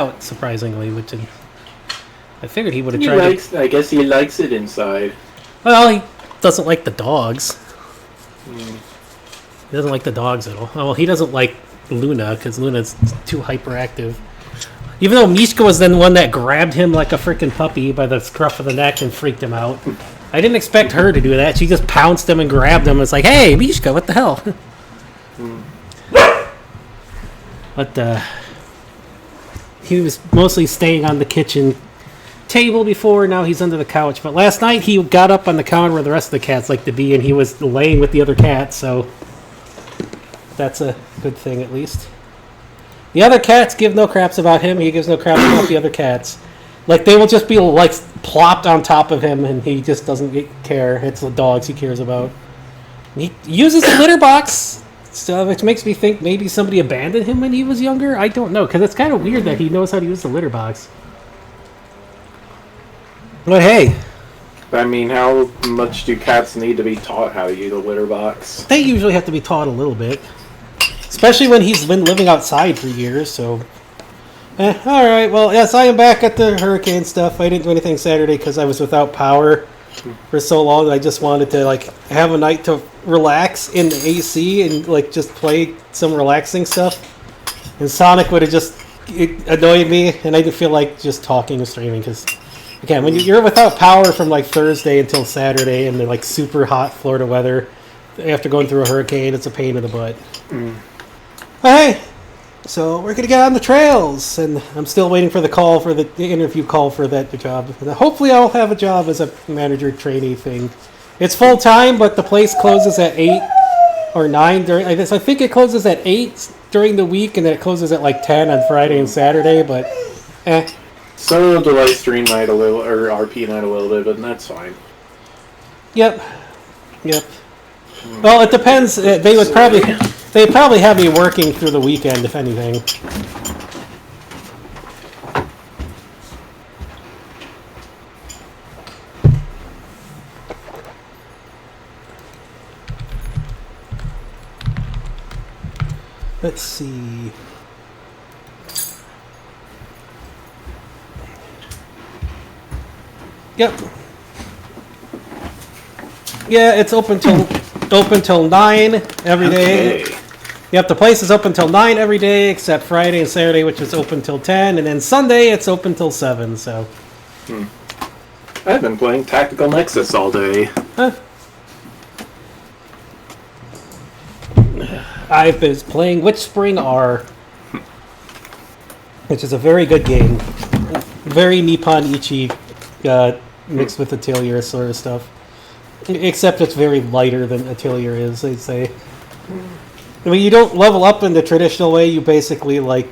out, surprisingly, which I figured he would have He tried likes. I guess he likes it inside. Well, he doesn't like the dogs. He doesn't like the dogs at all. Oh, well, he doesn't like Luna, because Luna's too hyperactive. Even though Mishka was then the one that grabbed him like a freaking puppy by the scruff of the neck and freaked him out. I didn't expect her to do that. She just pounced him and grabbed him. It's like, hey, Mishka, what the hell? But he was mostly staying on the kitchen table before. Now he's under the couch. But last night he got up on the counter where the rest of the cats like to be, and he was laying with the other cats. So that's a good thing, at least. The other cats give no craps about him. He gives no craps about the other cats. Like, they will just be, like, plopped on top of him, and he just doesn't care. It's the dogs he cares about. He uses a litter box, so which makes me think maybe somebody abandoned him when he was younger. I don't know, because it's kind of weird that he knows how to use the litter box. But hey. I mean, how much do cats need to be taught how to use a litter box? They usually have to be taught a little bit. Especially when he's been living outside for years, so... alright, well, yes, I am back at the hurricane stuff. I didn't do anything Saturday because I was without power for so long. I just wanted to, like, have a night to relax in the AC and, like, just play some relaxing stuff. And Sonic would have just annoyed me, and I didn't feel like just talking and streaming, because, again, when you're without power from, like, Thursday until Saturday in the, like, super hot Florida weather, after going through a hurricane, it's a pain in the butt. But hey, so we're gonna get on the trails, and I'm still waiting for the interview call for that job. Hopefully, I'll have a job as a manager trainee thing. It's full time, but the place closes at 8 or 9 during. I think it closes at 8 during the week, and then it closes at like 10 on Friday and Saturday. But So delay stream night a little, or RP night a little bit, but that's fine. Yep. Well, it depends. They'd probably have me working through the weekend, if anything. Let's see. Yep. Yeah, it's open till 9 every day. Okay. Yep, the place is open till 9 every day, except Friday and Saturday, which is open till 10, and then Sunday it's open till 7, so... I've been playing Tactical Nexus all day. Huh. I've been playing Witch Spring R, which is a very good game. Very Nippon Ichi mixed with Atelier sort of stuff. Except it's very lighter than Atelier is, I'd say. I mean, you don't level up in the traditional way. You basically, like,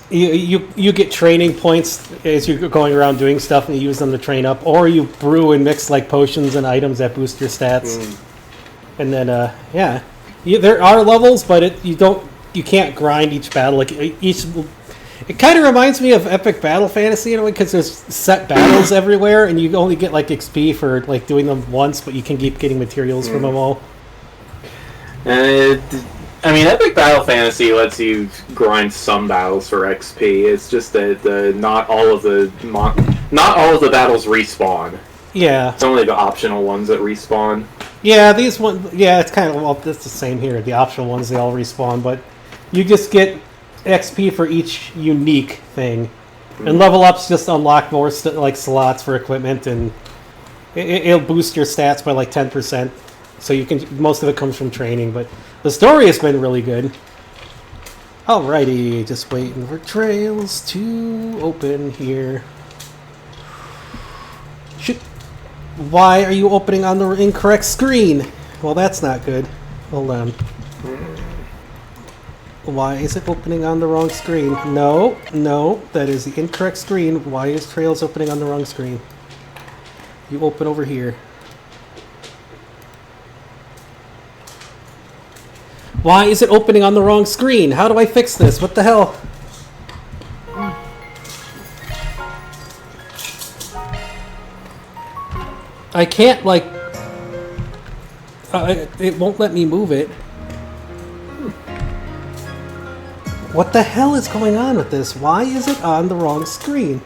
you get training points as you're going around doing stuff, and you use them to train up. Or you brew and mix, like, potions and items that boost your stats. And then, yeah. There are levels, but you can't grind each battle. Like, it kind of reminds me of Epic Battle Fantasy in a way, because there's set battles everywhere, and you only get, like, XP for, like, doing them once, but you can keep getting materials from them all. I mean, Epic Battle Fantasy lets you grind some battles for XP. It's just that not all of the battles respawn. Yeah. It's only the optional ones that respawn. Yeah, these ones. Yeah, it's kind of it's the same here. The optional ones, they all respawn, but you just get XP for each unique thing, and level ups just unlock more like slots for equipment, and it'll boost your stats by like 10%. So you can. Most of it comes from training, but the story has been really good. Alrighty, just waiting for trails to open here. Shoot. Why are you opening on the incorrect screen? Well, that's not good. Hold on. Why is it opening on the wrong screen? No, that is the incorrect screen. Why is Trails opening on the wrong screen? You open over here. Why is it opening on the wrong screen? How do I fix this? What the hell? I can't, like... it won't let me move it. What the hell is going on with this? Why is it on the wrong screen?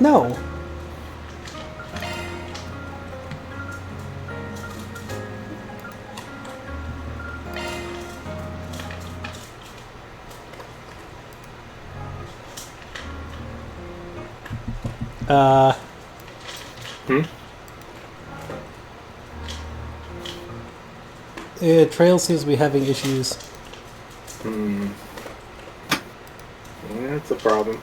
No. Trail seems to be having issues. Yeah, that's a problem.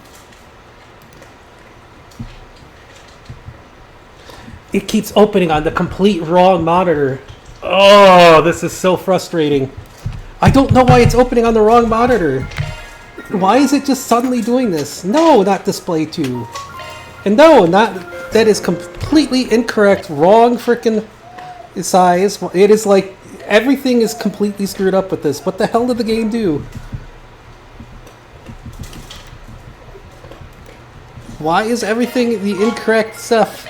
It keeps opening on the complete wrong monitor. Oh, this is so frustrating. I don't know why it's opening on the wrong monitor. Why is it just suddenly doing this? No, not display 2. And no, not... That is completely incorrect. Wrong freaking size. It is like... Everything is completely screwed up with this. What the hell did the game do? Why is everything the incorrect stuff?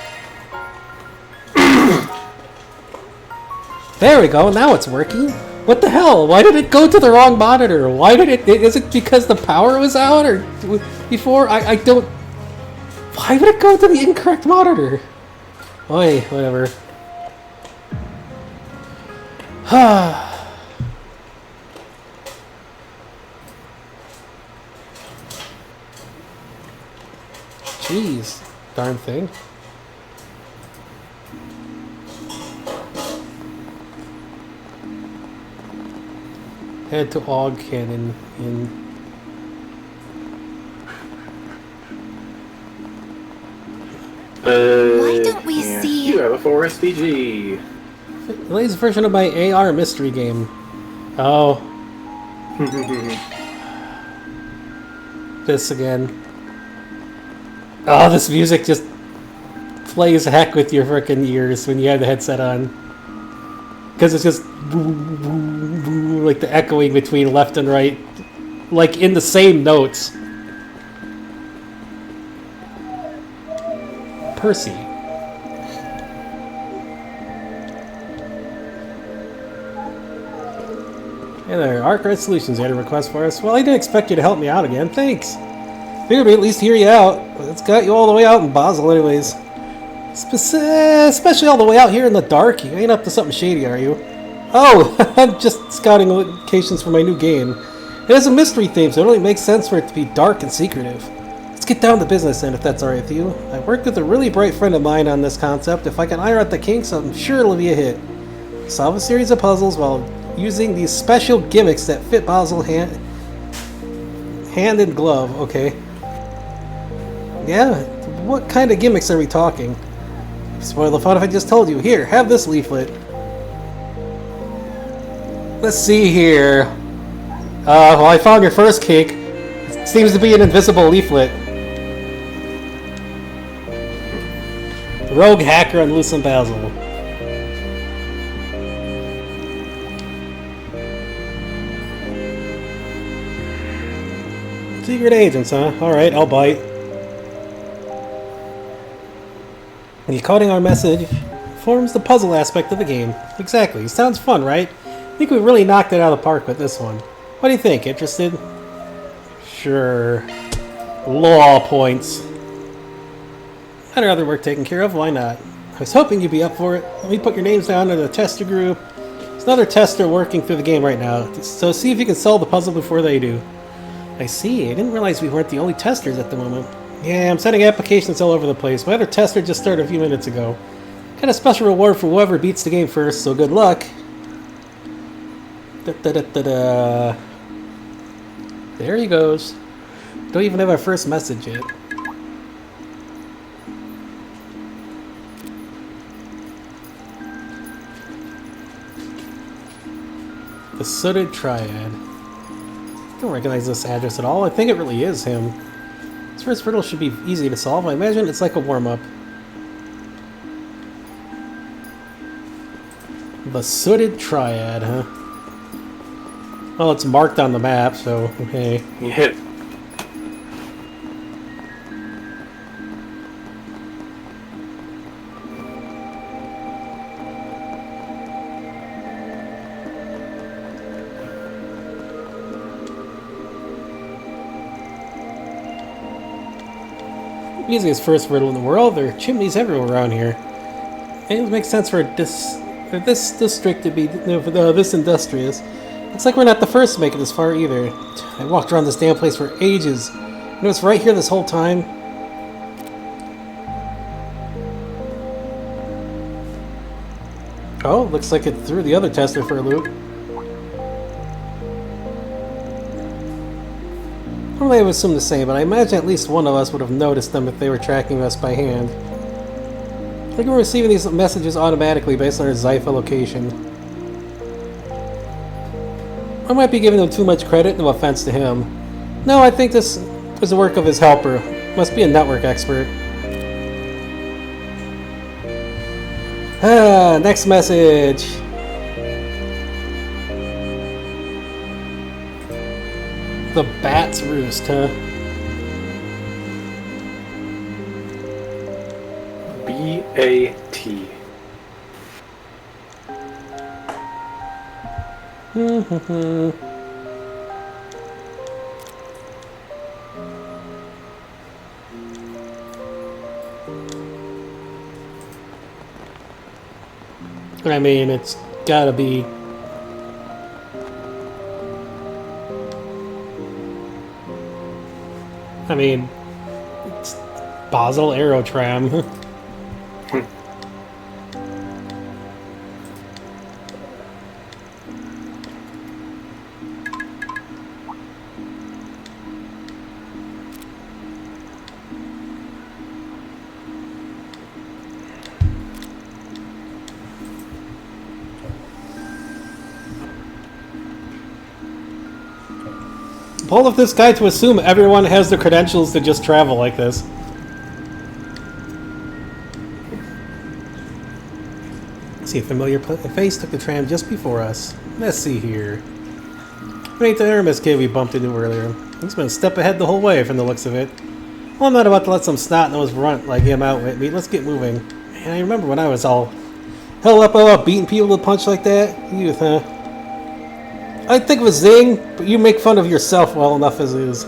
There we go, now it's working. What the hell? Why did it go to the wrong monitor? Why did it... Is it because the power was out or before? I don't... Why would it go to the incorrect monitor? Oy, whatever. Jeez, darn thing. Head to Og Cannon in... Why don't we see... You have a 4SPG. The latest version of my AR mystery game. Oh. This again. Oh, this music just plays heck with your frickin' ears when you have the headset on. Because it's just like the echoing between left and right. Like in the same notes. Percy. Hey there, Arc Solutions had a request for us. Well, I didn't expect you to help me out again. Thanks. Figured we'd at least hear you out. It's got you all the way out in Basel anyways. Especially all the way out here in the dark. You ain't up to something shady, are you? Oh, I'm just scouting locations for my new game. It has a mystery theme, so it only makes sense for it to be dark and secretive. Let's get down to business then, if that's alright with you. I worked with a really bright friend of mine on this concept. If I can iron out the kinks, I'm sure it'll be a hit. Solve a series of puzzles while using these special gimmicks that fit Basil hand in glove. Okay. Yeah, what kind of gimmicks are we talking? Spoil the fun if I just told you. Here, have this leaflet. Let's see here. Well, I found your first kink. It seems to be an invisible leaflet. Rogue hacker on Lucent Basil. Secret agents, huh? Alright, I'll bite. Decoding our message forms the puzzle aspect of the game. Exactly. Sounds fun, right? I think we really knocked it out of the park with this one. What do you think? Interested? Sure. Law points. Had our other work taken care of, why not? I was hoping you'd be up for it. Let me put your names down in the tester group. There's another tester working through the game right now, so see if you can solve the puzzle before they do. I see. I didn't realize we weren't the only testers at the moment. Yeah, I'm sending applications all over the place. My other tester just started a few minutes ago. Got a special reward for whoever beats the game first, so good luck. Da-da-da-da-da. There he goes. Don't even have our first message yet. The Sooted Triad. I don't recognize this address at all. I think it really is him. This first riddle should be easy to solve. I imagine it's like a warm-up. The Sooted Triad, huh? Well, it's marked on the map, so hey. Yeah. Easiest first riddle in the world. There are chimneys everywhere around here. And it makes sense for this district to be this industrious. Looks like we're not the first to make it this far either. I walked around this damn place for ages. And it was right here this whole time. Oh, looks like it threw the other tester for a loop. Normally I would assume the same, but I imagine at least one of us would have noticed them if they were tracking us by hand. I think we're receiving these messages automatically based on our Zypha location. I might be giving them too much credit, no offense to him. No, I think this is the work of his helper. Must be a network expert. Ah, next message. The Bat's Roost, huh? B-A-T. I mean, it's gotta be. I mean, it's Basel Aerotram. Bold of this guy to assume everyone has the credentials to just travel like this. See, a familiar face took the tram just before us. Let's see here. It ain't the Aramis kid we bumped into earlier. He's been a step ahead the whole way from the looks of it. Well, I'm not about to let some snot-nosed runt like him outwit me. Let's get moving. Man, I remember when I was all hell up about beating people with a punch like that. Youth, huh? I'd think of a zing, but you make fun of yourself well enough as is.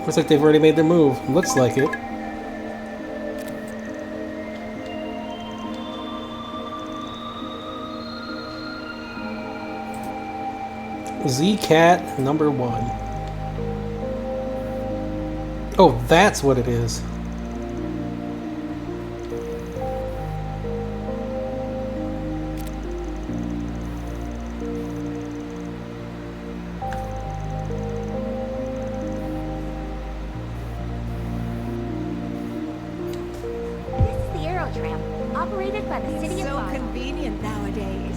Looks like they've already made their move. Looks like it. Z-Cat number 1. Oh, that's what it is. Operated by the city of So Basel. convenient nowadays.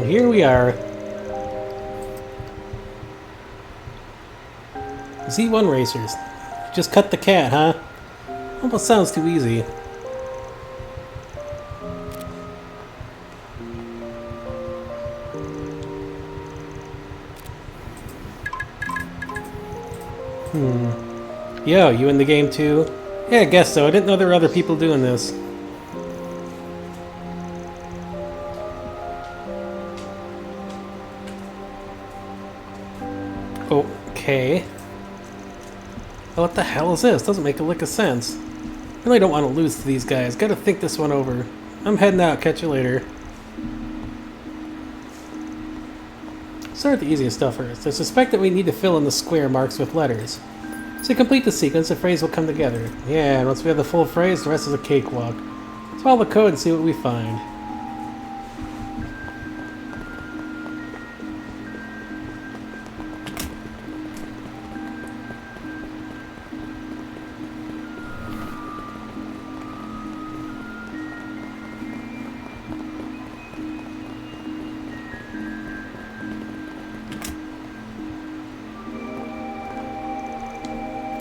Here we are. Z1 Racers. Just cut the cat, huh? Almost sounds too easy. Yo, you in the game too? Yeah, I guess so. I didn't know there were other people doing this. Okay. What the hell is this? Doesn't make a lick of sense. Really don't want to lose to these guys. Gotta think this one over. I'm heading out. Catch you later. Start with the easiest stuff first. I suspect that we need to fill in the square marks with letters. To complete the sequence, the phrase will come together. Yeah, and once we have the full phrase, the rest is a cakewalk. Let's follow the code and see what we find.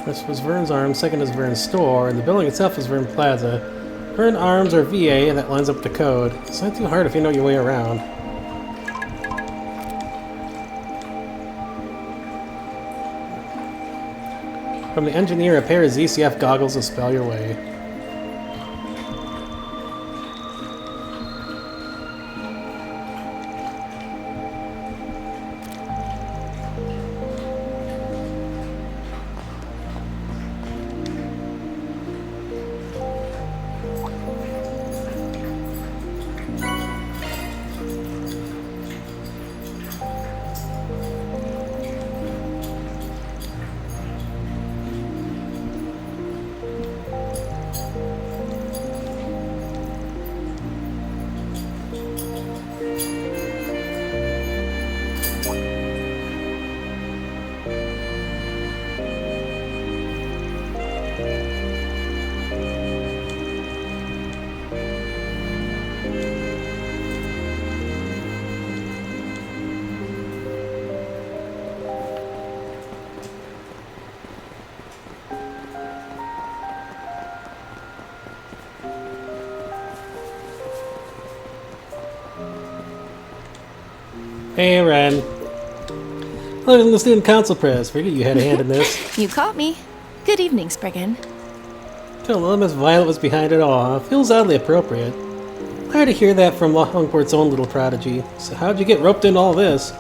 First was Vern's Arms, second is Vern's Store, and the building itself is Vern Plaza. Burn arms or VA that lines up the code. It's not too hard if you know your way around. From the engineer, a pair of ZCF goggles will spell your way. Hey, Ren. Welcome to the Student Council Press. Figured you had a hand in this. You caught me. Good evening, Spriggan. Tell them Miss Violet was behind it all. Feels oddly appropriate. Glad to hear that from Longport's own little prodigy. So how'd you get roped into all this?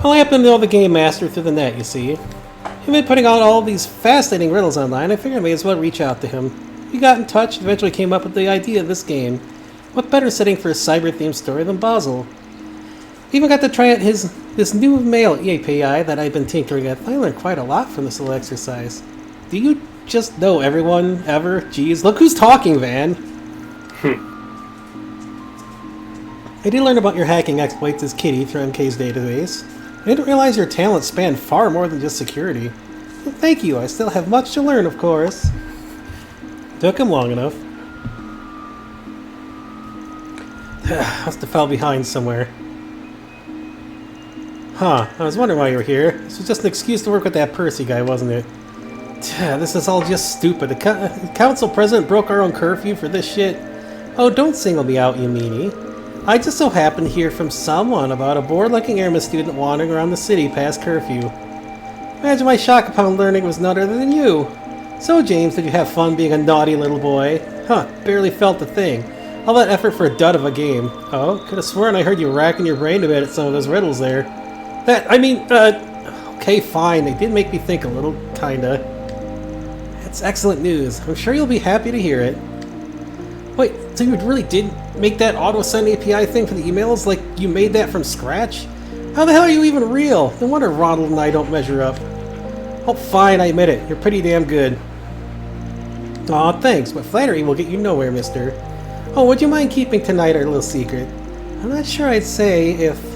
Well, I happen to know the Game Master through the net, you see. He's been putting out all these fascinating riddles online. I figured I may as well reach out to him. We got in touch and eventually came up with the idea of this game. What better setting for a cyber-themed story than Basel? Even got to try out this new mail API that I've been tinkering at. I learned quite a lot from this little exercise. Do you just know everyone ever? Jeez, look who's talking, Van. I did learn about your hacking exploits as Kitty through MK's database. I didn't realize your talents spanned far more than just security. Well, thank you. I still have much to learn, of course. Took him long enough. Must have fell behind somewhere. Huh, I was wondering why you were here. This was just an excuse to work with that Percy guy, wasn't it? This is all just stupid. The council president broke our own curfew for this shit. Oh, don't single me out, you meanie. I just so happened to hear from someone about a bored-looking airman student wandering around the city past curfew. Imagine my shock upon learning it was none other than you. So, James, did you have fun being a naughty little boy? Huh, barely felt a thing. All that effort for a dud of a game. Oh, could have sworn I heard you racking your brain a bit at some of those riddles there. Okay, fine. They did make me think a little, kinda. That's excellent news. I'm sure you'll be happy to hear it. Wait, so you really did make that auto-send API thing for the emails? Like, you made that from scratch? How the hell are you even real? No wonder Ronald and I don't measure up. Oh, fine, I admit it. You're pretty damn good. Aw, thanks, but flattery will get you nowhere, mister. Oh, would you mind keeping tonight our little secret? I'm not sure I'd say if...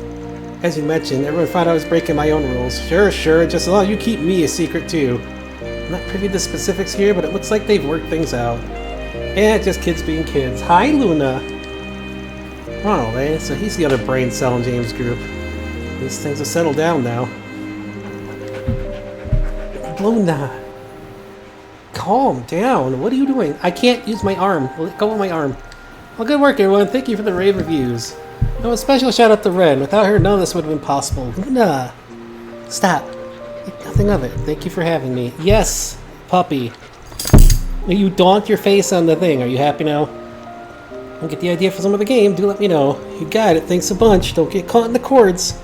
As you mentioned, everyone found I was breaking my own rules. Sure, just as long as you keep me a secret too. I'm not privy to specifics here, but it looks like they've worked things out. Yeah, just kids being kids. Hi, Luna! Ronald, eh? So he's the other brain cell in James' group. These things have settled down now. Luna! Calm down. What are you doing? I can't use my arm. Let go of my arm. Well, good work, everyone. Thank you for the rave reviews. Oh, a special shout out to Ren. Without her, none of this would have been possible. Luna! Stop. Think nothing of it. Thank you for having me. Yes, puppy. You donked your face on the thing. Are you happy now? Don't get the idea for some of the game. Do let me know. You got it. Thanks a bunch. Don't get caught in the cords.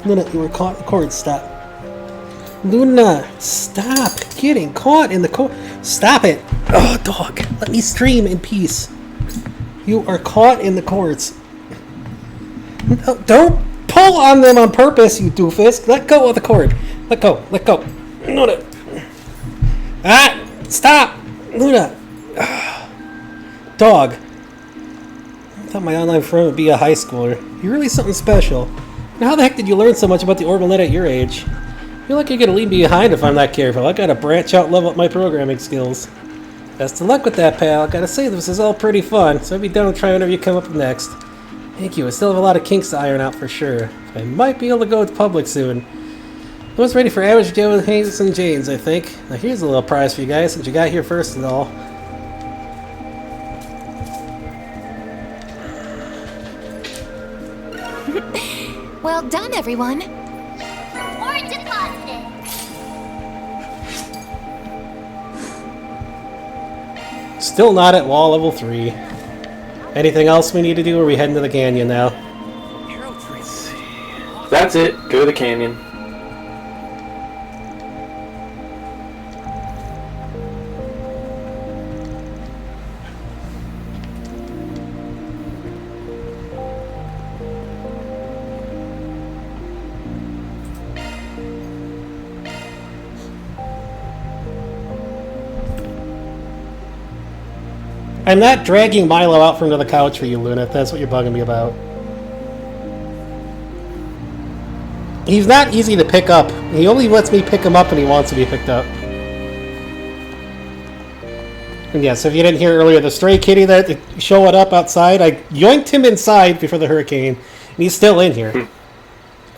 Luna, you were caught in the cords. Stop. Luna, stop getting caught in the cord. Stop it. Oh, dog. Let me stream in peace. You are caught in the cords. No, don't pull on them on purpose, you doofus. Let go of the cord. Let go. Let go. Luna. Ah! Stop! Luna. Dog. I thought my online friend would be a high schooler. You're really something special. Now, how the heck did you learn so much about the orbital net at your age? I feel like you're going to leave me behind if I'm not careful. I gotta branch out and level up my programming skills. Best of luck with that, pal. I gotta say, this is all pretty fun, so I'll be down to try whenever you come up next. Thank you. I still have a lot of kinks to iron out for sure. I might be able to go to public soon. I was ready for average Joe Hayes and Janes, I think. Now here's a little prize for you guys since you got here first and all. Well done, everyone. Reward deposited. Still not at wall level 3. Anything else we need to do, or are we heading to the canyon now? That's it. Go to the canyon. I'm not dragging Milo out from under the couch for you, Luna, if that's what you're bugging me about. He's not easy to pick up. He only lets me pick him up when he wants to be picked up. And yes, if you didn't hear earlier, the stray kitty that showed up outside, I yoinked him inside before the hurricane, and he's still in here.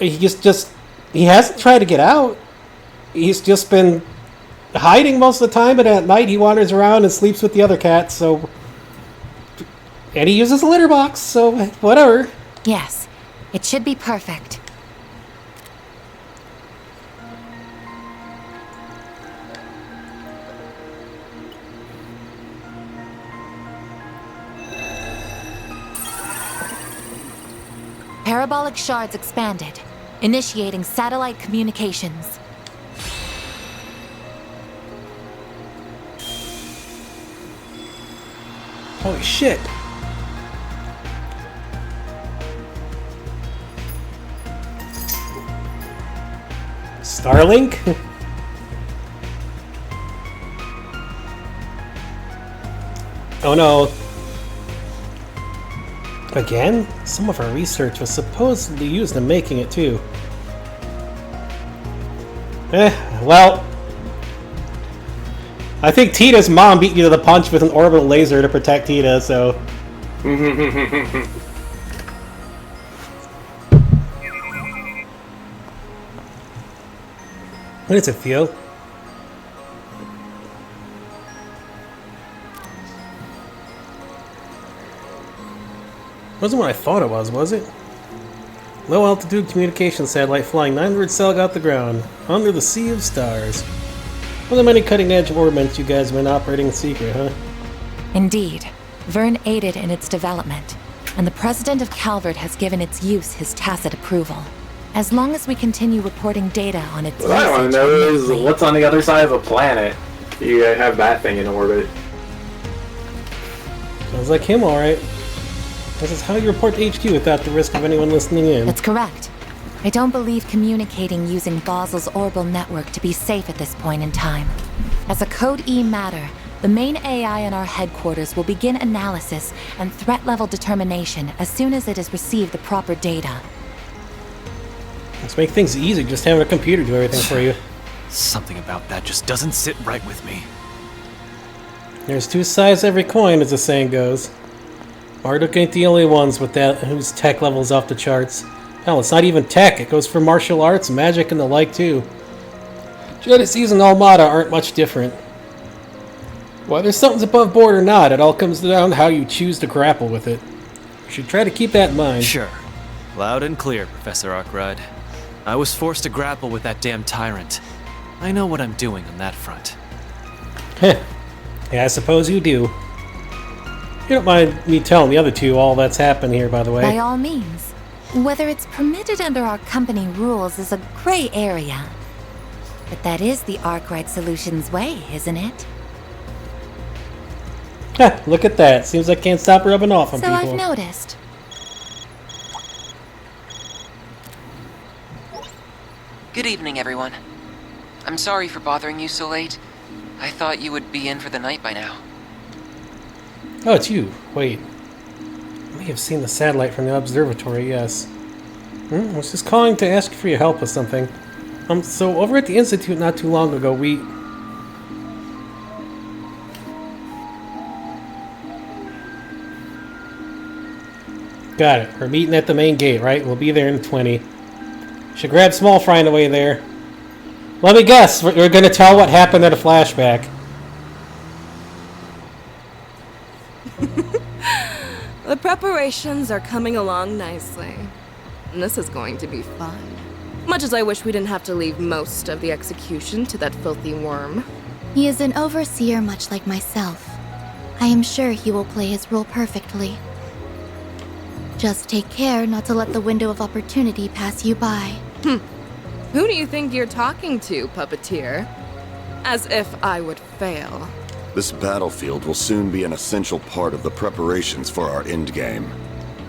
He he hasn't tried to get out. He's just been hiding most of the time, and at night he wanders around and sleeps with the other cats, so... And he uses a litter box, so whatever. Yes, it should be perfect. Parabolic shards expanded, initiating satellite communications. Holy shit. Starlink? Oh no. Again? Some of our research was supposedly used in making it too. Well... I think Tita's mom beat you to the punch with an orbital laser to protect Tita, so... What does it feel? Wasn't what I thought it was it? Low altitude communication satellite flying 900 cell out the ground, under the sea of stars. One of the many cutting edge orbits you guys have been operating in secret, huh? Indeed. Vern aided in its development, and the president of Calvert has given its use his tacit approval. As long as we continue reporting data on its What I want to know is what's on the other side of a planet. You have that thing in orbit. Sounds like him, alright. This is how you report to HQ without the risk of anyone listening in. That's correct. I don't believe communicating using Basel's orbital network to be safe at this point in time. As a Code E matter, the main AI in our headquarters will begin analysis and threat level determination as soon as it has received the proper data. Let's make things easy, just having a computer do everything for you. Something about that just doesn't sit right with me. There's two sides to every coin, as the saying goes. Marduk ain't the only ones with that whose tech level's off the charts. Hell, it's not even tech, it goes for martial arts, magic, and the like too. Genesis and Almada aren't much different. Whether something's above board or not, it all comes down to how you choose to grapple with it. You should try to keep that in mind. Sure. Loud and clear, Professor Arkwright. I was forced to grapple with that damn tyrant. I know what I'm doing on that front. Heh. Yeah, I suppose you do. You don't mind me telling the other two all that's happened here, by the way. By all means. Whether it's permitted under our company rules is a gray area. But that is the Arkwright Solutions way, isn't it? Heh, look at that. Seems I can't stop rubbing off on So people. I've noticed. Good evening, everyone. I'm sorry for bothering you so late. I thought you would be in for the night by now. Oh, it's you. Wait. I may have seen the satellite from the observatory, yes. I was just calling to ask for your help with something. So over at the Institute not too long ago, we... Got it. We're meeting at the main gate, right? We'll be there in 20. Should grab Small Fry on the way there. Let me guess. We're going to tell what happened at a flashback. The preparations are coming along nicely. This is going to be fun. Much as I wish we didn't have to leave most of the execution to that filthy worm. He is an overseer much like myself. I am sure he will play his role perfectly. Just take care not to let the window of opportunity pass you by. Who do you think you're talking to, puppeteer? As if I would fail. This battlefield will soon be an essential part of the preparations for our endgame.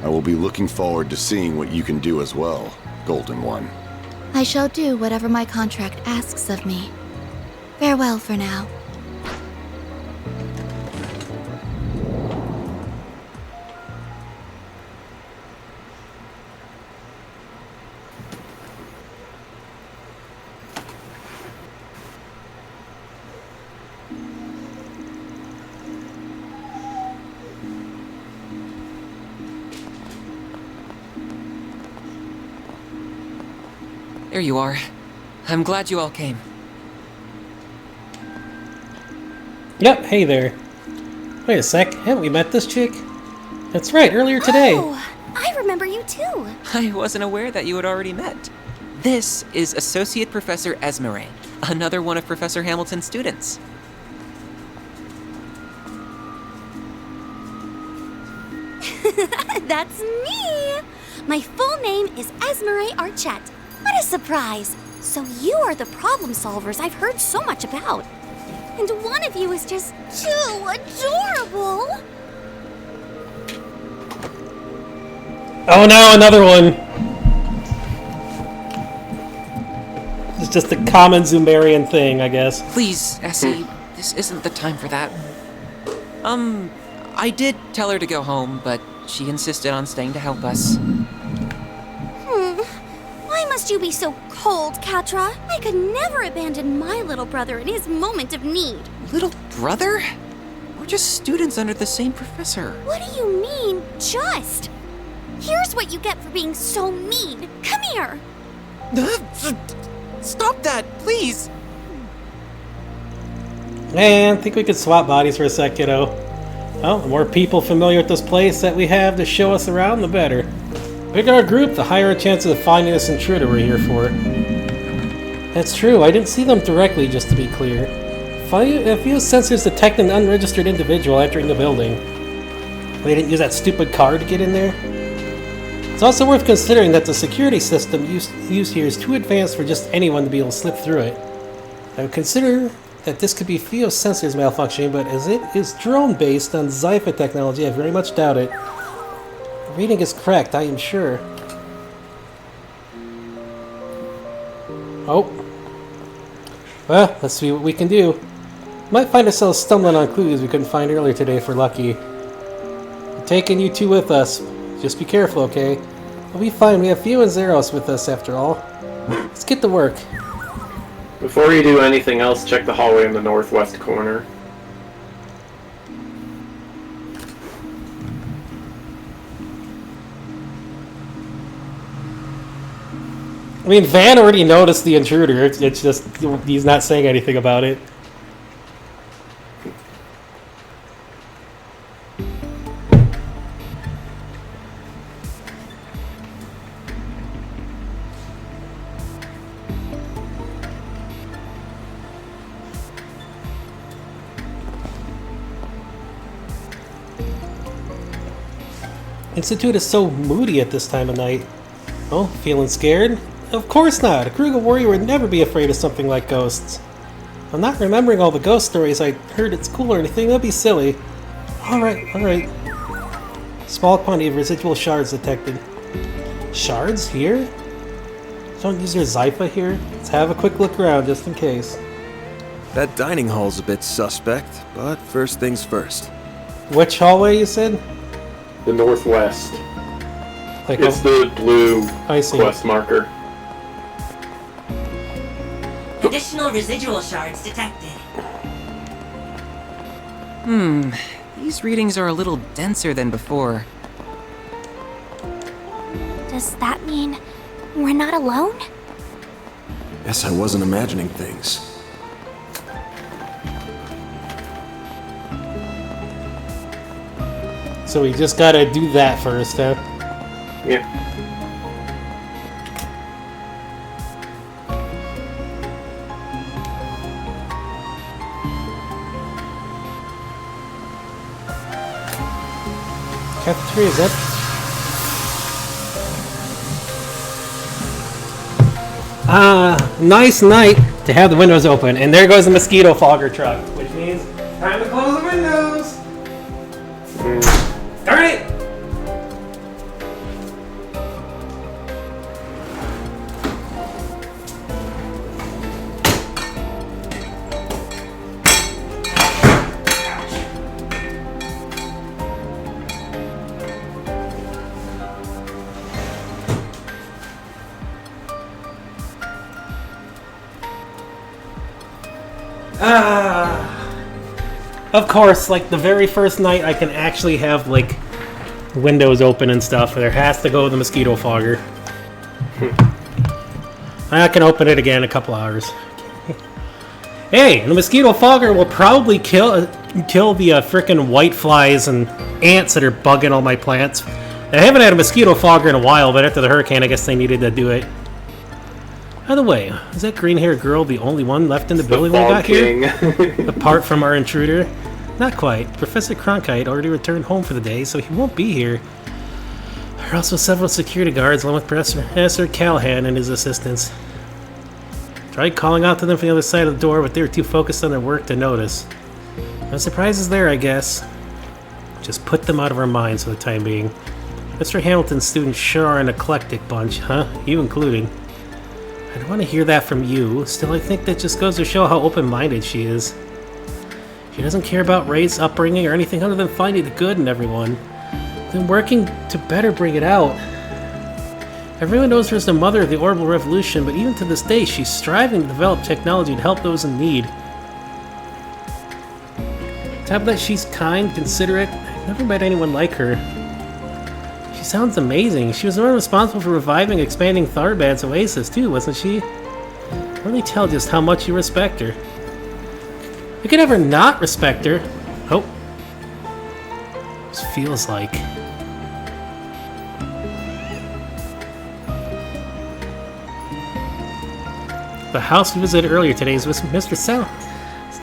I will be looking forward to seeing what you can do as well, Golden One. I shall do whatever my contract asks of me. Farewell for now. There you are. I'm glad you all came. Yep, hey there. Wait a sec, haven't we met this chick? That's right, earlier today. Oh, I remember you too. I wasn't aware that you had already met. This is Associate Professor Esmeralda, another one of Professor Hamilton's students. That's me. My full name is Esmeralda Archette. What a surprise. So you are the problem solvers I've heard so much about. And one of you is just too adorable. Oh no, another one! It's just a common Zumarian thing, I guess. Please, Essie, this isn't the time for that. I did tell her to go home, but she insisted on staying to help us. Why must you be so cold, Katra? I could never abandon my little brother in his moment of need. Little brother? We're just students under the same professor. What do you mean, just? Here's what you get for being so mean. Come here. Stop that, please! Man, I think we could swap bodies for a sec, kiddo. Well, the more people familiar with this place that we have to show us around, the better. The bigger our group, the higher our chances of finding this intruder we're here for. That's true, I didn't see them directly, just to be clear. A few sensors detect an unregistered individual entering the building. They didn't use that stupid card to get in there? It's also worth considering that the security system used here is too advanced for just anyone to be able to slip through it. I would consider that this could be Theo's sensors malfunctioning, but as it is drone-based on Zypha technology, I very much doubt it. The reading is correct, I am sure. Oh. Well, let's see what we can do. Might find ourselves stumbling on clues we couldn't find earlier today if we're lucky. We're taking you two with us. Just be careful, okay? We'll be fine. We have Theo and Zeros with us after all. Let's get to work. Before you do anything else, check the hallway in the northwest corner. I mean, Van already noticed the intruder. It's just he's not saying anything about it. Institute is so moody at this time of night. Oh, feeling scared? Of course not! A Kruger warrior would never be afraid of something like ghosts. I'm not remembering all the ghost stories I heard at school or anything, that'd be silly. Alright. Small quantity of residual shards detected. Shards? Here? Don't use your Zypha here? Let's have a quick look around just in case. That dining hall's a bit suspect, but first things first. Which hallway you said? The northwest. Like It's the blue I see. quest marker. Additional residual shards detected. These readings are a little denser than before. Does that mean we're not alone? Guess I wasn't imagining things. So we just gotta do that first, huh? Yeah. Cafeteria, is that? Nice night to have the windows open. And there goes the mosquito fogger truck, which means time to close the windows. Darn it! Of course, like the very first night I can actually have like windows open and stuff, there has to go the mosquito fogger. I can open it again in a couple hours. Hey, the mosquito fogger will probably kill the frickin' white flies and ants that are bugging all my plants. I haven't had a mosquito fogger in a while, but after the hurricane I guess they needed to do it. By the way, is that green-haired girl the only one left in the building when we got here? Apart from our intruder? Not quite. Professor Cronkite already returned home for the day, so he won't be here. There are also several security guards, along with Professor Callahan and his assistants. Tried calling out to them from the other side of the door, but they were too focused on their work to notice. No surprises there, I guess. Just put them out of our minds for the time being. Mr. Hamilton's students sure are an eclectic bunch, huh? You included. I don't want to hear that from you. Still, I think that just goes to show how open-minded she is. She doesn't care about race, upbringing, or anything other than finding the good in everyone. Then working to better bring it out. Everyone knows her as the mother of the Orbital Revolution, but even to this day, she's striving to develop technology to help those in need. On top of that, she's kind, considerate. I've never met anyone like her. She sounds amazing. She was the one responsible for reviving and expanding Tharbad's Oasis, too, wasn't she? I can really tell just how much you respect her. You could never not respect her. Oh. This feels like... The house we visited earlier today is with Mr.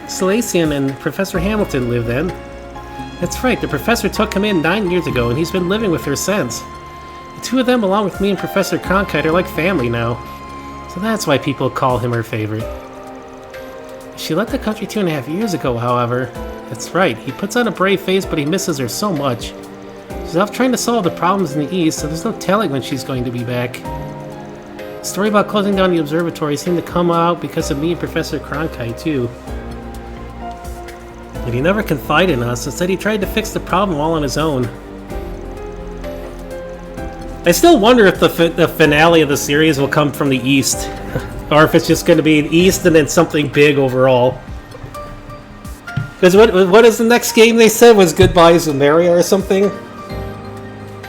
Salacian and Professor Hamilton lived in. That's right, the professor took him in 9 years ago, and he's been living with her since. The two of them, along with me and Professor Cronkite, are like family now. So that's why people call him her favorite. She left the country 2.5 years ago, however. That's right, he puts on a brave face, but he misses her so much. She's off trying to solve the problems in the East, so there's no telling when she's going to be back. The story about closing down the observatory seemed to come out because of me and Professor Cronkite, too. But he never confided in us, instead he tried to fix the problem all on his own. I still wonder if the finale of the series will come from the East. Or if it's just going to be an East and then something big overall. Because what is the next game they said was Goodbye Zumeria or something?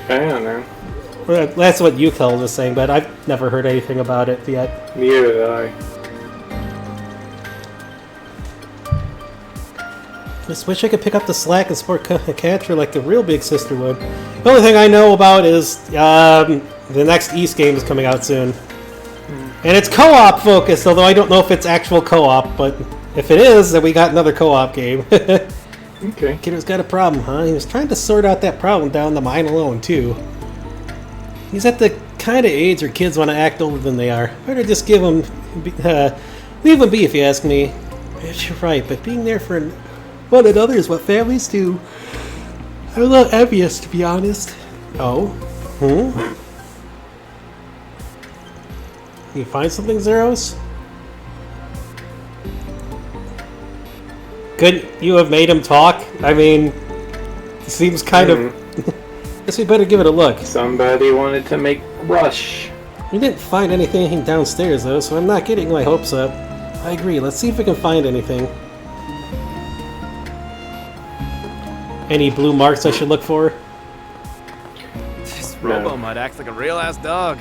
I don't know. Well, that's what Yukel was saying, but I've never heard anything about it yet. Neither did I. Just wish I could pick up the slack and support Catra like the real big sister would. The only thing I know about is the next East game is coming out soon. And it's co-op focused, although I don't know if it's actual co-op, but if it is, then we got another co-op game. Okay. Kiddo's got a problem, huh? He was trying to sort out that problem down the mine alone, too. He's at the kind of age where kids want to act older than they are. Better just leave him be, if you ask me. Yes, you're right, but being there for one another is what families do. I'm a little envious, to be honest. Oh? You find something, Zeros? Couldn't you have made him talk? I mean, he seems kind of... Guess we better give it a look. Somebody wanted to make Rush. We didn't find anything downstairs, though, so I'm not getting my hopes up. I agree. Let's see if we can find anything. Any blue marks I should look for? This Robo-Mud acts like a real-ass dog.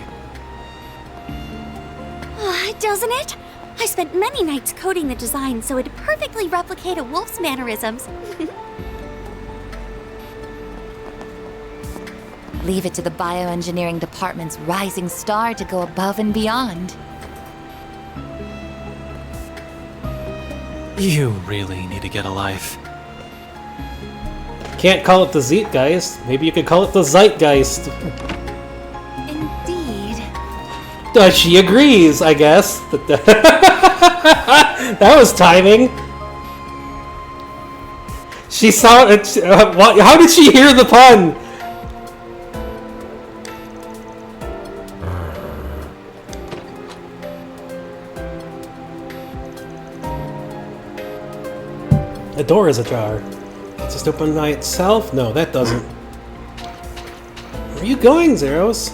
Doesn't it? I spent many nights coding the design so it'd perfectly replicate a wolf's mannerisms. Leave it to the bioengineering department's rising star to go above and beyond. You really need to get a life. Can't call it the Zeitgeist. Maybe you could call it the Zeitgeist. Indeed. She agrees, I guess. That was timing. She saw it. How did she hear the pun? The door is ajar. It just opened by itself? No, that doesn't. Where are you going, Zeros?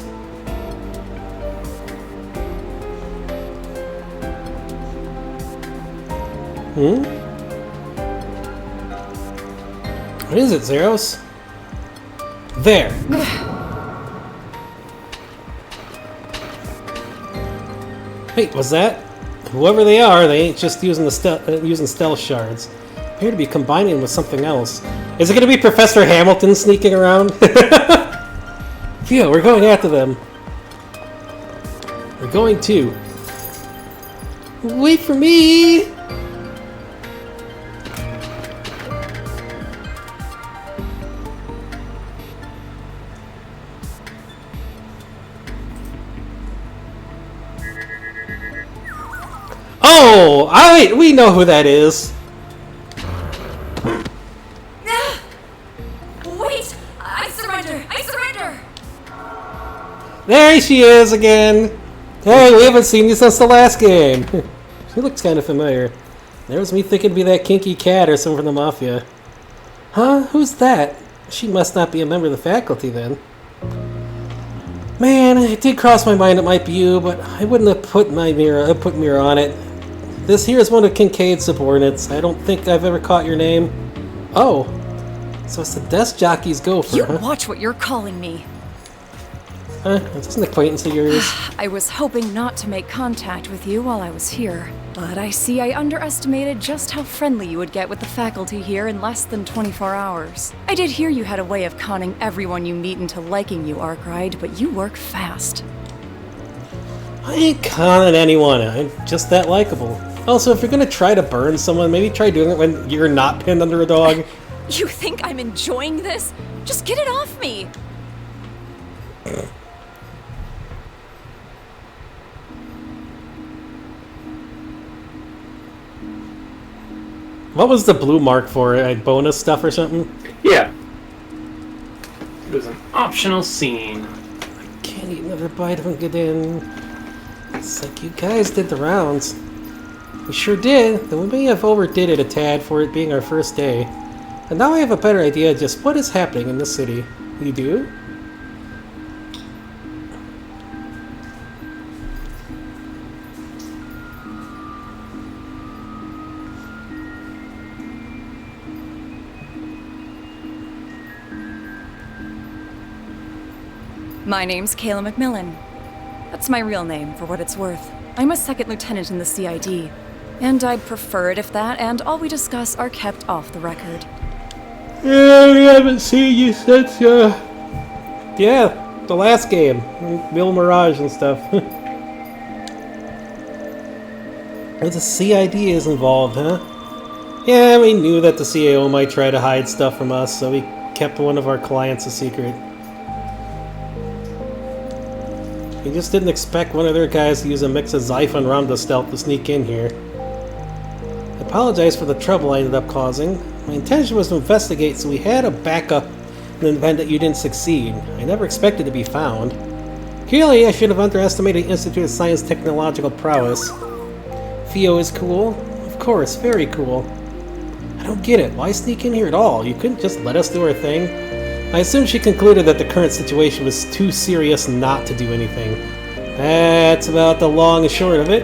What is it, Zeros? There. Wait, was that? Whoever they are, they ain't just using the using stealth shards. Appear to be combining with something else. Is it going to be Professor Hamilton sneaking around? Phew, we're going after them. We're going to. Wait for me! Oh, we know who that is. Wait! I surrender! I surrender! There she is again. Hey, we haven't seen you since the last game. She looks kind of familiar. There was me thinking it'd be that kinky cat or someone from the Mafia. Huh? Who's that? She must not be a member of the faculty then. Man, it did cross my mind it might be you, but I wouldn't have put mirror on it. This here is one of Kincaid's subordinates. I don't think I've ever caught your name. Oh. So it's the desk jockey's gopher, You huh? watch what you're calling me. It's an acquaintance of yours. I was hoping not to make contact with you while I was here, but I see I underestimated just how friendly you would get with the faculty here in less than 24 hours. I did hear you had a way of conning everyone you meet into liking you, Arkwright, but you work fast. I ain't conning anyone. I'm just that likable. Also, if you're gonna try to burn someone, maybe try doing it when you're not pinned under a dog. You think I'm enjoying this? Just get it off me! What was the blue mark for? Bonus stuff or something? Yeah. It was an optional scene. Can't eat another bite if I get in. It's like you guys did the rounds. We sure did, though we may have overdid it a tad for it being our first day. And now I have a better idea of just what is happening in the city. You do? My name's Kayla McMillan. That's my real name, for what it's worth. I'm a second lieutenant in the CID, and I'd prefer it if that and all we discuss are kept off the record. Yeah, we haven't seen you since, yeah, the last game. Bill Mirage and stuff. The CID is involved, huh? Yeah, we knew that the CAO might try to hide stuff from us, so we kept one of our clients a secret. We just didn't expect one of their guys to use a mix of Zyph and Ramda stealth to sneak in here. I apologize for the trouble I ended up causing. My intention was to investigate, so we had a backup in the event that you didn't succeed. I never expected to be found. Clearly, I should have underestimated the Institute of Science technological prowess. Theo is cool? Of course, very cool. I don't get it. Why sneak in here at all? You couldn't just let us do our thing? I assume she concluded that the current situation was too serious not to do anything. That's about the long and short of it.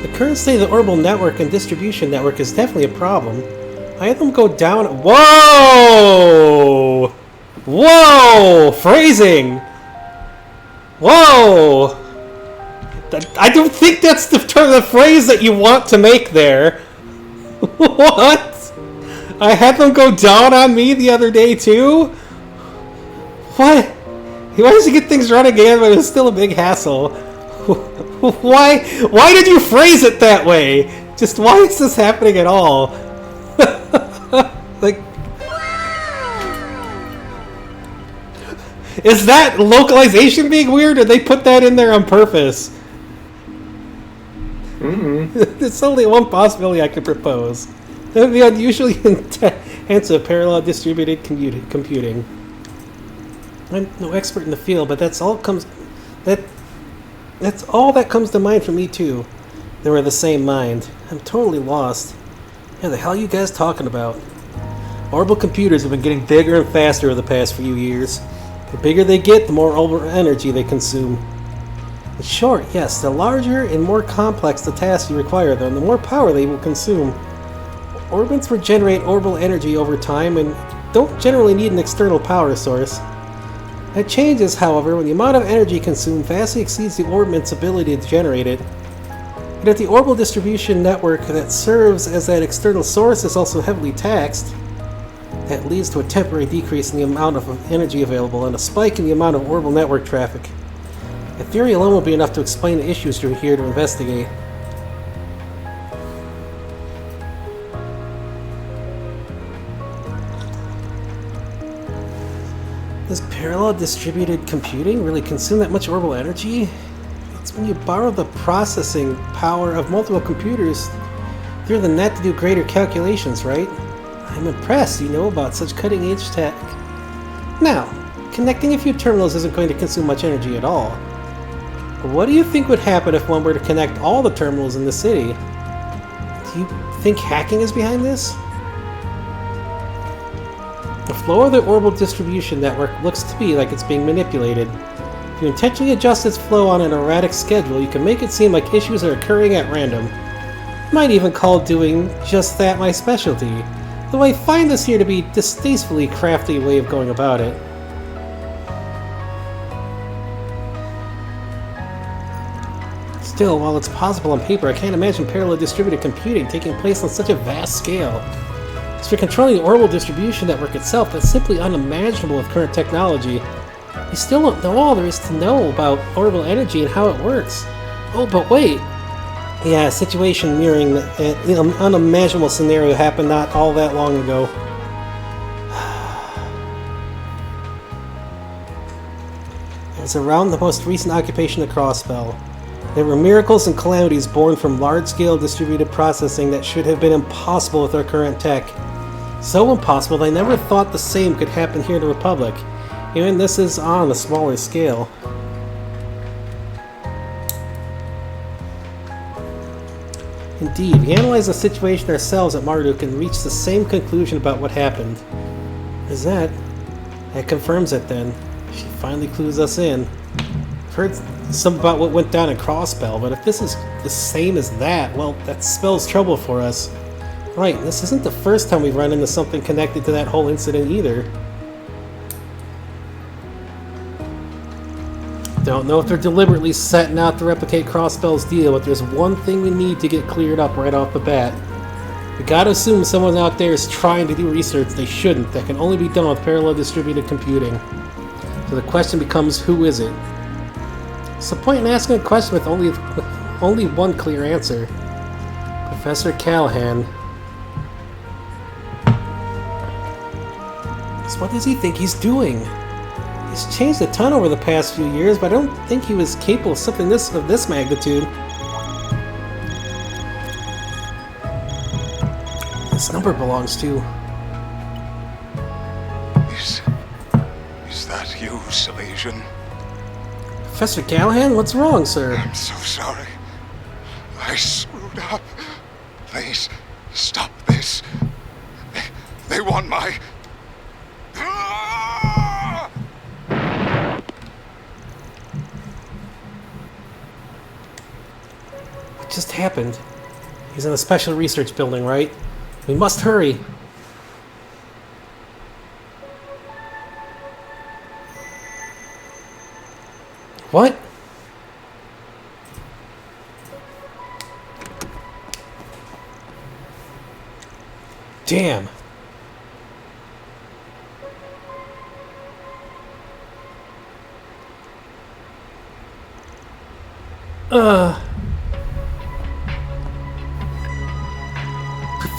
The current state of the orbital network and distribution network is definitely a problem. I had them go down. Whoa! Whoa! Phrasing! Whoa! I don't think that's the phrase that you want to make there. What? I had them go down on me the other day too? What? He wanted to get things running again, but it was still a big hassle. Why did you phrase it that way? Just why is this happening at all? Like, is that localization being weird, or they put that in there on purpose? There's only one possibility I could propose. That would be unusually intense of parallel distributed computing. I'm no expert in the field, but that's all that comes to mind for me too. They were the same mind. I'm totally lost. Yeah, the hell are you guys talking about? Orbital computers have been getting bigger and faster over the past few years. The bigger they get, the more orbital energy they consume. In short, yes, the larger and more complex the tasks you require them, the more power they will consume. Orbits regenerate orbital energy over time and don't generally need an external power source. That changes, however, when the amount of energy consumed vastly exceeds the orbit's ability to generate it. And if the orbital distribution network that serves as that external source is also heavily taxed, that leads to a temporary decrease in the amount of energy available and a spike in the amount of orbital network traffic. The theory alone will be enough to explain the issues you're here to investigate. Does parallel distributed computing really consume that much orbital energy? It's when you borrow the processing power of multiple computers through the net to do greater calculations, right? I'm impressed you know about such cutting-edge tech. Now, connecting a few terminals isn't going to consume much energy at all. But what do you think would happen if one were to connect all the terminals in the city? Do you think hacking is behind this? The flow of the orbital distribution network looks to be like it's being manipulated. If you intentionally adjust its flow on an erratic schedule, you can make it seem like issues are occurring at random. You might even call doing just that my specialty, though I find this here to be a distastefully crafty way of going about it. Still, while it's possible on paper, I can't imagine parallel distributed computing taking place on such a vast scale. As for controlling the orbital distribution network itself, that's simply unimaginable with current technology. We still don't know all there is to know about orbital energy and how it works. Oh, but wait! Yeah, a situation mirroring an unimaginable scenario happened not all that long ago. It was around the most recent occupation of Crossbell. There were miracles and calamities born from large-scale distributed processing that should have been impossible with our current tech. So impossible they never thought the same could happen here in the Republic. Even this is on a smaller scale. Indeed, we analyzed the situation ourselves at Marduk and reached the same conclusion about what happened. Is that? That confirms it then. She finally clues us in. I've heard some about what went down in Crossbell, but if this is the same as that, well, that spells trouble for us. Right, this isn't the first time we've run into something connected to that whole incident either. Don't know if they're deliberately setting out to replicate Crossbell's deal, but there's one thing we need to get cleared up right off the bat. We gotta assume someone out there is trying to do research they shouldn't, that can only be done with parallel distributed computing. So the question becomes, who is it? What's the point in asking a question with only one clear answer? Professor Callahan. So what does he think he's doing? He's changed a ton over the past few years, but I don't think he was capable of something of this magnitude. This number belongs to... Is that you, Salesian? Professor Callahan? What's wrong, sir? I'm so sorry. I screwed up. Please, stop this. They want my... What just happened? He's in a special research building, right? We must hurry. What? Damn.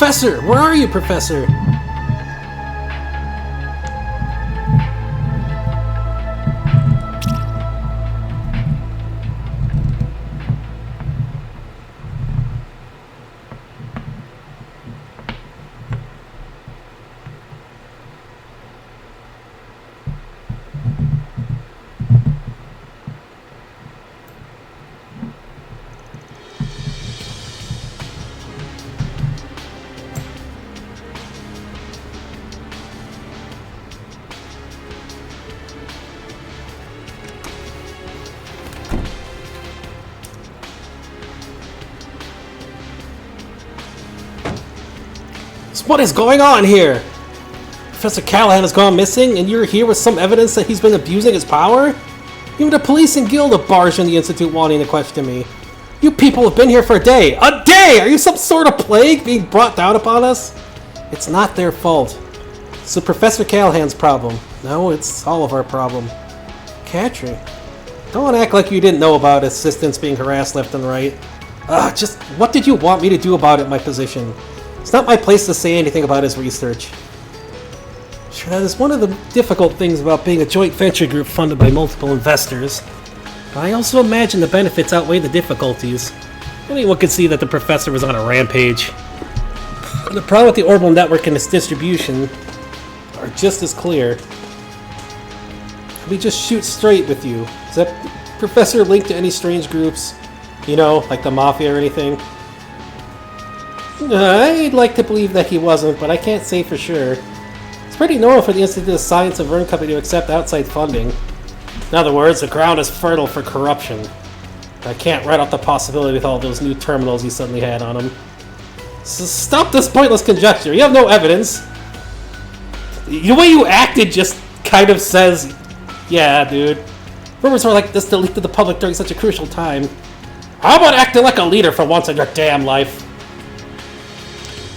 Professor! Where are you, Professor? What is going on here? Professor Callahan has gone missing, and you're here with some evidence that he's been abusing his power? Even the police and guild have barged in the Institute wanting to question me. You people have been here for a day. A day! Are you some sort of plague being brought down upon us? It's not their fault. It's the Professor Callahan's problem. No, it's all of our problem. Katri, don't act like you didn't know about assistants being harassed left and right. Just what did you want me to do about it, my position? It's not my place to say anything about his research. Sure, that is one of the difficult things about being a joint venture group funded by multiple investors. But I also imagine the benefits outweigh the difficulties. Anyone could see that the professor was on a rampage. The problem with the orbital network and its distribution are just as clear. Let me just shoot straight with you. Is that professor linked to any strange groups? You know, like the Mafia or anything? I'd like to believe that he wasn't, but I can't say for sure. It's pretty normal for the Institute of Science and Verne Company to accept outside funding. In other words, the ground is fertile for corruption. I can't write out the possibility with all those new terminals he suddenly had on him. So stop this pointless conjecture. You have no evidence. The way you acted just kind of says, yeah, dude. Rumors were like this to leak to the public during such a crucial time. How about acting like a leader for once in your damn life?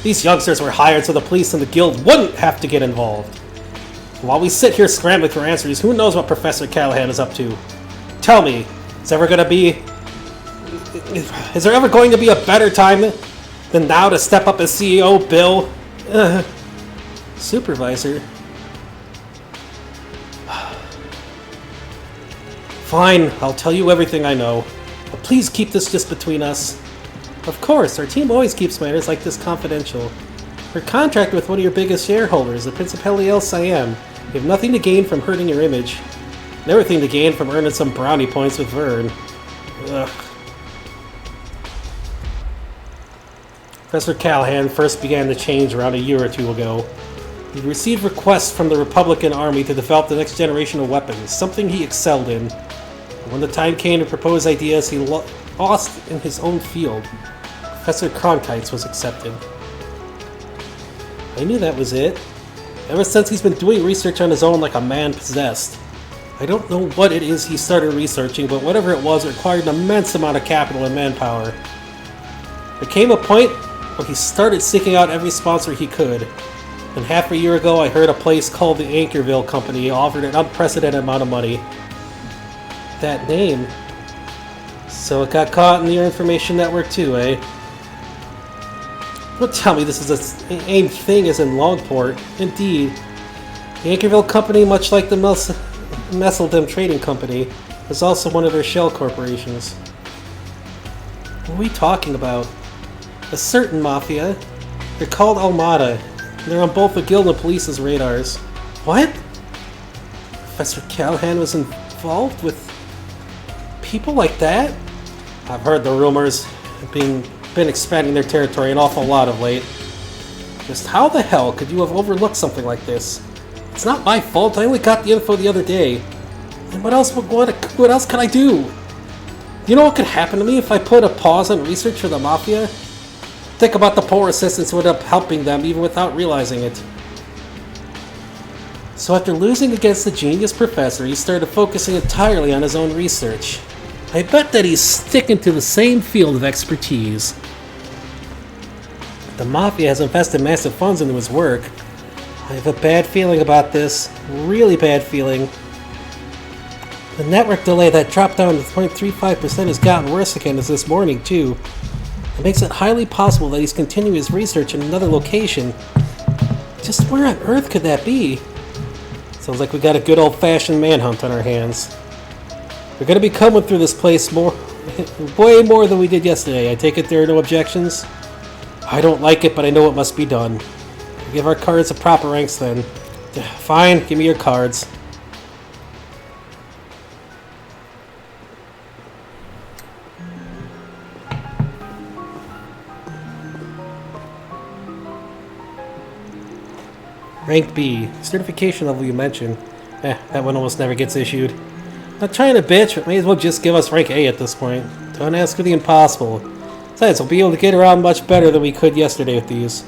These youngsters were hired so the police and the guild wouldn't have to get involved. While we sit here scrambling for answers, who knows what Professor Callahan is up to? Tell me, is there ever going to be a better time than now to step up as CEO, Bill? Supervisor? Fine, I'll tell you everything I know. But please keep this just between us. Of course, our team always keeps matters like this confidential. We're contracted with one of your biggest shareholders, the Principality El Siam. You have nothing to gain from hurting your image, and everything to gain from earning some brownie points with Verne. Ugh. Professor Callahan first began to change around a year or two ago. He received requests from the Republican Army to develop the next generation of weapons, something he excelled in. And when the time came to propose ideas he lost in his own field, Professor Cronkite's was accepted. I knew that was it. Ever since he's been doing research on his own like a man possessed. I don't know what it is he started researching, but whatever it was, it required an immense amount of capital and manpower. There came a point where he started seeking out every sponsor he could. And half a year ago, I heard a place called the Anchorville Company offered an unprecedented amount of money. That name. So it got caught in the information network too, eh? Don't tell me this is the same thing as in Longport. Indeed. The Anchorville Company, much like the Messeldom Trading Company, is also one of their shell corporations. What are we talking about? A certain mafia. They're called Almada. They're on both the guild and police's radars. What? Professor Callahan was involved with people like that? I've heard the rumors been expanding their territory an awful lot of late. Just how the hell could you have overlooked something like this? It's not my fault. I only got the info the other day. And what else can I do? You know what could happen to me if I put a pause on research for the Mafia? Think about the poor assistants who would end up helping them even without realizing it. So after losing against the genius professor, he started focusing entirely on his own research. I bet that he's sticking to the same field of expertise. The Mafia has invested massive funds into his work. I have a bad feeling about this. Really bad feeling. The network delay that dropped down to 0.35% has gotten worse again this morning, too. It makes it highly possible that he's continuing his research in another location. Just where on Earth could that be? Sounds like we got a good old-fashioned manhunt on our hands. We're gonna be coming through this place way more than we did yesterday. I take it there are no objections? I don't like it, but I know it must be done. Give our cards the proper ranks then. Fine, give me your cards. Rank B. Certification level you mentioned. That one almost never gets issued. Not trying to bitch, but may as well just give us rank A at this point. Don't ask for the impossible. Besides, we'll be able to get around much better than we could yesterday with these.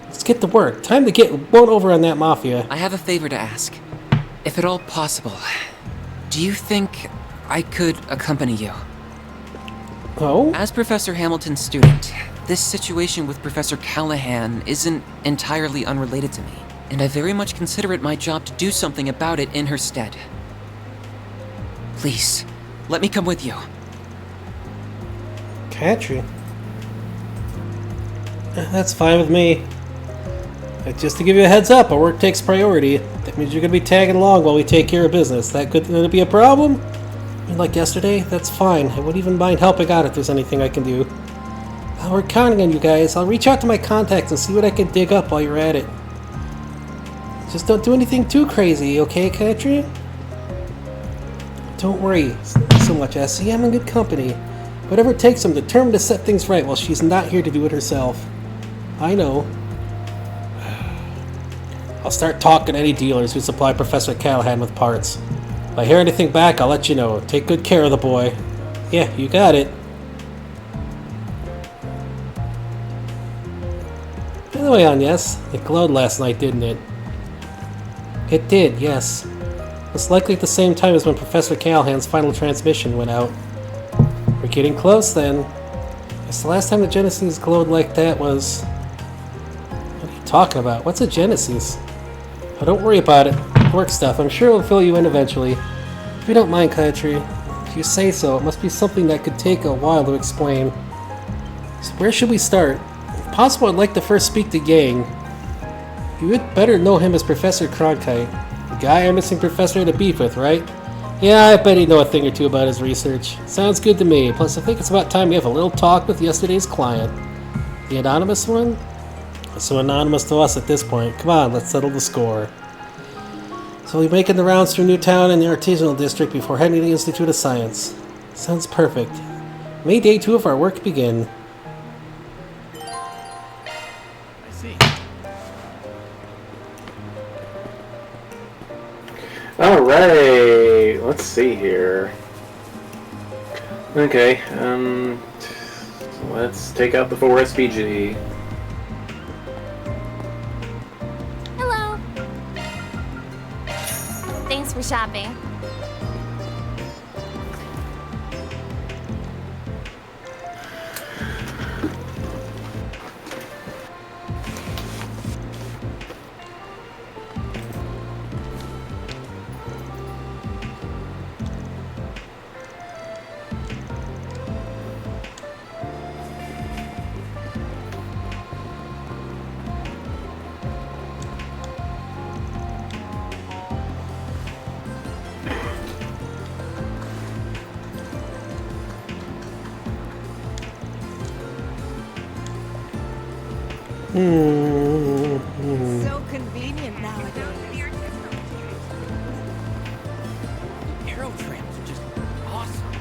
Let's get to work. Time to get one over on that mafia. I have a favor to ask. If at all possible, do you think I could accompany you? Oh? As Professor Hamilton's student, this situation with Professor Callahan isn't entirely unrelated to me, and I very much consider it my job to do something about it in her stead. Please, let me come with you. Catch you. That's fine with me. Just to give you a heads up, our work takes priority. That means you're going to be tagging along while we take care of business. That could be a problem? I mean, like yesterday? That's fine. I wouldn't even mind helping out if there's anything I can do. We're counting on you guys. I'll reach out to my contacts and see what I can dig up while you're at it. Just don't do anything too crazy, okay, Katri? Don't worry so much, Essie. I'm in good company. Whatever it takes, I'm determined to set things right while she's not here to do it herself. I know. I'll start talking to any dealers who supply Professor Callahan with parts. If I hear anything back, I'll let you know. Take good care of the boy. Yeah, you got it. By the way, Agnes, it glowed last night, didn't it? It did, yes. Most likely at the same time as when Professor Callahan's final transmission went out. We're getting close then. Guess the last time the Genesis glowed like that was... What are you talking about? What's a Genesis? Oh, don't worry about it. Work stuff. I'm sure it'll fill you in eventually. If you don't mind, Katri. If you say so, it must be something that could take a while to explain. So where should we start? If possible, I'd like to first speak to Yang. You would better know him as Professor Cronkite. The guy our missing professor had a beef with, right? Yeah, I bet he'd know a thing or two about his research. Sounds good to me. Plus, I think it's about time we have a little talk with yesterday's client. The anonymous one? So anonymous to us at this point. Come on, let's settle the score. So we'll be making the rounds through Newtown and the Artisanal District before heading to the Institute of Science. Sounds perfect. May day 2 of our work begin. I see. Alright, let's see here. Okay, let's take out the 4 SPG. Hello. Thanks for shopping. So convenient nowadays. Aero trams are just awesome.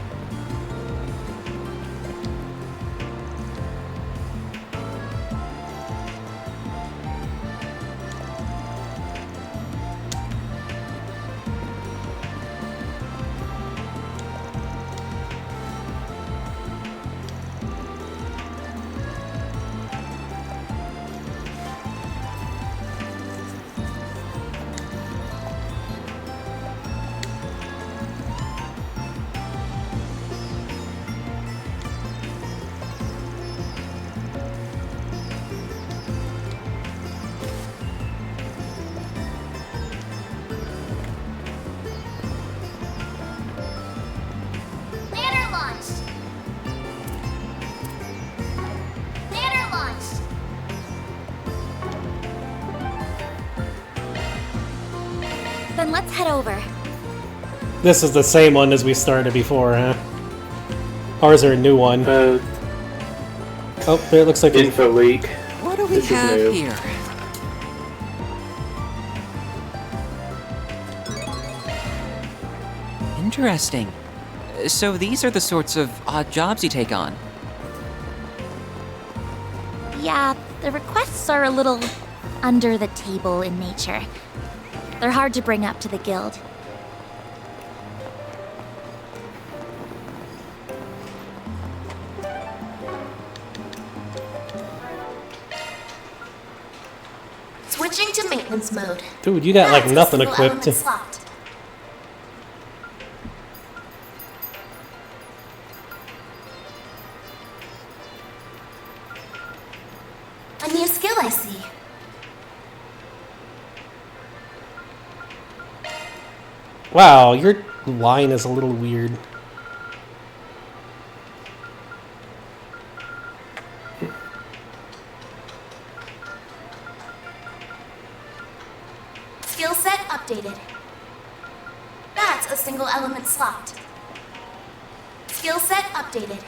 Then let's head over. This is the same one as we started before, huh? Or is there a new one? Oh, there it looks like info leak. What do we This is have new. here? Interesting. So these are the sorts of odd jobs you take on. Yeah, the requests are a little under the table in nature. They're hard to bring up to the guild. Switching to maintenance mode. Dude, you got like That's a nothing single equipped. element slot. A new skill I see. Wow, your line is a little weird. Skill set updated. That's a single element slot. Skill set updated.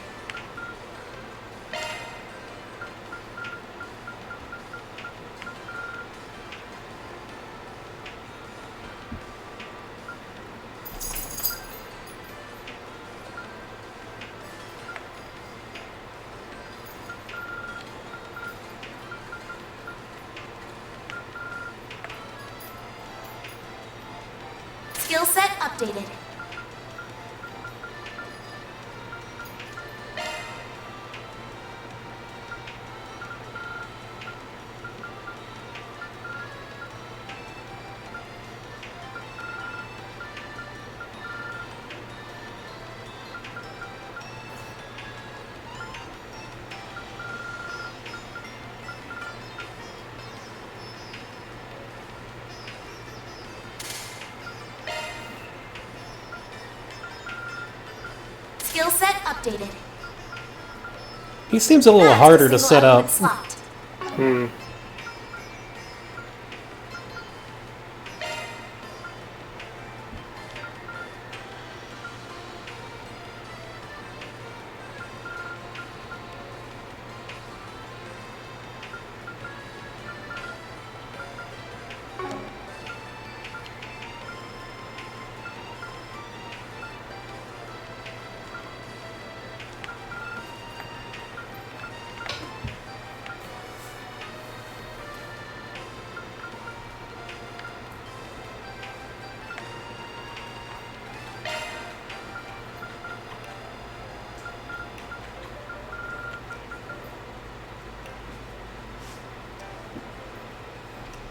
Skill set updated. Skill set updated. He seems a little That's harder a to single set up. element slot.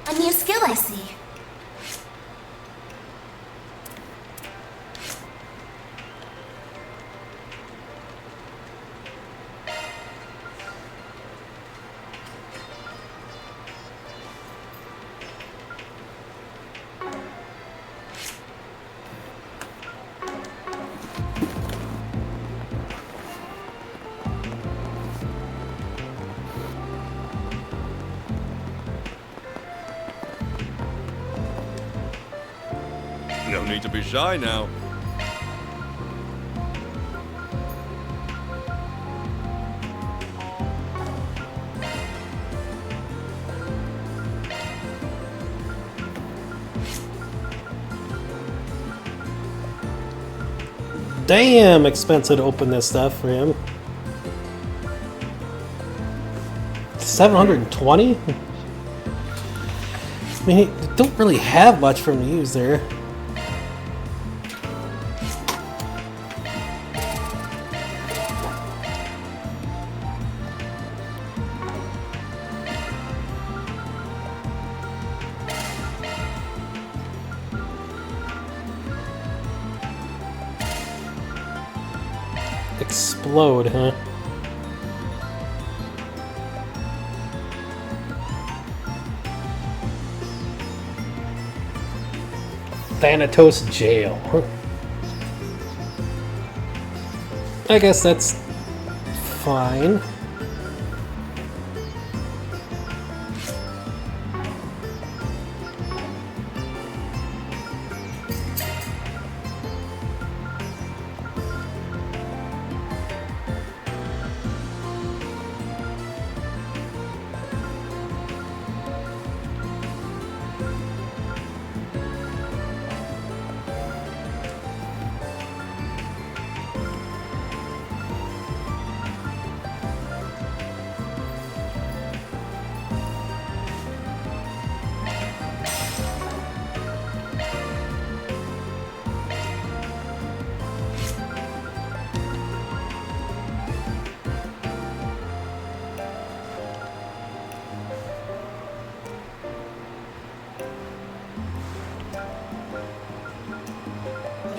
A new skill I see. No need to be shy now. Damn expensive to open this stuff for him. 720? I mean, you don't really have much for him to use there. Explode, huh? Thanatos Jail. Huh. I guess that's fine.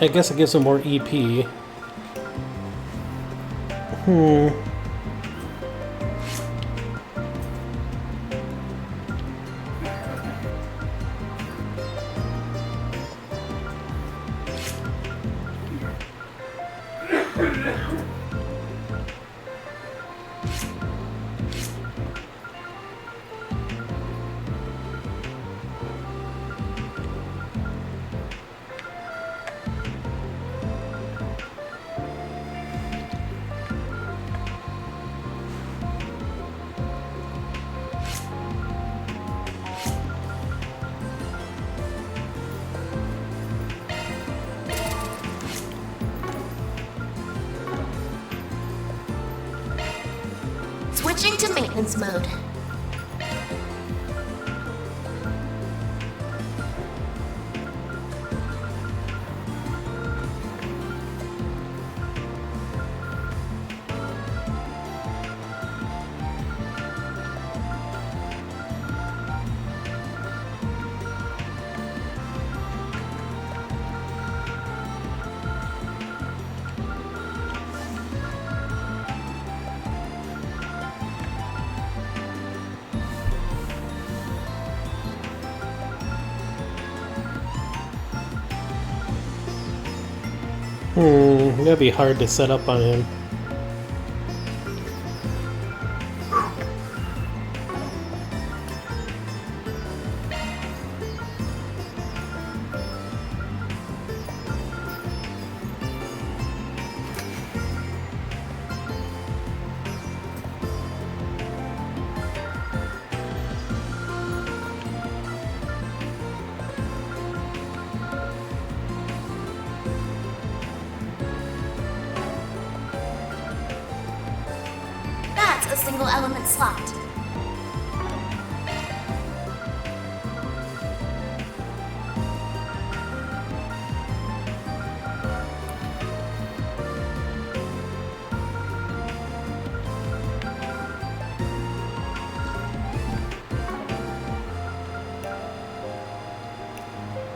I guess it gives him more EP. Switching to maintenance mode. That'd be hard to set up on him. That's a single element slot.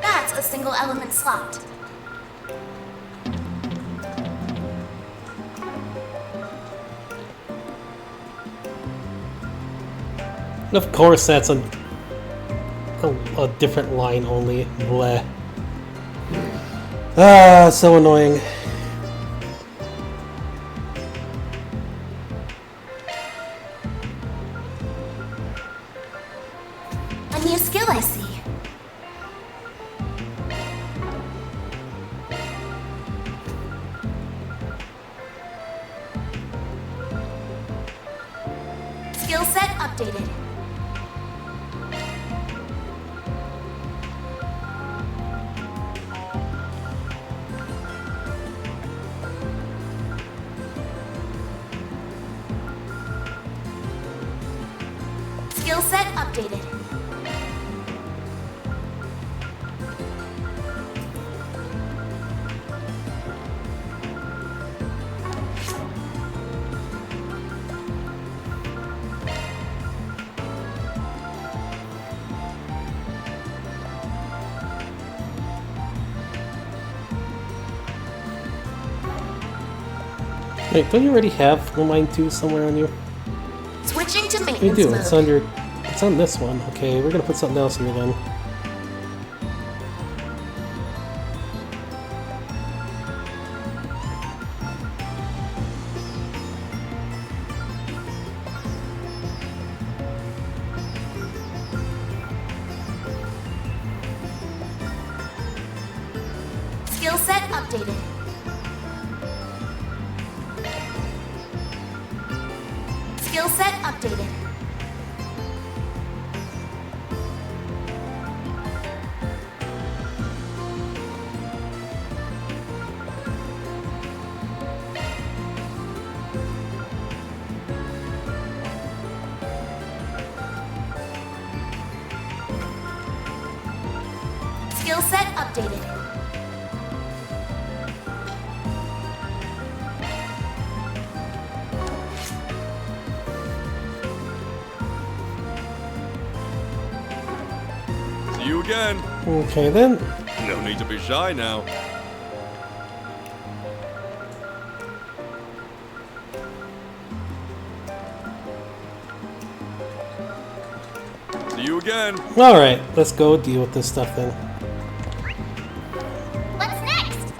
That's a single element slot. Of course, that's a different line only. Bleh. Ah, so annoying. A new skill I see. Skill set updated. Skill set updated. Wait, don't you already have line 2 somewhere on you? Switching to You maintenance do. mode. It's on your. It's on this one. Okay, we're gonna put something else here then. Skill set updated. Skill set updated. Skill set updated. See you again. Okay then. No need to be shy now. See you again. Alright, let's go deal with this stuff then. What's next?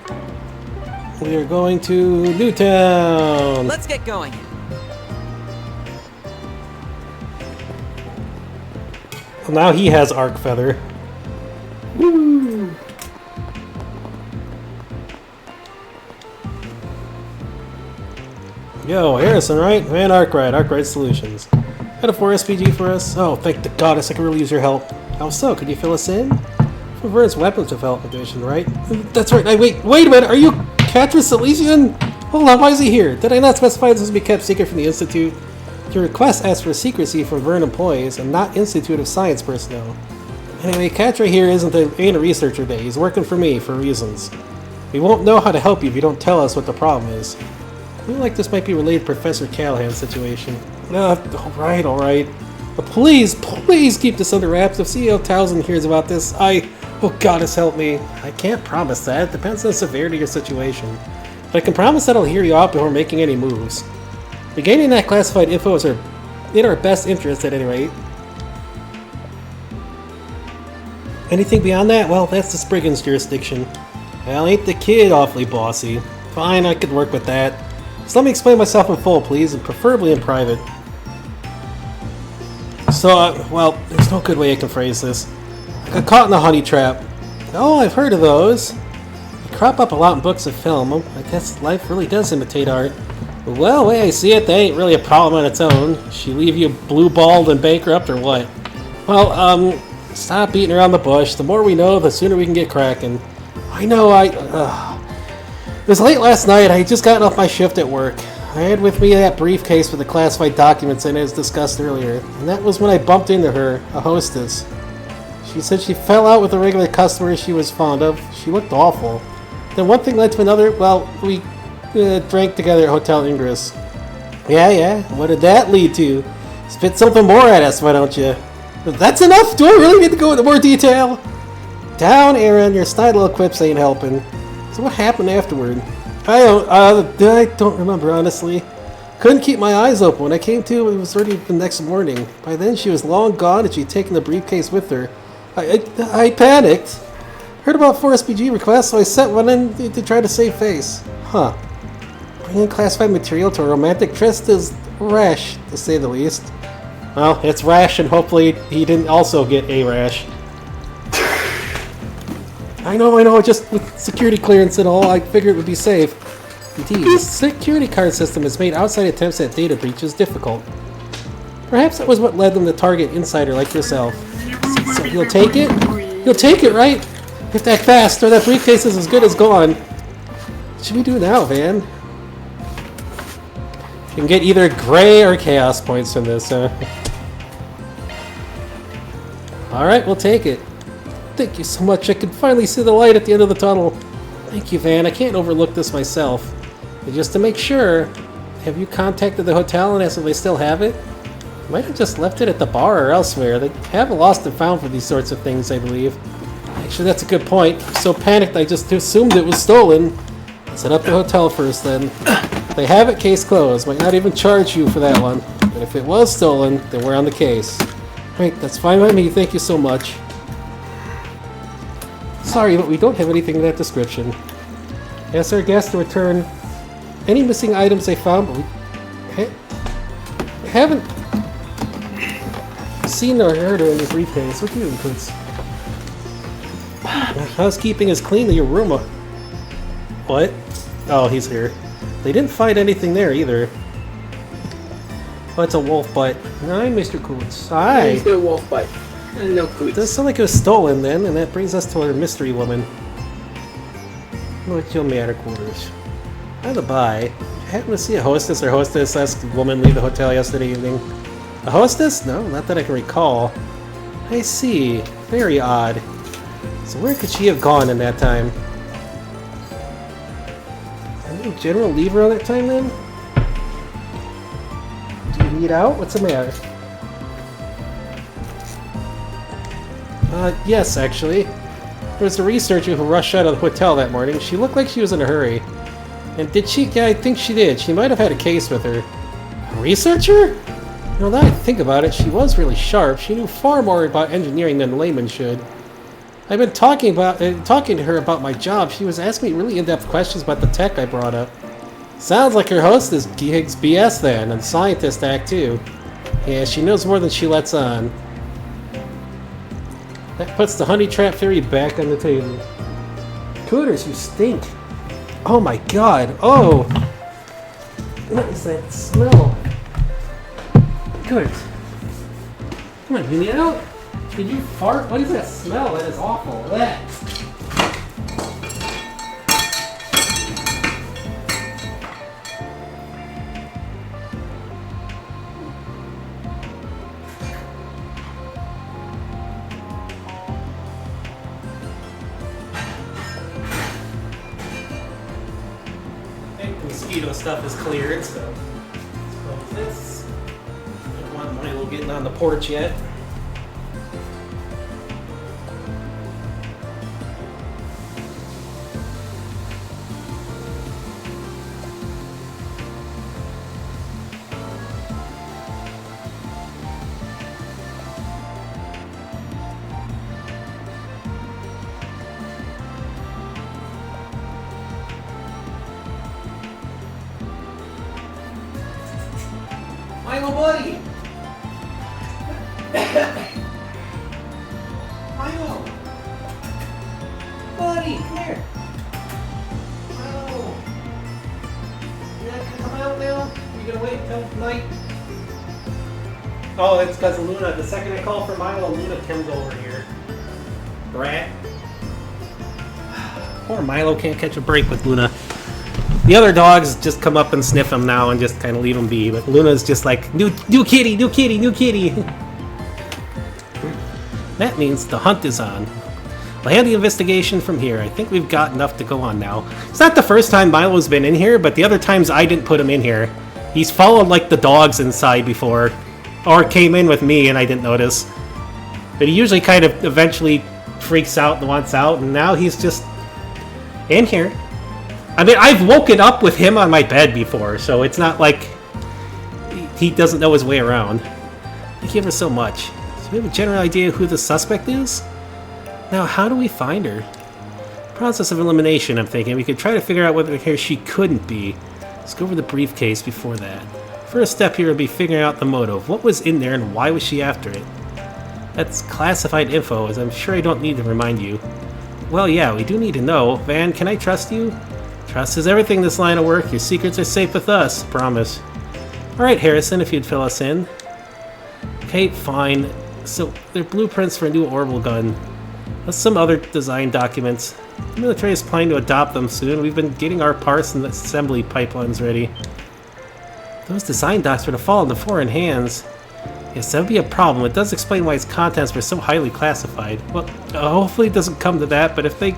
We are going to Newtown! Let's get going. Well, now he has Arc Feather. Woo! Yo, Harrison, right? Man, Arkwright Solutions. Got a 4SPG for us? Oh, thank the goddess, I could really use your help. How so? Could you fill us in? For Vern's Weapons Development Division, right? That's right. Wait a minute. Are you Catrice Elysian? Hold on, why is he here? Did I not specify this was to be kept secret from the Institute? Your request asks for secrecy from Vern employees and not Institute of Science personnel. Anyway, Catra here ain't a researcher day. He's working for me for reasons. We won't know how to help you if you don't tell us what the problem is. I feel like this might be related to Professor Callahan's situation. Alright. But please keep this under wraps. If CEO Townsend hears about this, oh goddess help me. I can't promise that. It depends on the severity of your situation. But I can promise that I'll hear you out before making any moves. Regaining that classified info is in our best interest at any rate. Anything beyond that? Well, that's the Spriggan's jurisdiction. Well, ain't the kid awfully bossy? Fine, I could work with that. So let me explain myself in full, please, and preferably in private. So, well, there's no good way I can phrase this. I got caught in a honey trap. Oh, I've heard of those. They crop up a lot in books and film. I guess life really does imitate art. Well, the way I see it, they ain't really a problem on its own. She leave you blue-balled and bankrupt, or what? Well, stop beating around the bush. The more we know, the sooner we can get cracking. I know, it was late last night. I had just gotten off my shift at work. I had with me that briefcase with the classified documents in it, as discussed earlier. And that was when I bumped into her, a hostess. She said she fell out with a regular customer she was fond of. She looked awful. Then one thing led to another. Well, we drank together at Hotel Ingress. Yeah. What did that lead to? Spit something more at us, why don't you? That's enough? Do I really need to go into more detail? Down, Aaron. Your snide little quips ain't helping. So what happened afterward? I don't remember, honestly. Couldn't keep my eyes open. When I came to, it was already the next morning. By then, she was long gone, and she'd taken the briefcase with her. I panicked. Heard about 4SPG requests, so I sent one in to try to save face. Huh. Bringing classified material to a romantic tryst is rash, to say the least. Well, it's rash, and hopefully he didn't also get a rash. I know, just with security clearance and all, I figured it would be safe. Indeed, the security card system has made outside attempts at data breaches difficult. Perhaps that was what led them to target insider like yourself. So you'll take it? You'll take it, right? If that fast, or that briefcase is as good as gone. What should we do now, Van? You can get either gray or chaos points from this, Alright, we'll take it. Thank you so much. I can finally see the light at the end of the tunnel. Thank you, Van. I can't overlook this myself. But just to make sure, have you contacted the hotel and asked if they still have it? Might have just left it at the bar or elsewhere. They have a lost and found for these sorts of things, I believe. Actually, that's a good point. I'm so panicked I just assumed it was stolen. Set up the hotel first, then. If they have it, case closed. Might not even charge you for that one. But if it was stolen, then we're on the case. Great, that's fine by me. Thank you so much. Sorry, but we don't have anything in that description. Ask our guests to return any missing items they found, but we haven't seen or heard of any briefcase. What do you includes? Housekeeping is clean in your room. What? Oh, he's here. They didn't find anything there either. Oh, it's a wolf butt. Hi, Mr. Coots. Hi. Mr. Wolf Bite. No Coots. It does sound like it was stolen then, and that brings us to our mystery woman. What's your matter, quarters? By the by, I happened to see a hostess or hostess-esque woman leave the hotel yesterday evening. A hostess? No, not that I can recall. I see. Very odd. So where could she have gone in that time? Did the general leave her on that time then? Do you need out? What's the matter? Yes, actually. There was a researcher who rushed out of the hotel that morning. She looked like she was in a hurry. And did she? Yeah, I think she did. She might have had a case with her. A researcher? Now that I think about it, she was really sharp. She knew far more about engineering than laymen should. I've been talking to her about my job. She was asking me really in-depth questions about the tech I brought up. Sounds like her hostess gigs BS then, and scientist act too. Yeah, she knows more than she lets on. That puts the honey trap theory back on the table. Cooters, you stink. Oh my god. Oh! What is that smell? Cooters. Come on, you need out? Did you fart? What is that smell? That is awful. That. I think the mosquito stuff is cleared, so let's close this. Don't want Milo getting on the porch yet. Milo, buddy! Milo! Buddy, come here! Milo! You're not gonna come out now? You're gonna wait until night? Oh, it's because of Luna. The second I call for Milo, Luna comes over here. Brat. Poor Milo can't catch a break with Luna. The other dogs just come up and sniff him now and just kind of leave him be, but Luna's just like, new kitty, new kitty, new kitty. That means the hunt is on. We'll hand the investigation from here. I think we've got enough to go on now. It's not the first time Milo's been in here, but the other times I didn't put him in here. He's followed like the dogs inside before, or came in with me and I didn't notice. But he usually kind of eventually freaks out and wants out, and now he's just in here. I mean, I've woken up with him on my bed before, so it's not like he doesn't know his way around. Thank you ever so much. So we have a general idea who the suspect is? Now, how do we find her? Process of elimination, I'm thinking. We could try to figure out whether she couldn't be. Let's go over the briefcase before that. First step here would be figuring out the motive. What was in there and why was she after it? That's classified info, as I'm sure I don't need to remind you. Well, yeah, we do need to know. Van, can I trust you? Trust is everything in this line of work. Your secrets are safe with us. Promise. Alright, Harrison, if you'd fill us in. Okay, fine. So, they're blueprints for a new orbital gun. Plus some other design documents. The military is planning to adopt them soon. We've been getting our parts and assembly pipelines ready. Those design docs were to fall into foreign hands. Yes, that would be a problem. It does explain why its contents were so highly classified. Well, hopefully it doesn't come to that, but if they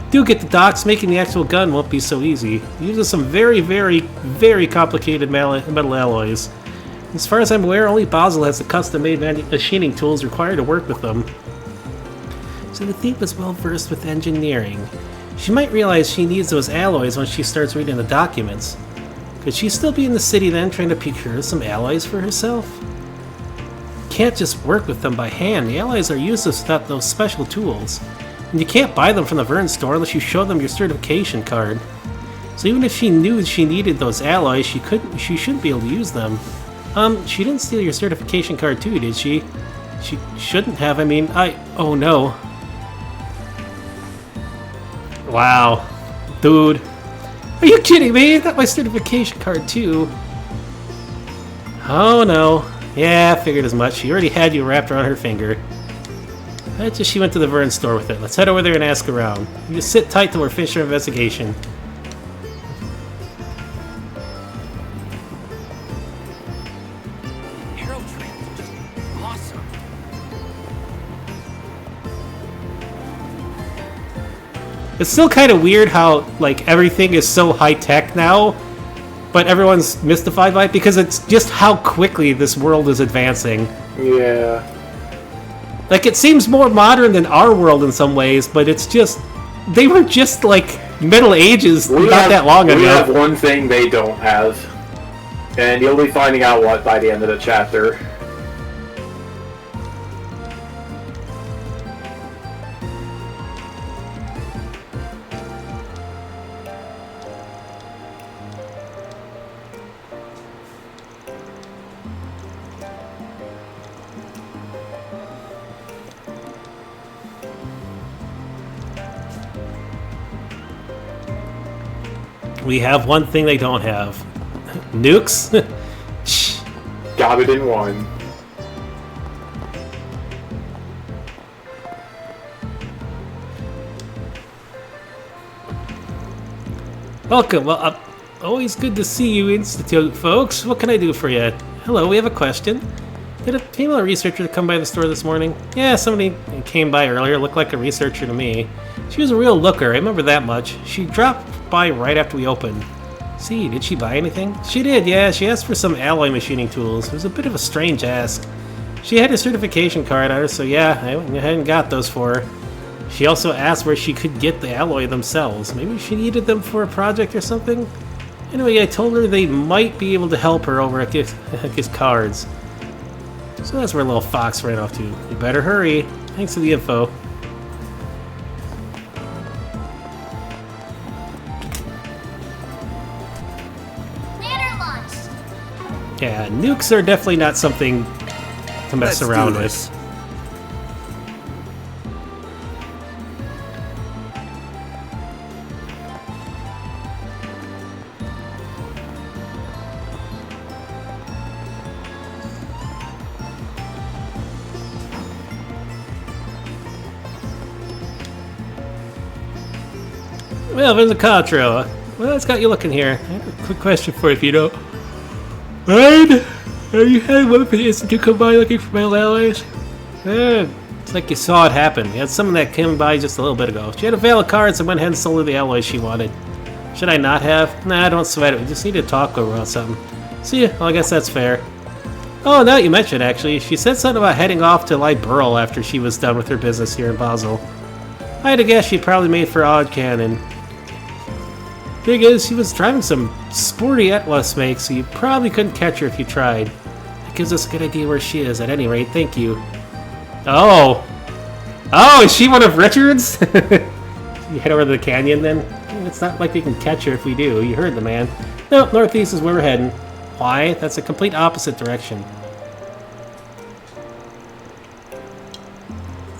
do get the docs, making the actual gun won't be so easy. It uses some very, very, very complicated metal alloys. As far as I'm aware, only Basel has the custom-made machining tools required to work with them. So the thief was well versed with engineering. She might realize she needs those alloys when she starts reading the documents. Could she still be in the city then, trying to procure some alloys for herself? Can't just work with them by hand. The alloys are useless without those special tools. And you can't buy them from the Vern store unless you show them your certification card. So even if she knew she needed those alloys, she shouldn't be able to use them. She didn't steal your certification card too, did she? She shouldn't have. I mean, oh no. Wow. Dude. Are you kidding me? I got my certification card too. Oh no. Yeah, I figured as much. She already had you wrapped around her finger. That's just she went to the Vern store with it. Let's head over there and ask around. You just sit tight till we're finished our investigation. Awesome. It's still kind of weird how, like, everything is so high-tech now, but everyone's mystified by it because it's just how quickly this world is advancing. Yeah. Like, it seems more modern than our world in some ways, but it's just... They were just, like, Middle Ages not that long ago. We have one thing they don't have. And you'll be finding out what by the end of the chapter. We have one thing they don't have. Nukes? Got it in one. Welcome. Well, always good to see you, Institute folks. What can I do for you? Hello, we have a question. Did a female researcher come by the store this morning? Yeah, somebody came by earlier. Looked like a researcher to me. She was a real looker, I remember that much. She dropped by right after we opened. See, did she buy anything? She did, yeah. She asked for some alloy machining tools. It was a bit of a strange ask. She had a certification card on her, so yeah, I went ahead and got those for her. She also asked where she could get the alloy themselves. Maybe she needed them for a project or something? Anyway, I told her they might be able to help her over at Giz Cards. So that's where little Fox ran off to. You better hurry. Thanks for the info. Yeah, nukes are definitely not something to mess around with. Well, there's a car trail. Well, it's got you looking here. I have a quick question for you if you don't mind. Are you had one of the Institute come by looking for metal alloys? It's like you saw it happen. We had someone that came by just a little bit ago. She had a veil of cards and went ahead and sold her the alloys she wanted. Should I not have? Nah, don't sweat it. We just need to talk over on something. See ya. Well, I guess that's fair. Oh, now you mentioned, actually. She said something about heading off to Liberl after she was done with her business here in Basel. I had to guess she probably made for Odd Cannon. Thing is, she was driving some sporty Atlas make, so you probably couldn't catch her if you tried. That gives us a good idea where she is, at any rate. Thank you. Oh! Oh, is she one of Richard's? You head over to the canyon, then? It's not like we can catch her if we do. You heard the man. No, northeast is where we're heading. Why? That's a complete opposite direction.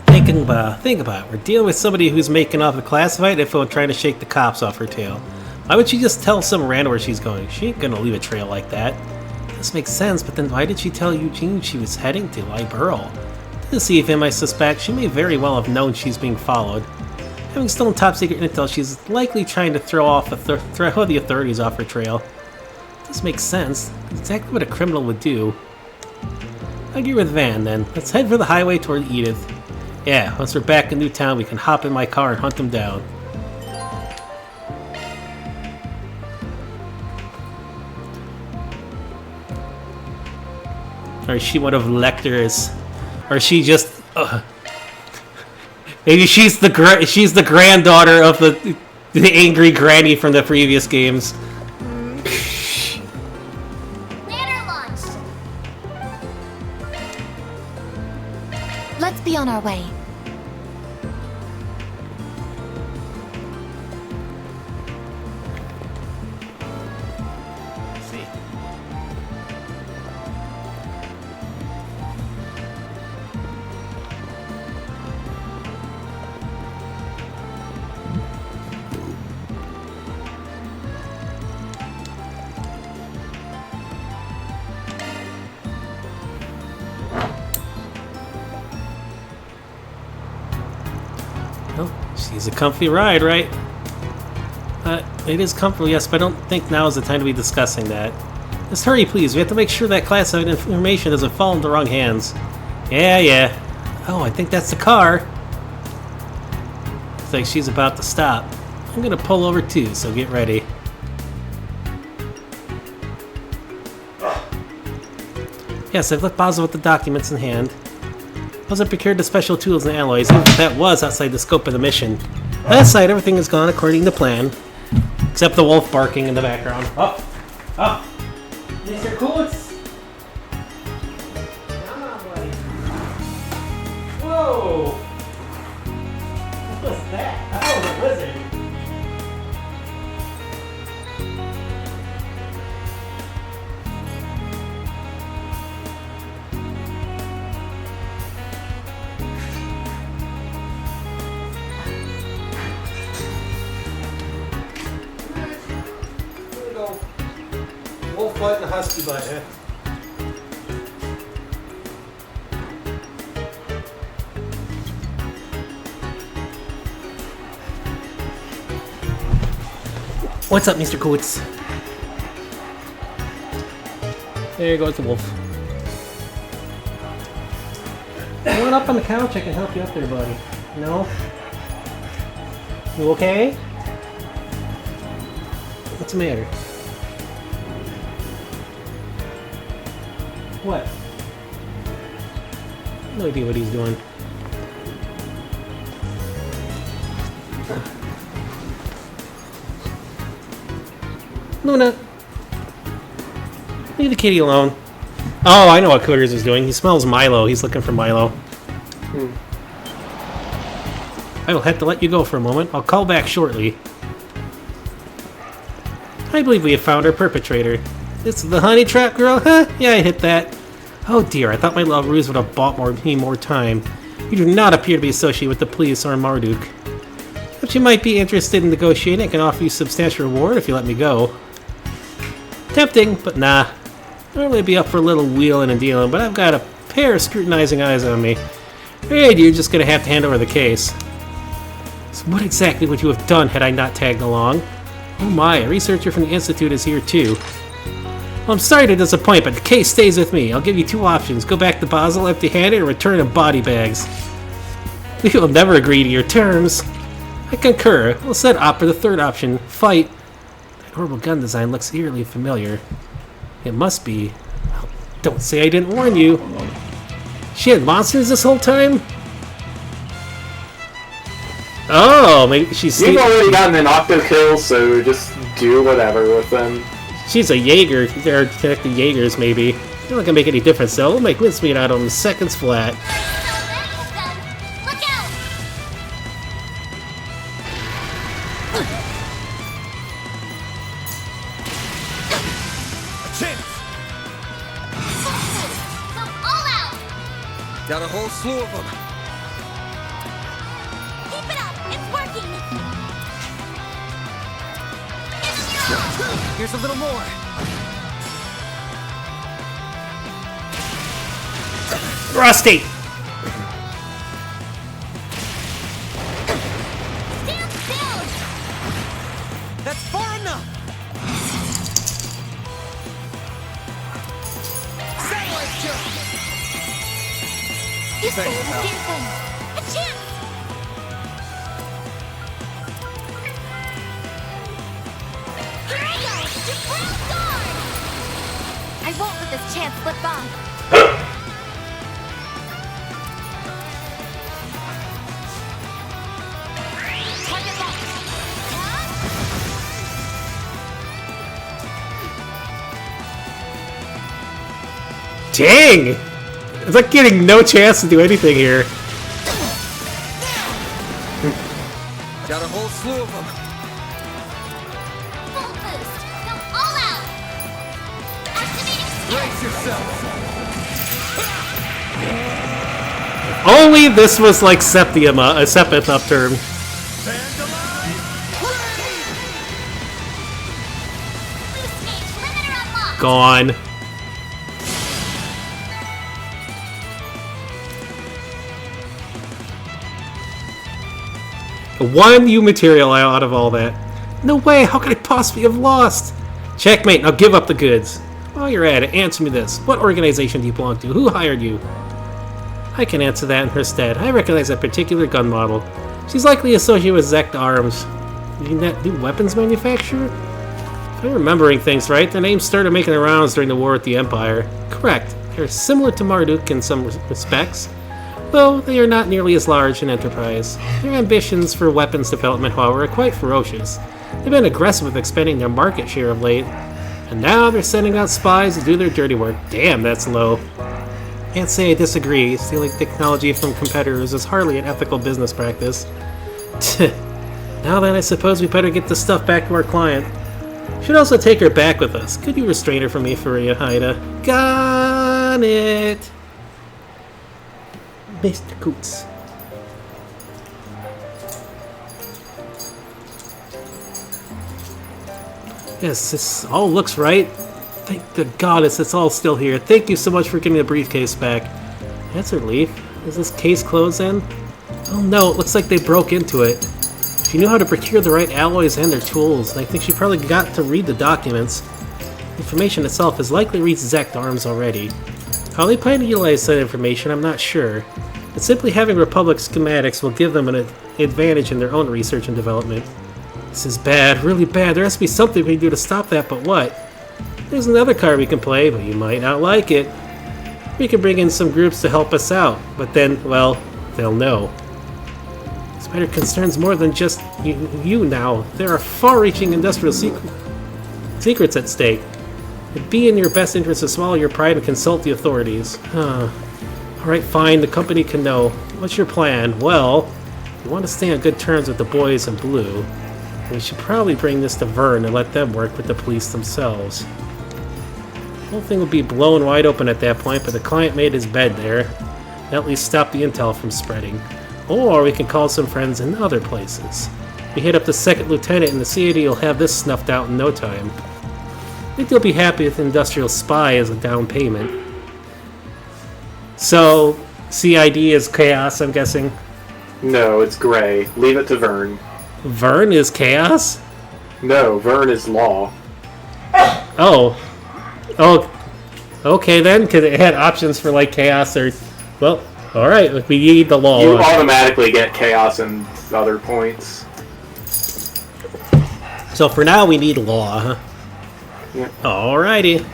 Think about it. We're dealing with somebody who's making off the classified info and trying to shake the cops off her tail. Why would she just tell some random where she's going? She ain't gonna leave a trail like that. This makes sense, but then why did she tell Eugene she was heading to Liberl? To deceive him, I suspect. She may very well have known she's being followed. Having stolen top-secret intel, she's likely trying to throw the authorities off her trail. This makes sense. It's exactly what a criminal would do. I'll get with Van, then. Let's head for the highway toward Edith. Yeah, once we're back in Newtown, we can hop in my car and hunt them down. Or is she one of Lecter's? Or is she just... maybe she's the granddaughter of the angry granny from the previous games. Let's be on our way. She's a comfy ride, right? It is comfortable, yes, but I don't think now is the time to be discussing that. Just hurry, please. We have to make sure that classified information doesn't fall into the wrong hands. Yeah. Oh, I think that's the car. Looks like she's about to stop. I'm gonna pull over too, so get ready. Yes, I've left Basel with the documents in hand. Wasn't procured the special tools and alloys, even if that was outside the scope of the mission. On that side, everything has gone according to plan. Except the wolf barking in the background. Oh! These are Whoa! What was that? Oh, the lizard. Here we go. Wolf butt and a husky butt, yeah. What's up, Mr. Coots? There goes the wolf. Come on up on the couch, I can help you up there, buddy. No? You okay? What's the matter? What? No idea what he's doing. Luna! Leave the kitty alone. Oh, I know what Cooters is doing. He smells Milo. He's looking for Milo. I will have to let you go for a moment. I'll call back shortly. I believe we have found our perpetrator. It's the honey trap girl? Huh? Yeah, I hit that. Oh dear, I thought my love ruse would have bought me more time. You do not appear to be associated with the police or Marduk. But you might be interested in negotiating. I can offer you a substantial reward if you let me go. Tempting, but nah. Normally I'd be up for a little wheeling and dealing, but I've got a pair of scrutinizing eyes on me. Hey, you're just gonna have to hand over the case. So what exactly would you have done had I not tagged along? Oh my, a researcher from the Institute is here too. Well, I'm sorry to disappoint, but the case stays with me. I'll give you two options. Go back to Basel empty-handed or return in body bags. We will never agree to your terms. I concur. We'll set up for the third option. Fight. That horrible gun design looks eerily familiar. It must be. Well, don't say I didn't warn you. She had monsters this whole time? Oh, maybe she's... You've already gotten an octo kill, so just do whatever with them. She's a Jaeger. They're technically Jaegers, maybe. They're not gonna make any difference, though. We'll make mincemeat out of them seconds flat. Got a whole slew of them. Keep it up! It's working! Here's a little more. Rusty! Stand still! That's far enough. Satellite jump. You stole the dear thing! A chance! Here I go! To Crown Guard! I won't let this chance slip by. Target locked. Dang! It's like getting no chance to do anything here. Got a whole slew of them. Full boost! Go all out! Activating skill! Brace yourself. Only this was like Septima, a Sepith up term. Boost gauge limiter unlocked! Gone. One new material out of all that. No way, how could I possibly have lost? Checkmate, now give up the goods. While you're at it, answer me this. What organization do you belong to? Who hired you? I can answer that in her stead. I recognize that particular gun model. She's likely associated with Zect Arms. That new weapons manufacturer? If I'm remembering things right, their names started making the rounds during the war with the Empire. Correct. They're similar to Marduk in some respects, though they are not nearly as large an enterprise. Their ambitions for weapons development, however, are quite ferocious. They've been aggressive with expanding their market share of late, and now they're sending out spies to do their dirty work. Damn, that's low. Can't say I disagree. Stealing technology from competitors is hardly an ethical business practice. Now then, I suppose we better get the stuff back to our client. Should also take her back with us. Could you restrain her for me, Faria Haida? Got it! Mr. Coots. Yes, this all looks right. Thank the goddess it's all still here. Thank you so much for getting the briefcase back. That's a relief. Is this case closed then? Oh no, it looks like they broke into it. She knew how to procure the right alloys and their tools, and I think she probably got to read the documents. The information itself has likely reached Zect Arms already. How they plan to utilize that information, I'm not sure. But simply having Republic schematics will give them an advantage in their own research and development. This is bad, really bad. There has to be something we can do to stop that, but what? There's another card we can play, but you might not like it. We can bring in some groups to help us out, but then, well, they'll know. This matter concerns more than just you now. There are far-reaching industrial secrets at stake. It'd be in your best interest to swallow your pride and consult the authorities. Alright, fine, the company can know. What's your plan? Well, you want to stay on good terms with the boys in blue. We should probably bring this to Vern and let them work with the police themselves. The whole thing will be blown wide open at that point, but the client made his bed there. At least stop the intel from spreading. Or we can call some friends in other places. We hit up the second lieutenant and the CAD will have this snuffed out in no time. I think they'll be happy with Industrial Spy as a down payment. So, CID is chaos, I'm guessing? No, it's gray. Leave it to Vern. Vern is chaos? No, Vern is law. Oh. Okay then, because it had options for like chaos or... Well, alright, we need the law. You automatically get chaos and other points. So for now we need law, huh? Yeah. Alrighty.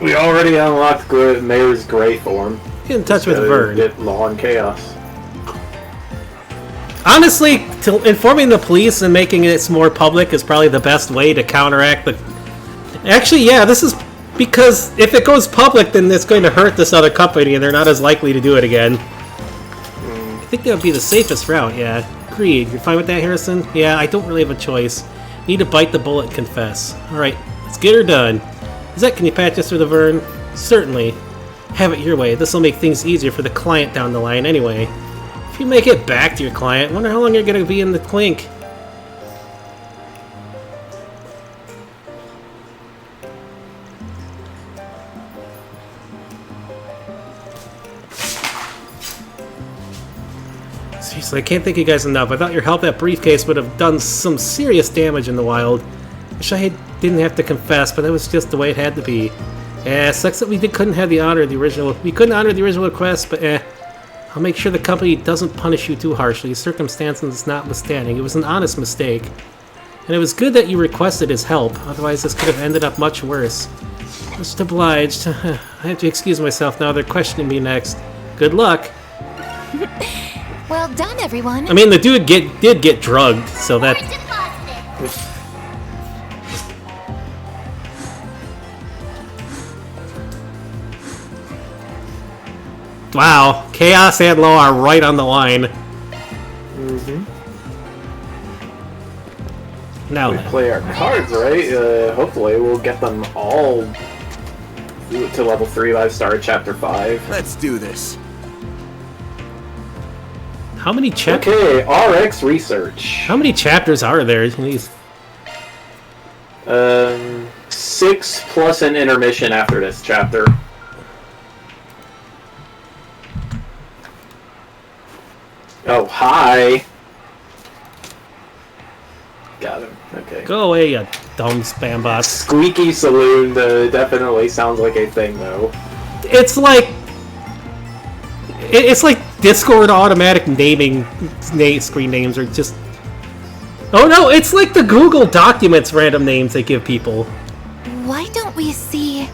We already unlocked Mayor's Gray form. Get in touch with Vern. Get law and chaos. Honestly, informing the police and making it more public is probably the best way to counteract the... Actually, yeah, this is... Because if it goes public, then it's going to hurt this other company, and they're not as likely to do it again. I think that would be the safest route, yeah. Agreed. You're fine with that, Harrison? Yeah, I don't really have a choice. Need to bite the bullet and confess. Alright, let's get her done. Zek, can you patch us through the Vern? Certainly. Have it your way. This will make things easier for the client down the line anyway. If you make it back to your client, wonder how long you're going to be in the clink. Seriously, I can't thank you guys enough. I thought your help that briefcase would have done some serious damage in the wild. Wish I didn't have to confess, but that was just the way it had to be. Yeah, it sucks that we couldn't honor the original request, but I'll make sure the company doesn't punish you too harshly, circumstances notwithstanding. It was an honest mistake. And it was good that you requested his help, otherwise this could have ended up much worse. Just obliged. I have to excuse myself now, they're questioning me next. Good luck. Well done, everyone. I mean, the dude did get drugged, so that... Wow, Chaos and Law are right on the line. Now we play our cards, right? Hopefully we'll get them all to level 3 by the start of Chapter 5. Let's do this. How many chapters? Okay, RX Research. How many chapters are there? 6 plus an intermission after this chapter. Oh, hi. Got him. Okay. Go away, you dumb spam bot. Squeaky Saloon definitely sounds like a thing, though. It's like... It's like Discord automatic naming screen names are just... Oh no, it's like the Google Documents random names they give people. Why don't we see...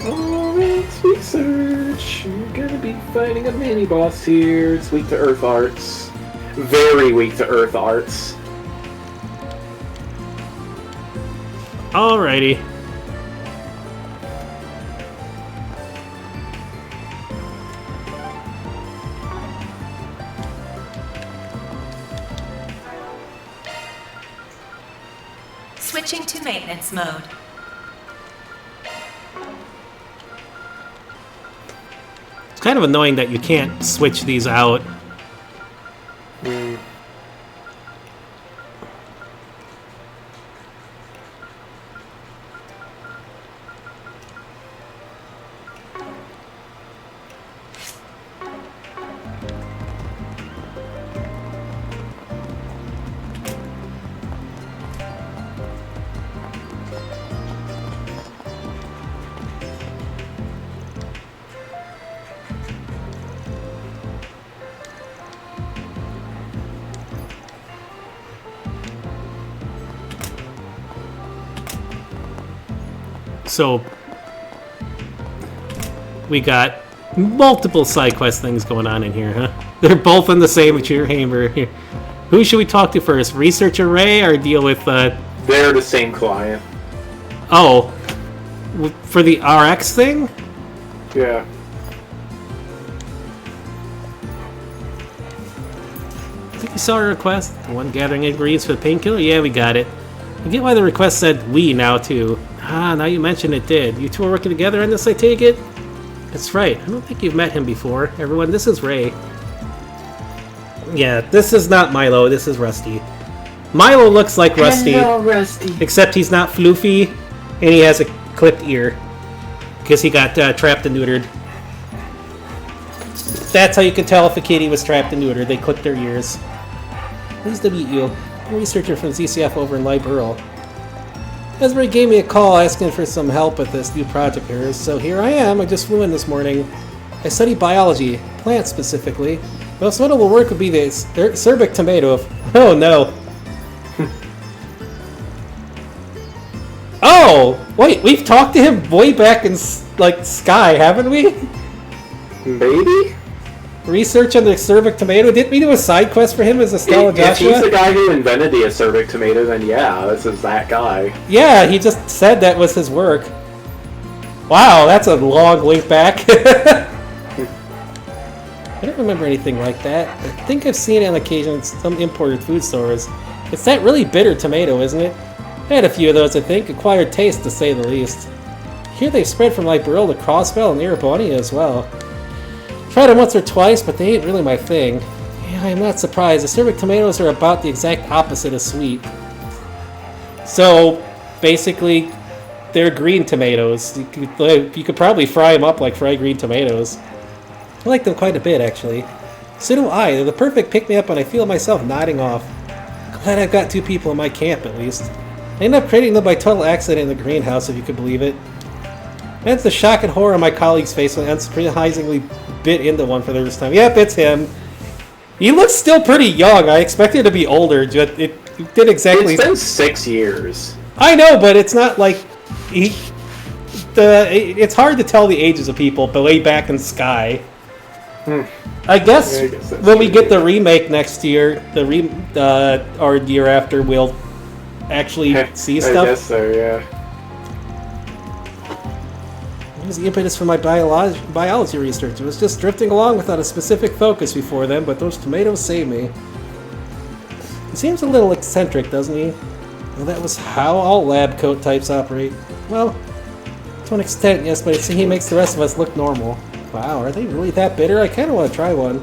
RX Research. You're gonna be fighting a mini-boss here. It's weak to Earth Arts. Very weak to Earth Arts. Alrighty. Switching to maintenance mode. It's kind of annoying that you can't switch these out. So we got multiple side quest things going on in here, huh? They're both in the same chamber here. Who should we talk to first? Researcher Ray or deal with They're the same client. Oh, for the RX thing? Yeah. I think we saw a request. The one gathering ingredients for the painkiller? Yeah, we got it. I get why the request said we now too. Ah, now you mention it did. You two are working together on this, I take it? That's right. I don't think you've met him before. Everyone, this is Ray. Yeah, this is not Milo. This is Rusty. Milo looks like Rusty. Hello, Rusty. Except he's not floofy, and he has a clipped ear. Because he got trapped and neutered. That's how you can tell if a kitty was trapped and neutered. They clip their ears. Pleased to meet you. I'm a researcher from ZCF over in Liberal. Esme gave me a call asking for some help with this new project here, so here I am. I just flew in this morning. I study biology, plants specifically. Most notable work would be the cerbic tomato. Oh no. Oh! Wait, we've talked to him way back in, like, Sky, haven't we? Maybe? Research on the cerbic tomato? Didn't we do a side quest for him as Estella Joshua? If he's the guy who invented the acerbic tomato, then yeah, this is that guy. Yeah, he just said that was his work. Wow, that's a long link back. I don't remember anything like that. I think I've seen it on occasion in some imported food stores. It's that really bitter tomato, isn't it? I had a few of those, I think. Acquired taste, to say the least. Here they've spread from like Burrell to Crossbell and Erebony as well. Tried them once or twice, but they ain't really my thing. Yeah, I'm not surprised. The cerbic tomatoes are about the exact opposite of sweet. So, basically, they're green tomatoes. You could probably fry them up like fried green tomatoes. I like them quite a bit, actually. So do I. They're the perfect pick-me-up, and I feel myself nodding off. Glad I've got two people in my camp, at least. I ended up creating them by total accident in the greenhouse, if you could believe it. That's the shock and horror on my colleague's face when I unsurprisingly bit into one for the first time. Yep, it's him. He looks still pretty young. I expected to be older. It did exactly... It's been 6 years. I know, but it's not like... It's hard to tell the ages of people, but way back in Sky. I guess when we get the remake next year, or the year after, we'll actually see stuff. I guess so, yeah. What was the impetus for my biology research? It was just drifting along without a specific focus before then, but those tomatoes saved me. He seems a little eccentric, doesn't he? Well, that was how all lab coat types operate. Well, to an extent, yes, but he makes the rest of us look normal. Wow, are they really that bitter? I kind of want to try one.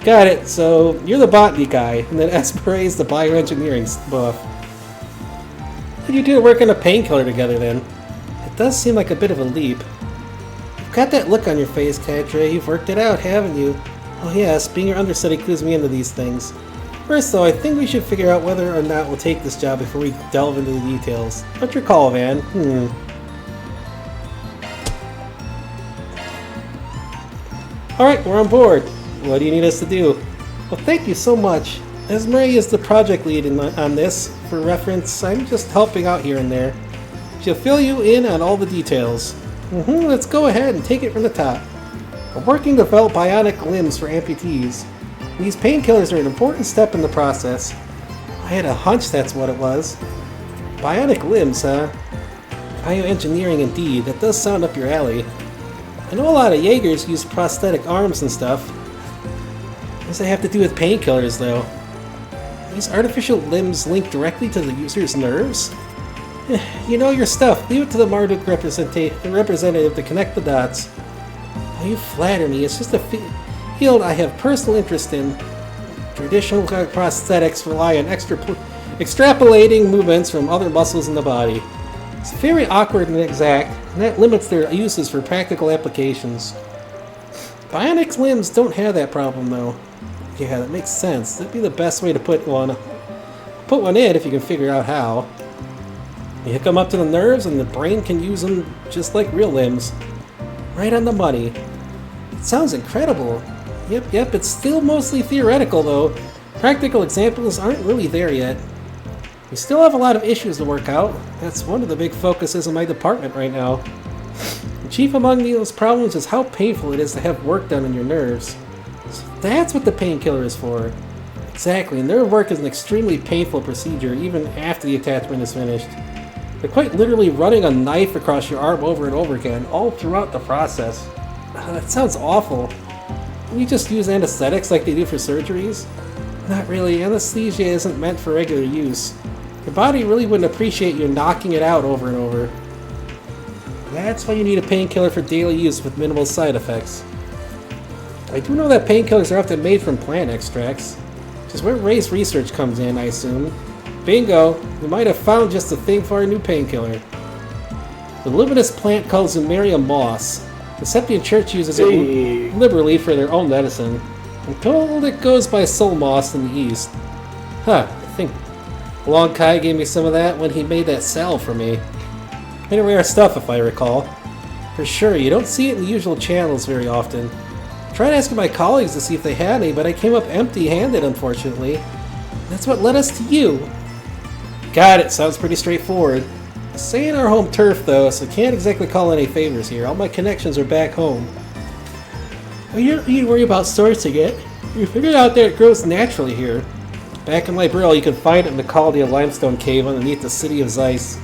Got it, so you're the botany guy, and then Esperay is the bioengineering buff. What did you do to work on a painkiller together, then? It does seem like a bit of a leap. You've got that look on your face, Cadre. You've worked it out, haven't you? Oh yes, being your understudy clues me into these things. First, though, I think we should figure out whether or not we'll take this job before we delve into the details. What's your call, Van? Alright, we're on board. What do you need us to do? Well, thank you so much. As Murray is the project lead on this, for reference, I'm just helping out here and there. She'll fill you in on all the details. Let's go ahead and take it from the top. We're working to develop bionic limbs for amputees. These painkillers are an important step in the process. I had a hunch that's what it was. Bionic limbs, huh? Bioengineering indeed. That does sound up your alley. I know a lot of Jaegers use prosthetic arms and stuff. What does that have to do with painkillers, though? Are these artificial limbs linked directly to the user's nerves? You know your stuff. Leave it to the Marduk representative to connect the dots. Oh, you flatter me. It's just a field I have personal interest in. Traditional prosthetics rely on extrapolating movements from other muscles in the body. It's very awkward and exact, and that limits their uses for practical applications. Bionic limbs don't have that problem, though. Yeah, that makes sense. That'd be the best way to put one in if you can figure out how. You hook them up to the nerves, and the brain can use them just like real limbs. Right on the money. It sounds incredible. Yep, it's still mostly theoretical, though. Practical examples aren't really there yet. We still have a lot of issues to work out. That's one of the big focuses in my department right now. The chief among those problems is how painful it is to have work done on your nerves. So that's what the painkiller is for. Exactly, nerve work is an extremely painful procedure even after the attachment is finished. They're quite literally running a knife across your arm over and over again, all throughout the process. That sounds awful. Can you just use anesthetics like they do for surgeries? Not really, anesthesia isn't meant for regular use. Your body really wouldn't appreciate you knocking it out over and over. That's why you need a painkiller for daily use with minimal side effects. I do know that painkillers are often made from plant extracts, which is where Ray's research comes in, I assume. Bingo! We might have found just the thing for our new painkiller. The luminous plant called Zumeria moss. The Septian Church uses it liberally for their own medicine. I'm told it goes by soul moss in the east. Huh, I think Long Kai gave me some of that when he made that salve for me. Pretty rare stuff, if I recall. For sure, you don't see it in the usual channels very often. I tried asking my colleagues to see if they had any, but I came up empty-handed, unfortunately. That's what led us to you. Got it, sounds pretty straightforward. Staying our home turf, though, so can't exactly call any favors here. All my connections are back home. Well, you don't need to worry about sourcing it. You figured out that it grows naturally here. Back in Liberia, you can find it in the Chaldean limestone cave underneath the city of Zeiss.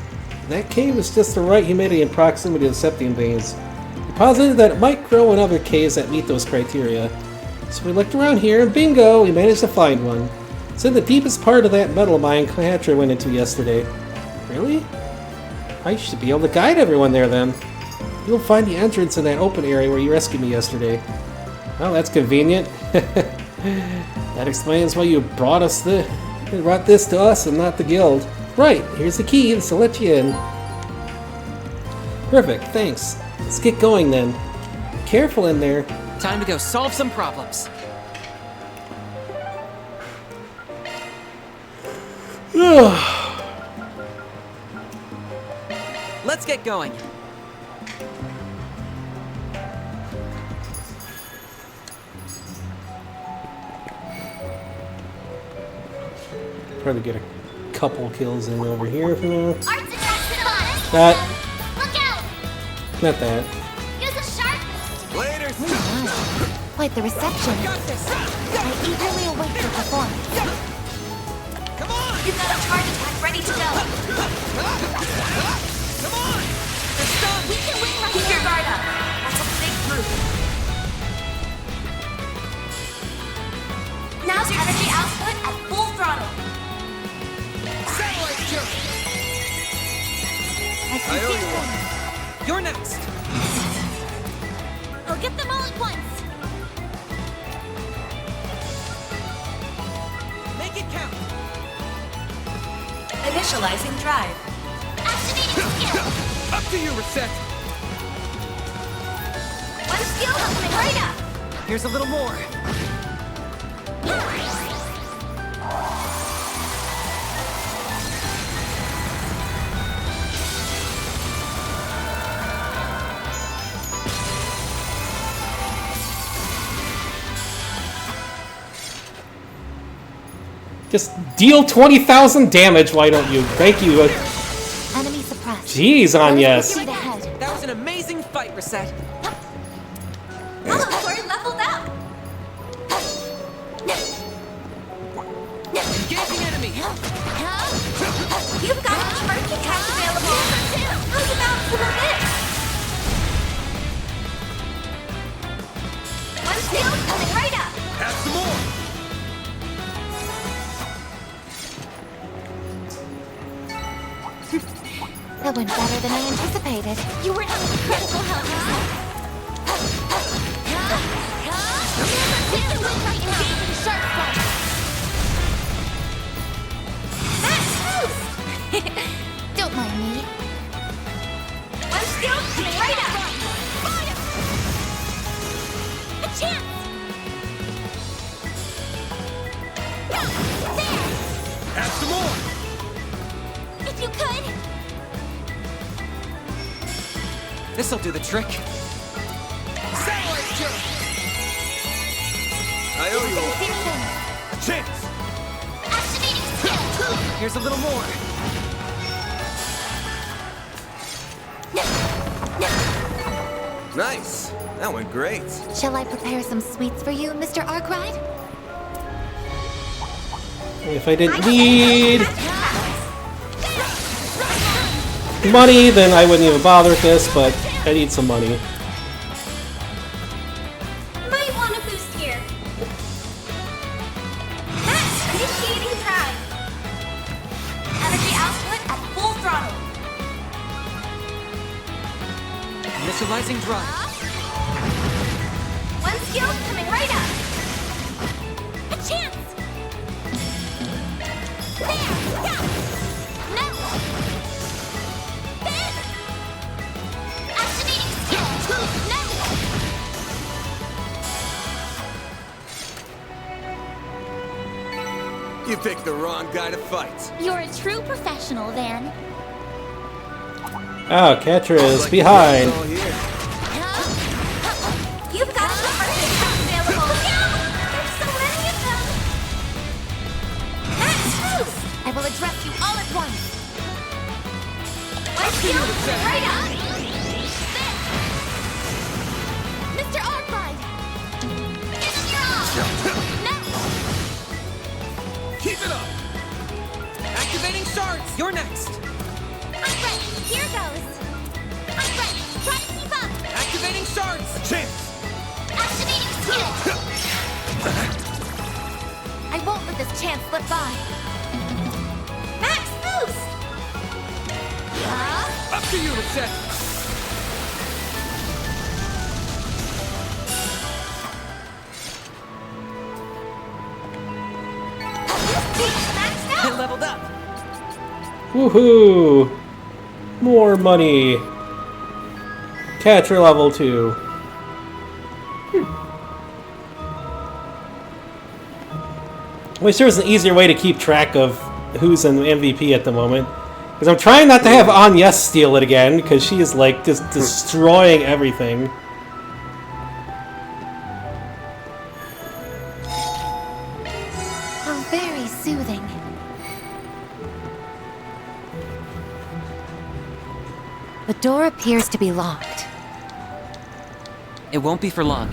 That cave is just the right humidity and proximity to the Septian veins. We're positive that it might grow in other caves that meet those criteria. So we looked around here, and bingo, we managed to find one. It's in the deepest part of that metal mine Cleopatra went into yesterday. Really? I should be able to guide everyone there then. You'll find the entrance in that open area where you rescued me yesterday. Well, that's convenient. That explains why you brought this to us and not the guild. Right, here's the key, this will let you in. Perfect, thanks. Let's get going then. Careful in there. Time to go solve some problems. Let's get going. Probably get a couple kills in over here for now. Arts attacks to the bottom. That. Look out! Not that. Use a sharp. Later. Quite the reception. I eagerly await your performance. Come on. You've got a charge attack ready to go. Come on. We can win right Keep your guard up. That's a big group. Now's your energy output at full throttle. Satellite jump. I owe you one. You're next. I'll get them all at once. Make it count. Initializing drive. Activating skill. Up to you, Reset. One skill opening right up. Here's a little more. Just deal 20,000 damage, why don't you? Thank you. Enemy suppressed. Jeez, Agnes. That was an amazing fight, Reset. We're leveled up. Engaging enemy. You've got a charge attack available. How's about anticipated. You were an incredible help. Don't mind me. One skill coming right up. A chance. There. Have some more. If you could. This'll do the trick. Satellite jump. I owe you a chance. Activating skill. Here's a little more. Nice. That went great. Shall I prepare some sweets for you, Mr. Arkwright? If I didn't need money, then I wouldn't even bother with this, but I need some money. Might want a boost here. Initiating drive. Energy output at full throttle. Initializing drive. One skill coming right up. A chance. There. Yeah. No. Then. Activating skill. No. You picked the wrong guy to fight. You're a true professional, Van. Oh, Catra is behind. All here. You've got the perfect shot available. There's so many of them. Max boost. I will address you all at once. One skill right up. There. Mr. Arkwright. Give him your all. No. Keep it up. Activating shards. You're next. Arkwright, here goes. Arkwright, try to keep up. Activating shards. A chance. Activating skill. I won't let this chance slip by. Max boost. Up to you, Reset. Maxed out. It leveled up. Woohoo! More money. Catra level 2. I wish there was an easier way to keep track of who's an MVP at the moment. Because I'm trying not to have Anya steal it again, because she is like just destroying everything. Oh, very soothing. The door appears to be locked. It won't be for long.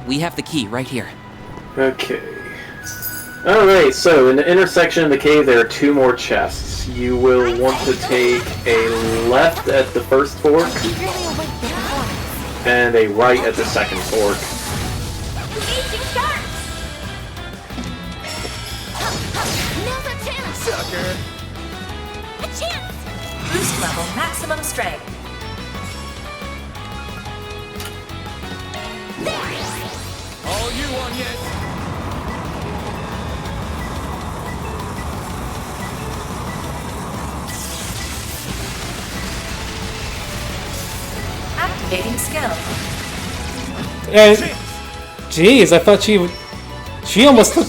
We have the key right here. Okay. Alright, so in the intersection of the cave there are 2 more chests. You will want to take a left at the first fork, and a right at the second fork. Engaging sharks. Now's our chance. Sucker. A chance. Boost level maximum strength. All you on yet. Activating skill. And, jeez, I thought she would. She almost took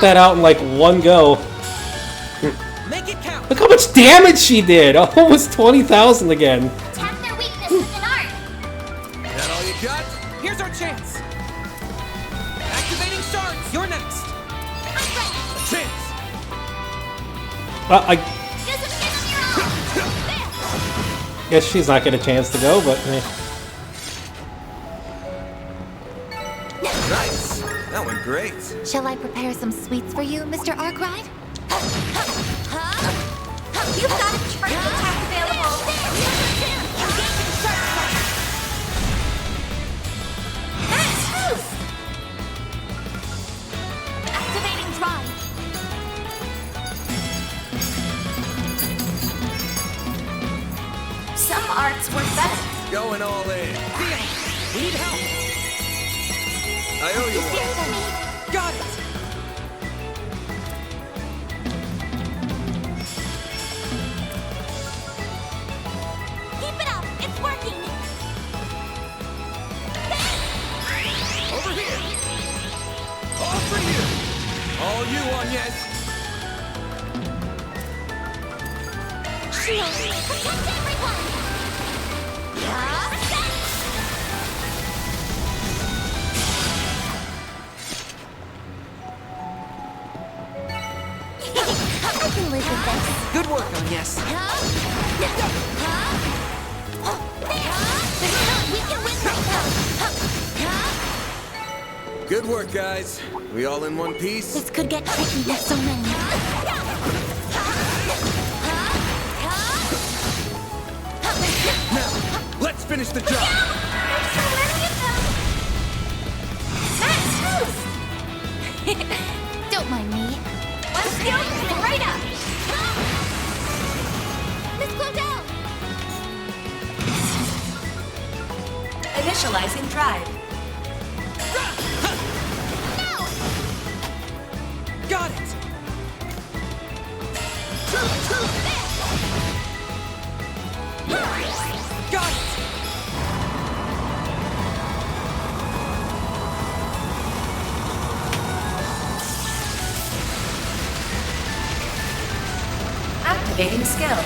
that out in like one go. Make it count. Look how much damage she did! Almost 20,000 again. Tap their weaknesses in art. That all you got? Here's our chance. Activating shards. You're next. A chance. I Give them your all. There. guess she's not getting a chance to go, but Nice. That went great. Shall I prepare some sweets for you, Mr. Arkwright? You've got a trick attack available. Engaging shark strike. Max boost. Activating drive. Some arts work better. Going all in. We need help. I owe you one. Got it. Keep it up! It's working! Over here. All for you. All you on yes. Shield! Protect everyone! I can live with this. Good work, Agnes. We can win right now. Good work, guys. We all in one piece? This could get tricky with so many. Now, let's finish the job. Don't mind me. Let's go! Right up! Miss Claudel! Initializing drive. Got it! Got it! Activating skill.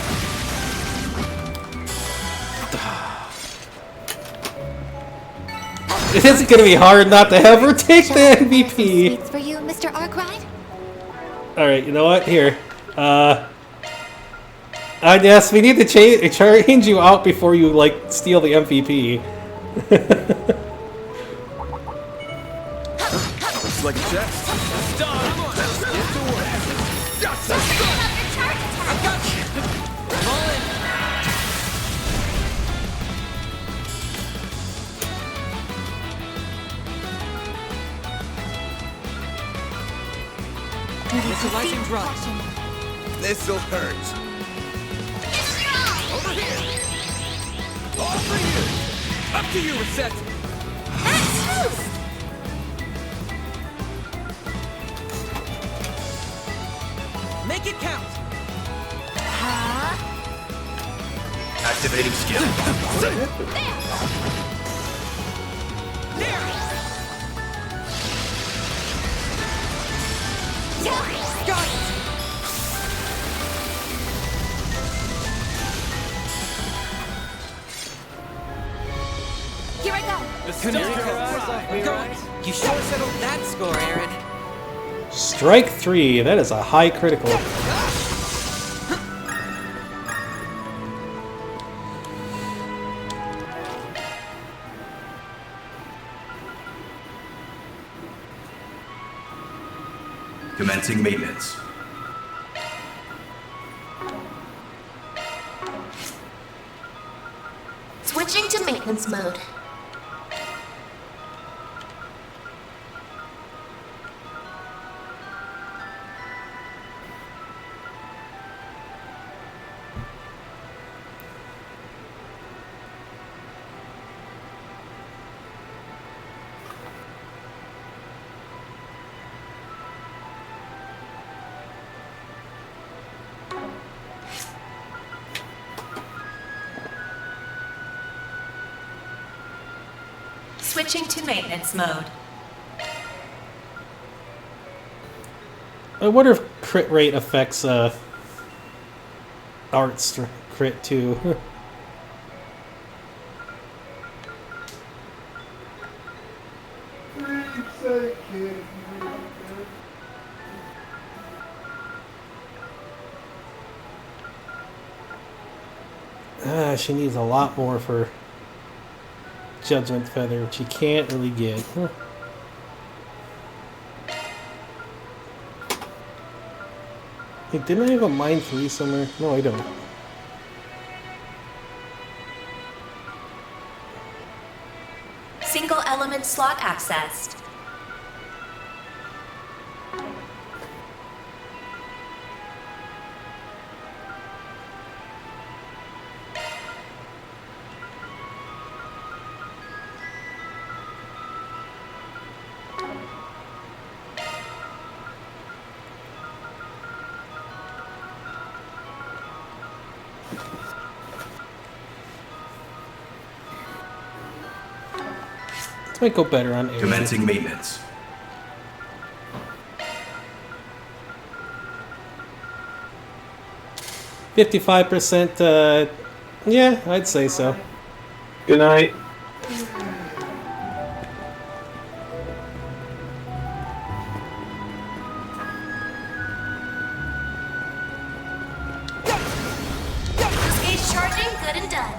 It isn't going to be hard not to have her take the MVP. Sweets for you, Mr. Arkwright? Alright, you know what? Here. Yes, we need to change you out before you, like, steal the MVP. Looks like a check. Stop! Come on, let's get to work. Just a I got you! I'm all in. Initializing drive. This'll hurt. Over here. All for you. Up to you, Reset. Make it count. Activating skill. Got it. Here I go! You sure settled that score, Aaron. Strike 3. That is a high critical. Commencing maintenance. Switching to maintenance mode. Switching to maintenance mode. I wonder if crit rate affects arts crit too. She needs a lot more for Judgment Feather, which she can't really get. Hey, didn't I have a Mind 3 somewhere? No, I don't. Single element slot accessed. This might go better on air. Commencing maintenance. %55%, yeah, I'd say so. Good night. Gauge charging, good and done.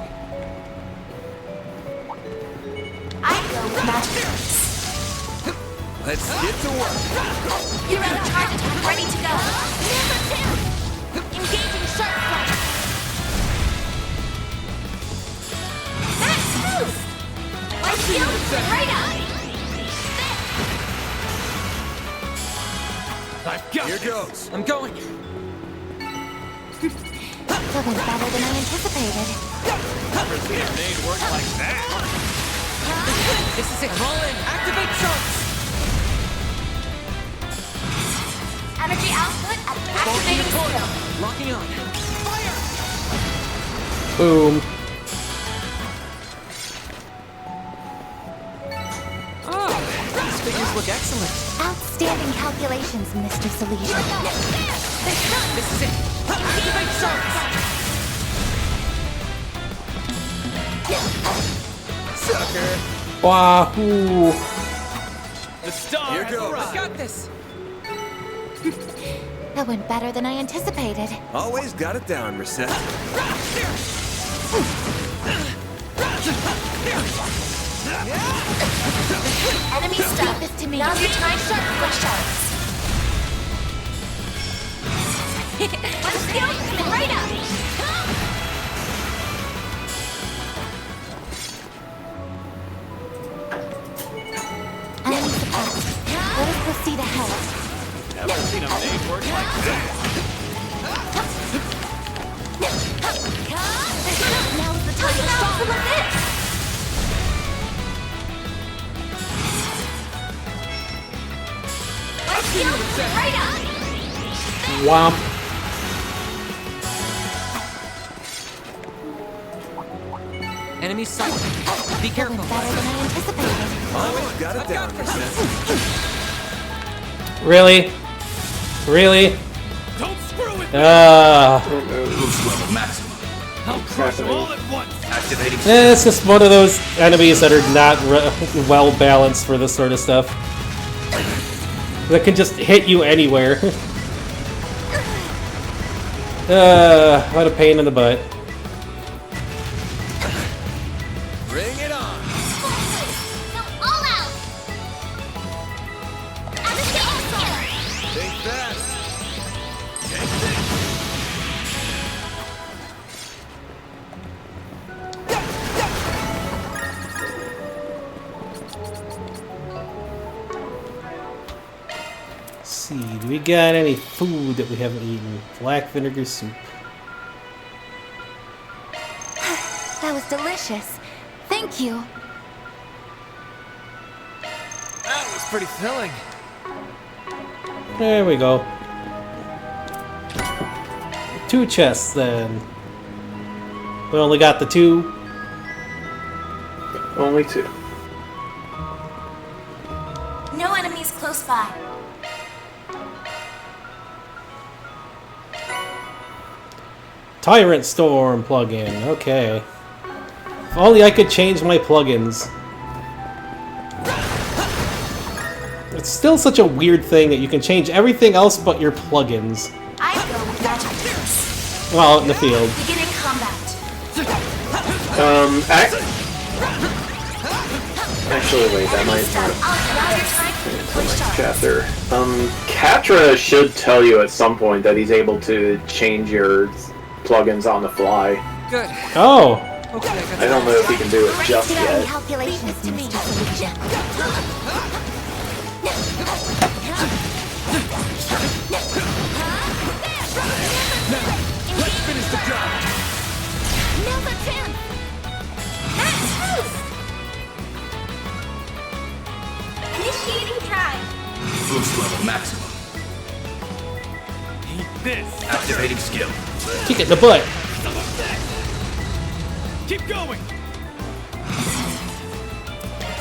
I go with magic. Let's get to work. You're out of charge attack, ready to go. Engaging sharp flash. Max boost! My shield is right up! I've got Here goes. I'm going. That went better than I anticipated. Never seen a grenade work like that. This is it. I'm all in. Activate sharks. Energy output at activating skill. Locking on. Fire! Boom. Oh, these figures look excellent. Outstanding calculations, Mr. Solution. This is it. Activate sharks. Sucker. Wahoo! The star Here has goes. arrived. I got this. That went better than I anticipated. Always got it down, Reset. Enemy stuff. This to me. Now's your time to push sharks. One skill coming right up. Enemy suppressed. Let us proceed ahead. Never seen a grenade work like that. Now's the time to stop some of this. My shield is right up. Womp. Enemy sight. Be careful. Better than I anticipated. Always got it down, Reset. Really? Really? Don't screw with me. Boost level maximum. I'll crush them all at once. Activating. It's just one of those enemies that are not well balanced for this sort of stuff. That can just hit you anywhere. What a pain in the butt. Bring it on. Go all out. Think fast. Let's see, do we got any food that we haven't eaten? Black vinegar soup. That was delicious. Thank you. That was pretty filling. There we go. 2 chests then. We only got the 2. Only 2. No enemies close by. Tyrant Storm plugin. Okay. If only I could change my plugins. It's still such a weird thing that you can change everything else but your plugins. I go with magic. Well, out in the field. Beginning combat. Actually, wait, that might not Now your time to push sharks. chapter. Katra should tell you at some point that he's able to change your plugins on the fly. Good. Oh. Okay, I don't know if he can do it just Outstanding yet. calculations, Mr. Solution. Let's finish the job. Now's our chance. Max boost. Initiating drive. Boost level maximum. Eat this. Activating skill. Kick it in the butt. Some of that. Keep going.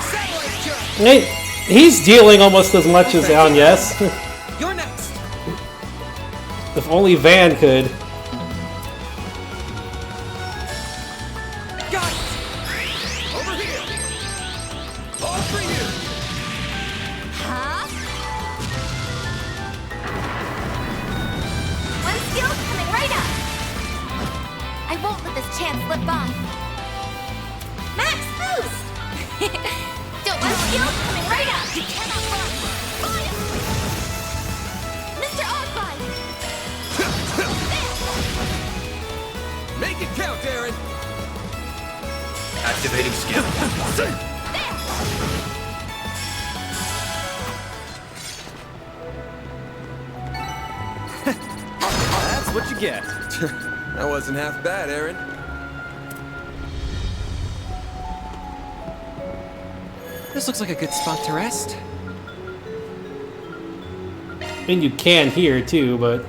Satellite Hey, he's dealing almost as much as Yes. You're next. If only Van could. Got it. Over here. All for you. Huh? One skill coming right up. I won't let this chance slip by. Max boost! Don't one skill coming right up. You cannot run. Fire! Mr. Oddbite! Make it count, Aaron. Activating skill. That's what you get. That wasn't half bad, Aaron. This looks like a good spot to rest. I mean, you can here too, but.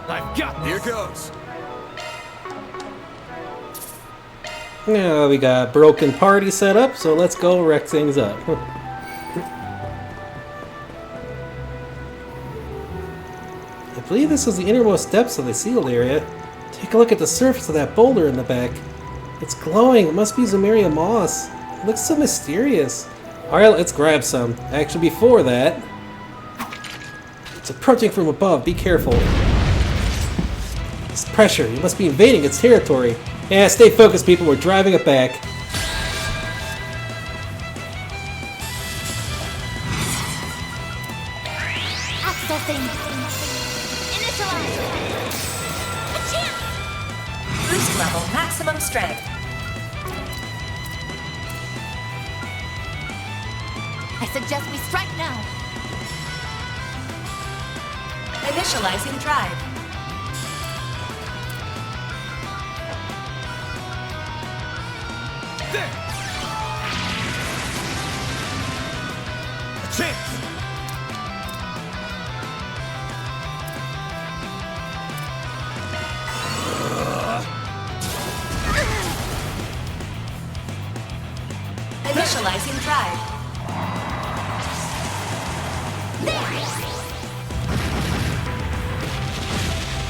I've got this. Here goes. Yeah, we got a broken party set up, so let's go wreck things up. I believe this is the innermost depths of the sealed area. Take a look at the surface of that boulder in the back. It's glowing. It must be Zumeria moss. It looks so mysterious. Alright, let's grab some. Actually, before that... It's approaching from above. Be careful. It's pressure. You must be invading its territory. Yeah, stay focused, people. We're driving it back. Accessing. Initialize. A chance. Boost level maximum strength. I suggest we strike now. Initializing drive. There. A chance. Initializing drive.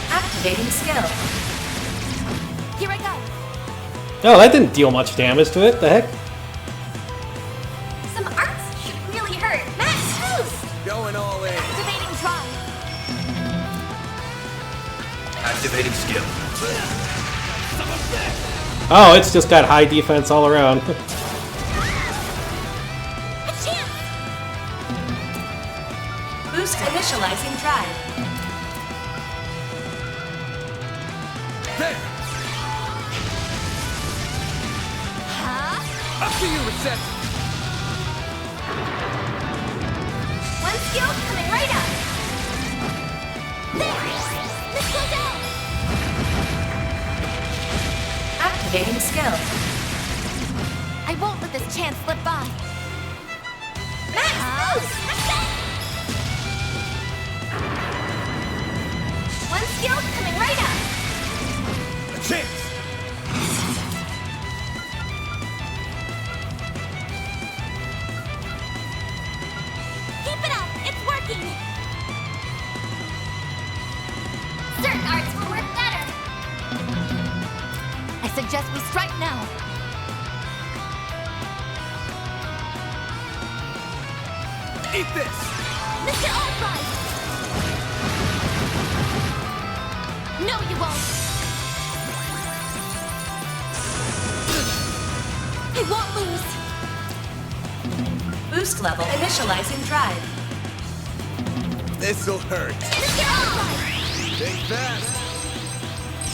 Activating skill. Here I go. Oh, that didn't deal much damage to it. The heck? Some arts should really hurt. Max boost. Going all in. Activating drive. Activating skill. Oh, it's just got high defense all around. A chance. Boost initializing drive. There. Huh? Up to you, Reset. One skill coming right up. There. Let's go down. Activating skill. I won't let this chance slip by. Max boost. One skill coming right up. A chance. Keep it up. It's working. Certain arts will work better. I suggest we strike now. Eat this. Mr. Albright! No, you won't! I won't lose! Boost level initializing drive. This'll hurt. Mr. Albright! Take that.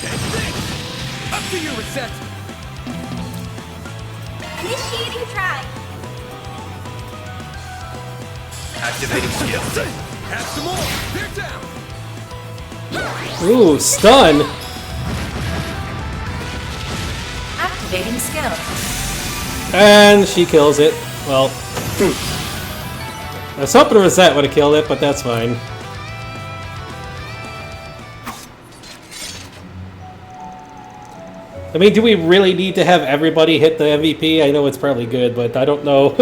Take this. Up to you, Reset. Initiating drive. Activating skill. Have some more. They're down. Ooh, stun! Activating skill. And she kills it. Well, I was hoping Reset would have killed it, but that's fine. I mean, do we really need to have everybody hit the MVP? I know it's probably good, but I don't know.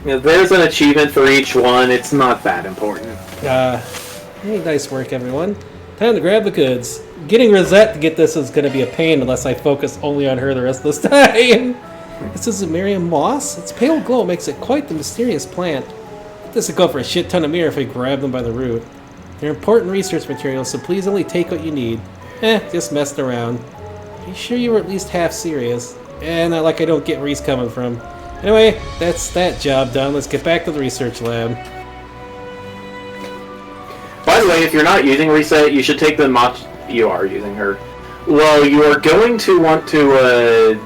Yeah, there's an achievement for each one. It's not that important. Hey, nice work, everyone. Time to grab the goods. Getting Rosette to get this is going to be a pain unless I focus only on her the rest of this time. This is a Miriam moss. Its pale glow makes it quite the mysterious plant. This would go for a shit ton of mirror if I grab them by the root. They're important research materials, so please only take what you need. Just messed around. Are you sure you were at least half serious? Not like I don't get where he's coming from. Anyway, that's that job done. Let's get back to the research lab. By the way, if you're not using Reset, you should take the You are using her. Well, you are going to want to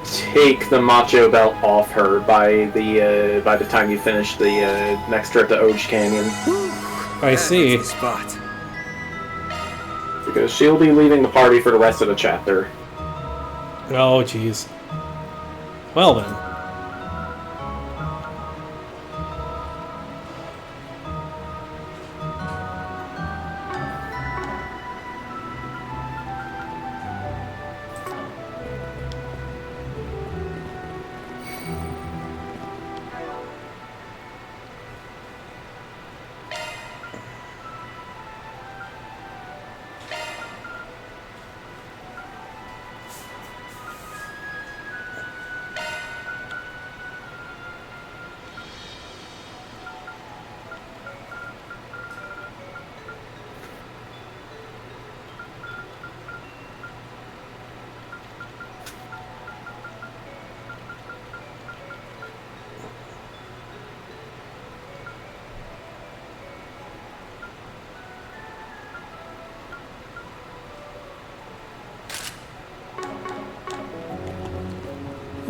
take the Macho Belt off her by the time you finish the next trip to Oge Canyon. I see. Spot. Because she'll be leaving the party for the rest of the chapter. Oh, jeez. Well then.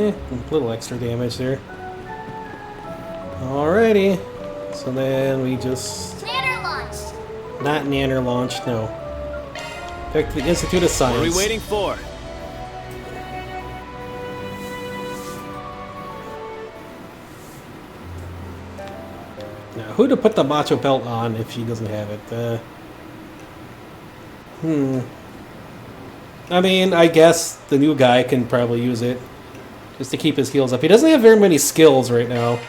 A little extra damage there. Alrighty. So then we just... Nanner launched! Not Nanner launched, no. Back to the Institute of Science. What are we waiting for? Now, who to put the Macho Belt on if she doesn't have it? I mean, I guess the new guy can probably use it. Just to keep his heals up. He doesn't have very many skills right now.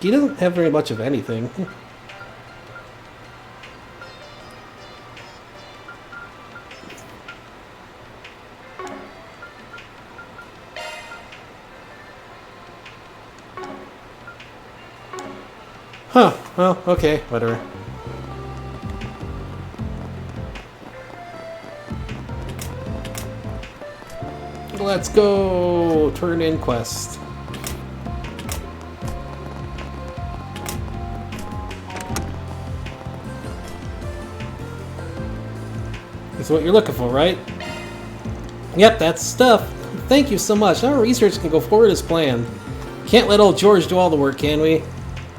He doesn't have very much of anything. Huh. Well, okay. Whatever. Let's go! Turn in quest. That's what you're looking for, right? Yep, that's stuff. Thank you so much. Our research can go forward as planned. Can't let old George do all the work, can we?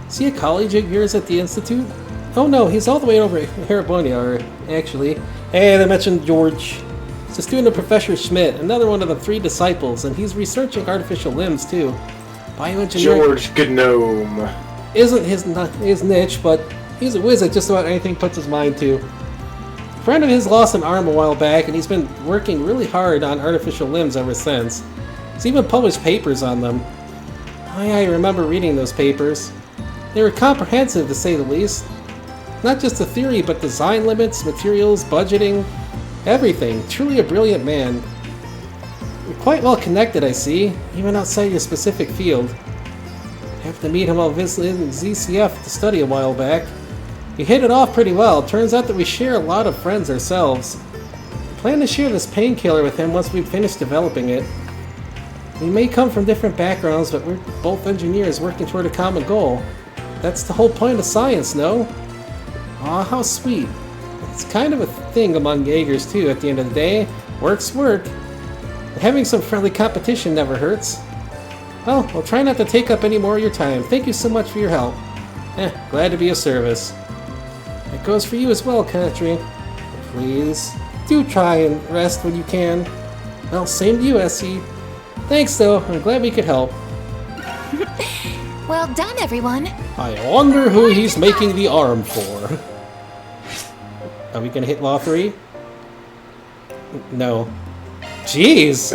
Is he a colleague of yours at the Institute? Oh no, he's all the way over at Harabonia, actually. Hey, they mentioned George. He's a student of Professor Schmidt, another one of the 3 disciples, and he's researching artificial limbs, too. Bioengineering George Gnome isn't his niche, but he's a whiz at just about anything he puts his mind to. A friend of his lost an arm a while back, and he's been working really hard on artificial limbs ever since. He's even published papers on them. I remember reading those papers. They were comprehensive, to say the least. Not just the theory, but design limits, materials, budgeting, everything. Truly a brilliant man. You're quite well connected, I see, even outside your specific field. Happened to meet him while visiting ZCF to study a while back. We hit it off pretty well. Turns out that we share a lot of friends ourselves. I plan to share this painkiller with him once we've finished developing it. We may come from different backgrounds, but we're both engineers working toward a common goal. That's the whole point of science, no? Aw, how sweet. It's kind of a thing among Jaegers, too, at the end of the day. Work's work. And having some friendly competition never hurts. Well, I'll try not to take up any more of your time. Thank you so much for your help. Glad to be of service. That goes for you as well, country. Please, do try and rest when you can. Well, same to you, SC. Thanks, though. I'm glad we could help. Well done, everyone. I wonder who he's making the arm for. Are we gonna hit Law 3? No. Jeez!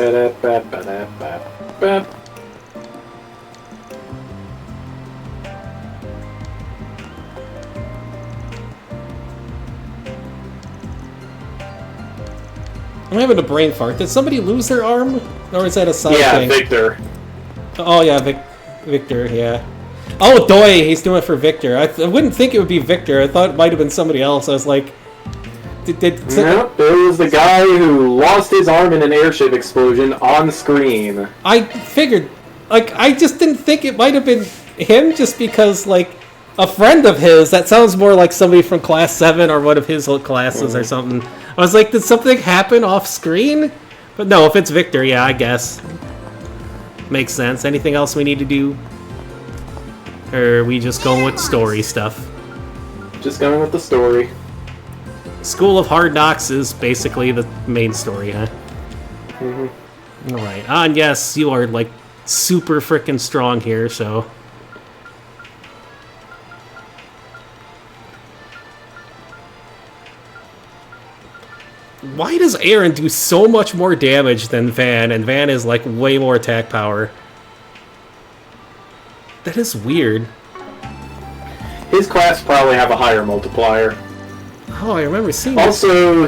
I'm having a brain fart. Did somebody lose their arm? Or is that a side thing? Yeah, Victor. Oh, yeah, Victor, yeah. Oh, Doi, he's doing it for Victor. I wouldn't think it would be Victor. I thought it might have been somebody else. I was like... Nope, it was the guy who lost his arm in an airship explosion on screen. I figured... Like, I just didn't think it might have been him just because, like, a friend of his, that sounds more like somebody from Class 7 or one of his classes or something. I was like, did something happen off screen? But no, if it's Victor, yeah, I guess. Makes sense. Anything else we need to do? Or are we just going with story stuff? Just going with the story. School of Hard Knocks is basically the main story, huh? Mm-hmm. Alright. And yes, you are, like, super frickin' strong here, so... Why does Aaron do so much more damage than Van, and Van is, like, way more attack power? That is weird. His class probably have a higher multiplier. Oh, I remember seeing Also,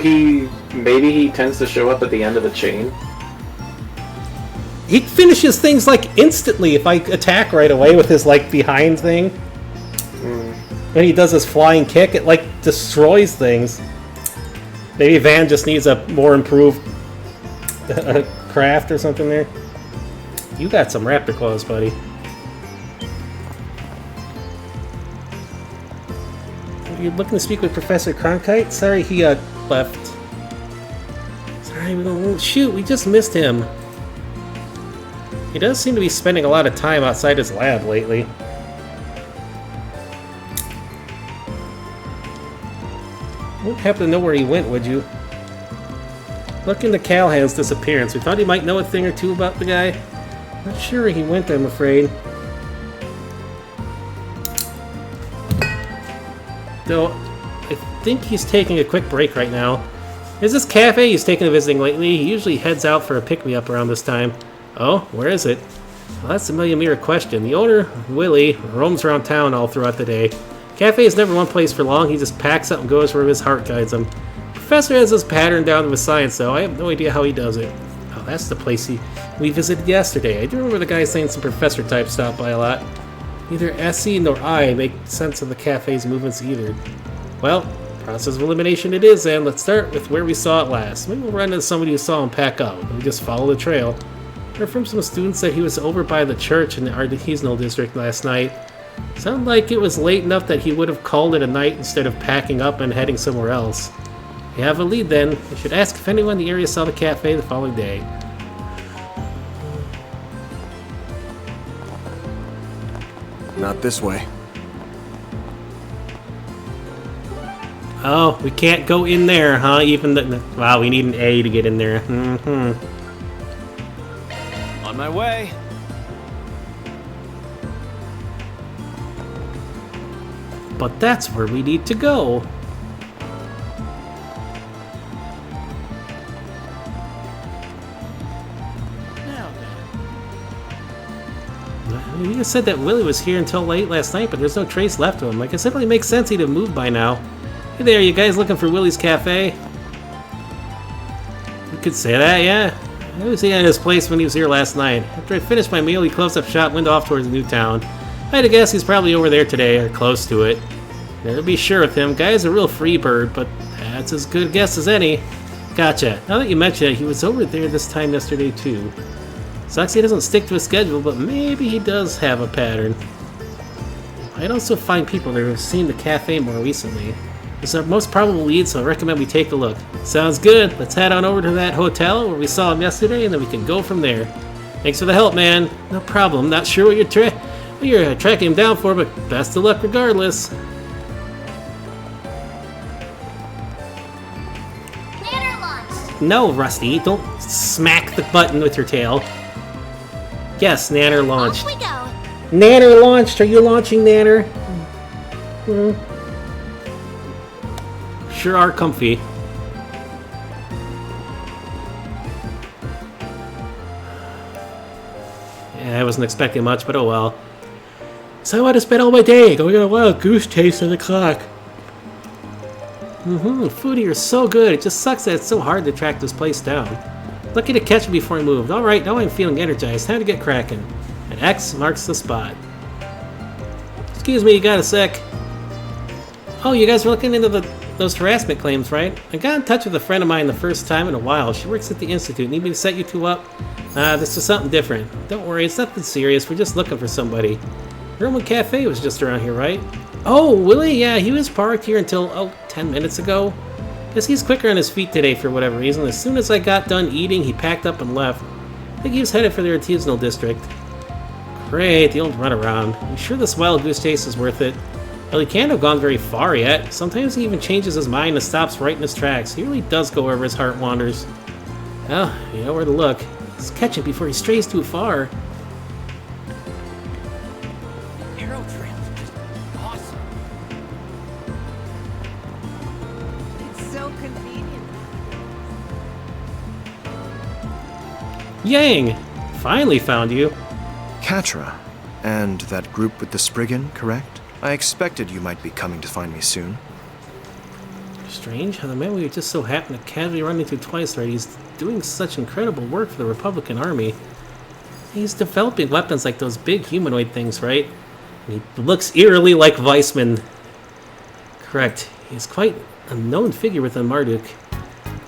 maybe he tends to show up at the end of the chain. He finishes things, like, instantly if I attack right away with his, like, behind thing. When he does his flying kick, it, like, destroys things. Maybe Van just needs a more improved craft or something there. You got some raptor claws, buddy. You're looking to speak with Professor Cronkite? Sorry, he left. Sorry, shoot, we just missed him. He does seem to be spending a lot of time outside his lab lately. Wouldn't happen to know where he went, would you? Look into Callahan's disappearance. We thought he might know a thing or two about the guy. Not sure where he went, I'm afraid. Though, I think he's taking a quick break right now. There's this cafe he's taken to visiting lately. He usually heads out for a pick-me-up around this time. Oh, where is it? Well, that's a million-meter question. The owner, Willie, roams around town all throughout the day. Cafe is never one place for long. He just packs up and goes wherever his heart guides him. Professor has this pattern down to his science, though. I have no idea how he does it. Oh, that's the place we visited yesterday. I do remember the guy saying some professor type stopped by a lot. Neither Essie nor I make sense of the cafe's movements either. Well, process of elimination it is, then. Let's start with where we saw it last. Maybe we'll run into somebody who saw him pack up. We just follow the trail. I heard from some students that he was over by the church in the artisanal district last night. Sounded like it was late enough that he would have called it a night instead of packing up and heading somewhere else. You have a lead then. You should ask if anyone in the area saw the cafe the following day. Not this way. Oh, we can't go in there, huh? Wow, we need an A to get in there. On my way. But that's where we need to go. You just said that Willie was here until late last night, but there's no trace left of him. I guess it really makes sense he'd have moved by now. Hey there, you guys looking for Willie's Cafe? You could say that, yeah. I was at his place when he was here last night. After I finished my meal, he closed up shop and went off towards the new town. I had to guess he's probably over there today, or close to it. Never be sure with him. Guy's a real free bird, but that's as good a guess as any. Gotcha. Now that you mention it, he was over there this time yesterday, too. Sucks he doesn't stick to his schedule, but maybe he does have a pattern. I'd also find people there who've seen the cafe more recently. It's our most probable lead, so I recommend we take a look. Sounds good. Let's head on over to that hotel where we saw him yesterday, and then we can go from there. Thanks for the help, man. No problem. Not sure what you're tracking him down for, but best of luck regardless. Nanner launched. No, Rusty. Don't smack the button with your tail. Yes, Nanner launched. Off we go. Nanner launched. Are you launching, Nanner? Sure are comfy. Yeah, I wasn't expecting much, but oh well. So I want to spend all my day going on a wild goose chase on the clock. Food here is so good. It just sucks that it's so hard to track this place down. Lucky to catch me before I moved. Alright, now I'm feeling energized. Time to get cracking. And X marks the spot. Excuse me, you got a sec? Oh, you guys were looking into those harassment claims, right? I got in touch with a friend of mine the first time in a while. She works at the Institute. Need me to set you two up? This is something different. Don't worry, it's nothing serious. We're just looking for somebody. Roman Cafe was just around here, right? Oh, Willie? Yeah, he was parked here until, 10 minutes ago. Guess he's quicker on his feet today for whatever reason. As soon as I got done eating, he packed up and left. I think he was headed for the artisanal district. Great, the old runaround. I'm sure this wild goose chase is worth it. Well, he can't have gone very far yet. Sometimes he even changes his mind and stops right in his tracks. He really does go wherever his heart wanders. Well, you know where to look. Let's catch him before he strays too far. Yang! Finally found you. Katra. And that group with the Spriggan, correct? I expected you might be coming to find me soon. Strange how the man we just so happened to casually run into twice already is doing such incredible work for the Republican Army. He's developing weapons like those big humanoid things, right? And he looks eerily like Weissman. Correct. He's quite a known figure within Marduk.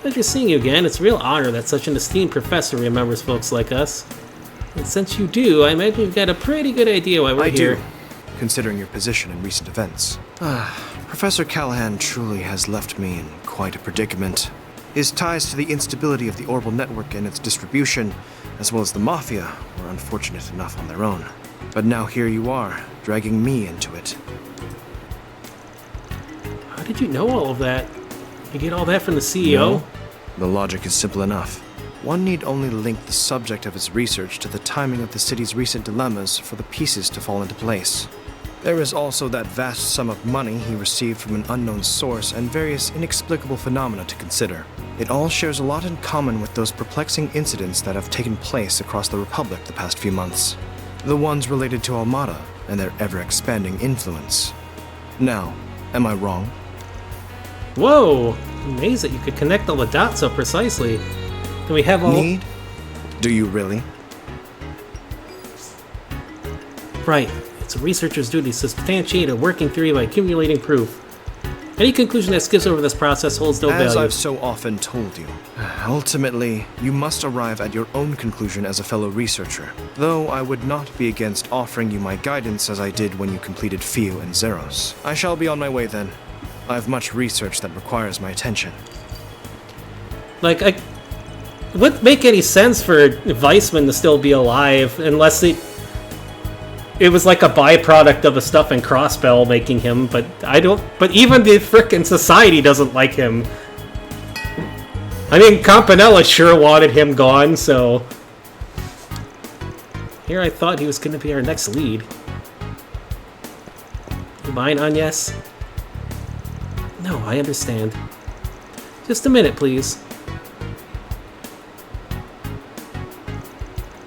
Pleasure seeing you again. It's a real honor that such an esteemed professor remembers folks like us. And since you do, I imagine you've got a pretty good idea why we're here. I do, considering your position in recent events. Professor Callahan truly has left me in quite a predicament. His ties to the instability of the Orbital Network and its distribution, as well as the Mafia, were unfortunate enough on their own. But now here you are, dragging me into it. How did you know all of that? You get all that from the CEO? No, the logic is simple enough. One need only link the subject of his research to the timing of the city's recent dilemmas for the pieces to fall into place. There is also that vast sum of money he received from an unknown source and various inexplicable phenomena to consider. It all shares a lot in common with those perplexing incidents that have taken place across the Republic the past few months. The ones related to Almada and their ever-expanding influence. Now, am I wrong? Whoa! Amazed that you could connect all the dots so precisely. Do we have all... Need? Do you really? Right. It's a researcher's duty to substantiate a working theory by accumulating proof. Any conclusion that skips over this process holds no value. As I've so often told you, ultimately, you must arrive at your own conclusion as a fellow researcher. Though I would not be against offering you my guidance as I did when you completed Fio and Zeros. I shall be on my way then. I have much research that requires my attention. Like, it wouldn't make any sense for Weissman to still be alive unless it was like a byproduct of a stuff in Crossbell making him, but even the frickin' society doesn't like him. I mean, Campanella sure wanted him gone, so... Here I thought he was gonna be our next lead. You mind, Agnes? No, I understand. Just a minute, please.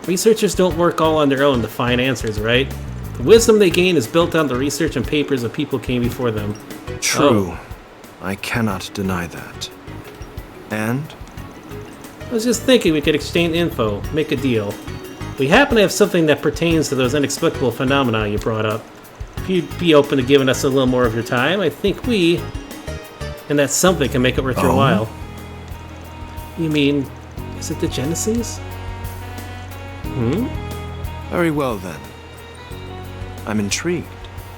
Researchers don't work all on their own to find answers, right? The wisdom they gain is built on the research and papers of people came before them. True. I cannot deny that. And? I was just thinking we could exchange info, make a deal. We happen to have something that pertains to those inexplicable phenomena you brought up. If you'd be open to giving us a little more of your time, I think we, and that something, can make it worth your while. You mean, is it the Genesis? Very well then. I'm intrigued.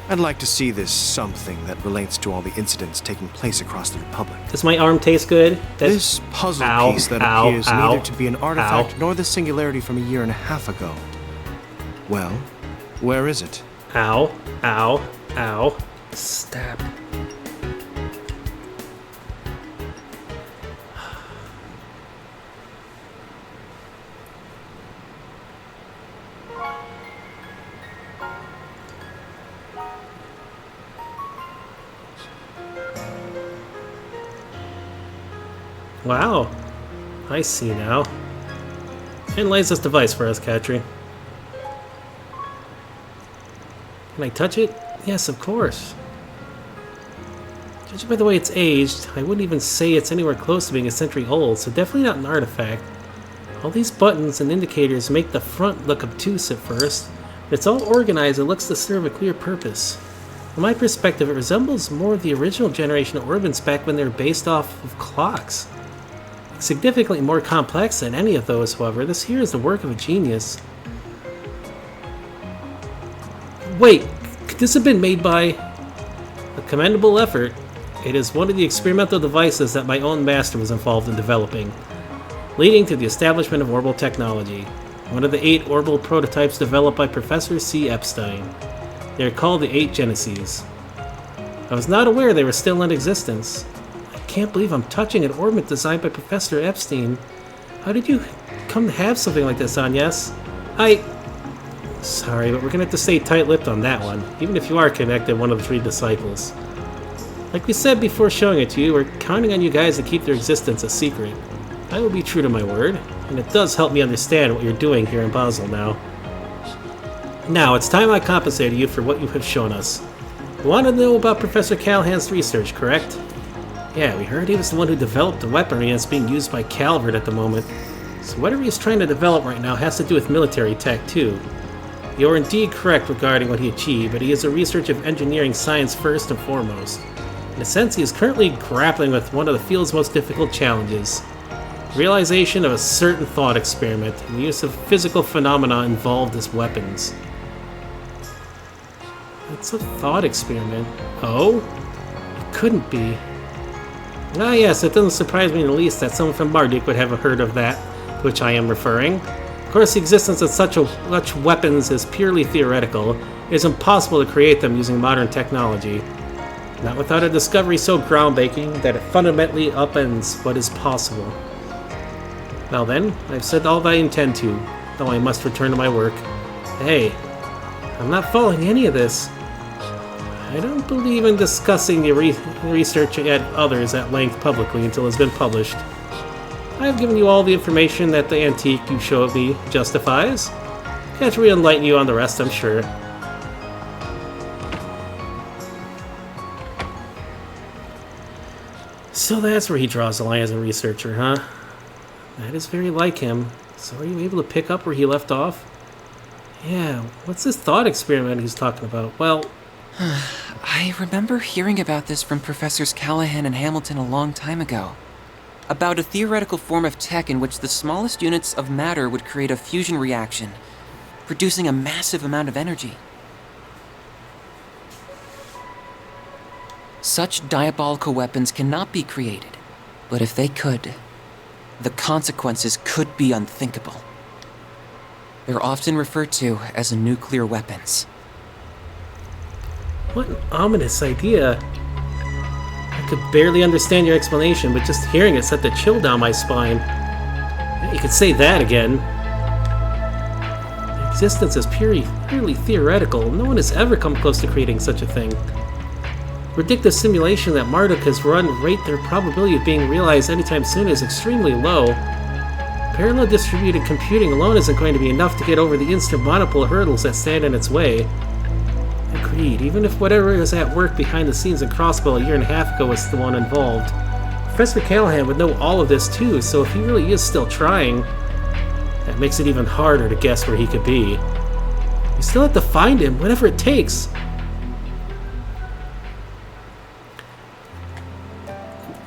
I'd like to see this something that relates to all the incidents taking place across the Republic. Does my arm taste good? This puzzle piece that appears neither to be an artifact nor the singularity from a year and a half ago. Well, where is it? Ow, ow, ow. Stab. Wow, I see now. Analyze this device for us, Katri. Can I touch it? Yes, of course. Judging by the way it's aged, I wouldn't even say it's anywhere close to being a century old, so definitely not an artifact. All these buttons and indicators make the front look obtuse at first, but it's all organized and looks to serve a clear purpose. From my perspective, it resembles more of the original generation of orbits back when they were based off of clocks. Significantly more complex than any of those, however. This here is the work of a genius. Wait, could this have been made by a commendable effort? It is one of the experimental devices that my own master was involved in developing, leading to the establishment of orbital technology. One of the 8 orbital prototypes developed by Professor C. Epstein. They are called the 8 Genesis. I was not aware they were still in existence. I can't believe I'm touching an orbit designed by Professor Epstein. How did you come to have something like this on, yes? Sorry, but we're gonna have to stay tight-lipped on that one, even if you are connected one of the 3 disciples. Like we said before showing it to you, we're counting on you guys to keep their existence a secret. I will be true to my word, and it does help me understand what you're doing here in Basel now. Now, it's time I compensated you for what you have shown us. You want to know about Professor Callahan's research, correct? Yeah, we heard he was the one who developed the weaponry and it's being used by Calvert at the moment. So whatever he's trying to develop right now has to do with military tech, too. You're indeed correct regarding what he achieved, but he is a researcher of engineering science first and foremost. In a sense, he is currently grappling with one of the field's most difficult challenges. The realization of a certain thought experiment and the use of physical phenomena involved as weapons. It's a thought experiment. Oh? It couldn't be. Ah yes, it doesn't surprise me in the least that someone from Marduk would have heard of that, to which I am referring. Of course, the existence of such weapons is purely theoretical. It is impossible to create them using modern technology. Not without a discovery so groundbreaking that it fundamentally upends what is possible. Well then, I've said all that I intend to, though I must return to my work. Hey, I'm not following any of this. I don't believe in discussing the research at others at length publicly until it's been published. I've given you all the information that the antique you showed me justifies. Can't re-enlighten you on the rest, I'm sure. So that's where he draws the line as a researcher, huh? That is very like him. So are you able to pick up where he left off? Yeah, what's this thought experiment he's talking about? Well... I remember hearing about this from Professors Callahan and Hamilton a long time ago. About a theoretical form of tech in which the smallest units of matter would create a fusion reaction, producing a massive amount of energy. Such diabolical weapons cannot be created, but if they could, the consequences could be unthinkable. They're often referred to as nuclear weapons. What an ominous idea. I could barely understand your explanation, but just hearing it sent the chill down my spine. You could say that again. The existence is purely theoretical. No one has ever come close to creating such a thing. Predictive simulation that Marduk has run rate their probability of being realized anytime soon is extremely low. Parallel distributed computing alone isn't going to be enough to get over the insurmountable hurdles that stand in its way. Agreed, even if whatever is at work behind the scenes in Crossbow a year and a half ago was the one involved. Professor Callahan would know all of this too, so if he really is still trying... That makes it even harder to guess where he could be. We still have to find him, whatever it takes.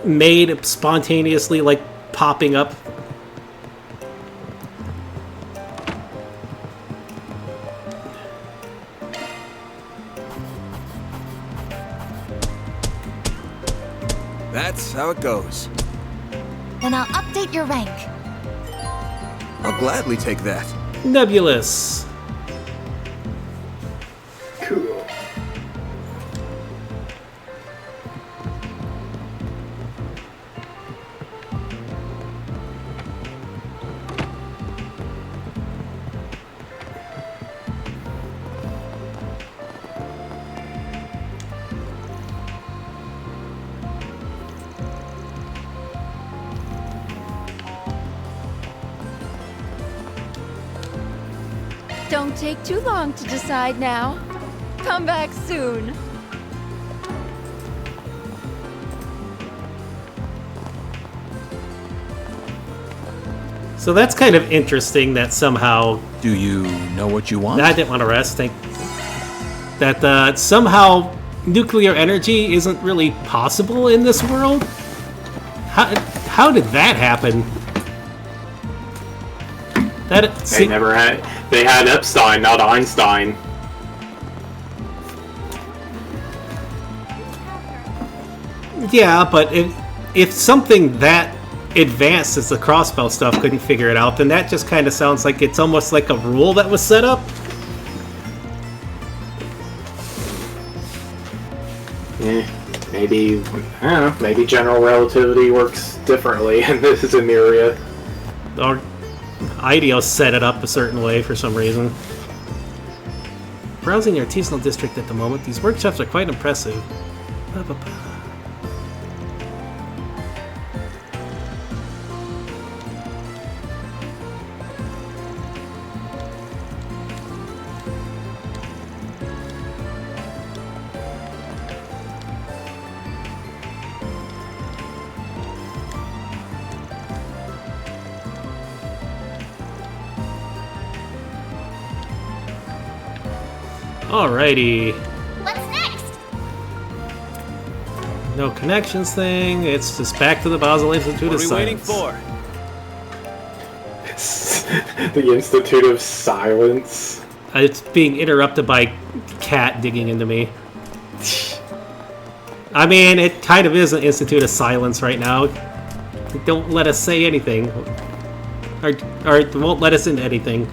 Made spontaneously, like, popping up. That's how it goes. Then I'll update your rank. I'll gladly take that. Nebulous. Cool. Don't take too long to decide now. Come back soon. So that's kind of interesting that somehow... Do you know what you want? I didn't want to rest. That somehow nuclear energy isn't really possible in this world? How did that happen? They had Epstein, not Einstein. Yeah, but if something that advanced as the crossbow stuff couldn't figure it out, then that just kind of sounds like it's almost like a rule that was set up. Maybe, I don't know, maybe general relativity works differently in this area. Or IDEO set it up a certain way for some reason. Browsing your artisanal district at the moment, these workshops are quite impressive. Alrighty. What's next? No connections thing. It's just back to the Basel Institute of Science. What are we waiting for? The Institute of Silence. It's being interrupted by cat digging into me. I mean, it kind of is an Institute of Silence right now. They don't let us say anything. Or won't let us into anything.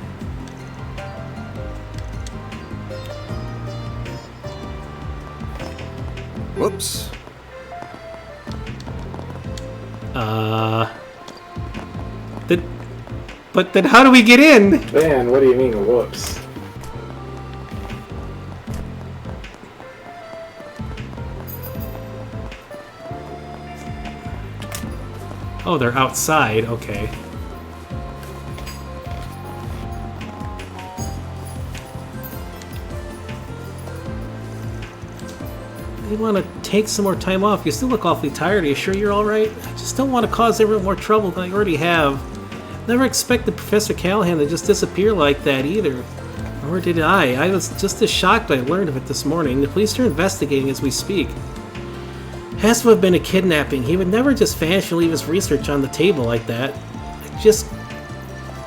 Whoops. But then how do we get in? Man, what do you mean, whoops? Oh, they're outside. Okay. You want to take some more time off? You still look awfully tired. Are you sure you're all right? I just don't want to cause everyone more trouble than I already have. Never expected Professor Callahan to just disappear like that either. Or did I? I was just as shocked I learned of it this morning. The police are investigating as we speak. Has to have been a kidnapping. He would never just vanish and leave his research on the table like that. I just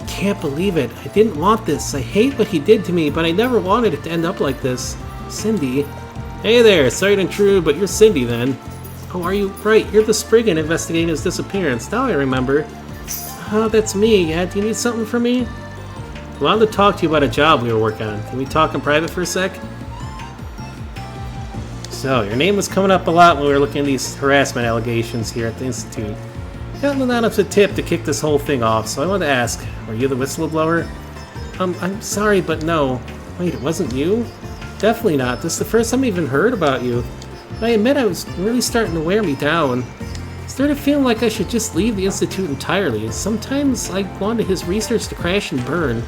can't believe it. I didn't want this. I hate what he did to me, but I never wanted it to end up like this. Cindy. Hey there, sorry to intrude, but you're Cindy then. Oh, are you? Right, you're the Spriggan investigating his disappearance. Now I remember. Oh, that's me. Yeah, do you need something from me? I wanted to talk to you about a job we were working on. Can we talk in private for a sec? So, your name was coming up a lot when we were looking at these harassment allegations here at the Institute. Gotten that up to tip to kick this whole thing off, so I wanted to ask, were you the whistleblower? I'm sorry, but no. Wait, it wasn't you? Definitely not. This is the first time I even heard about you. I admit I was really starting to wear me down. Started feeling like I should just leave the Institute entirely. Sometimes I wanted his research to crash and burn.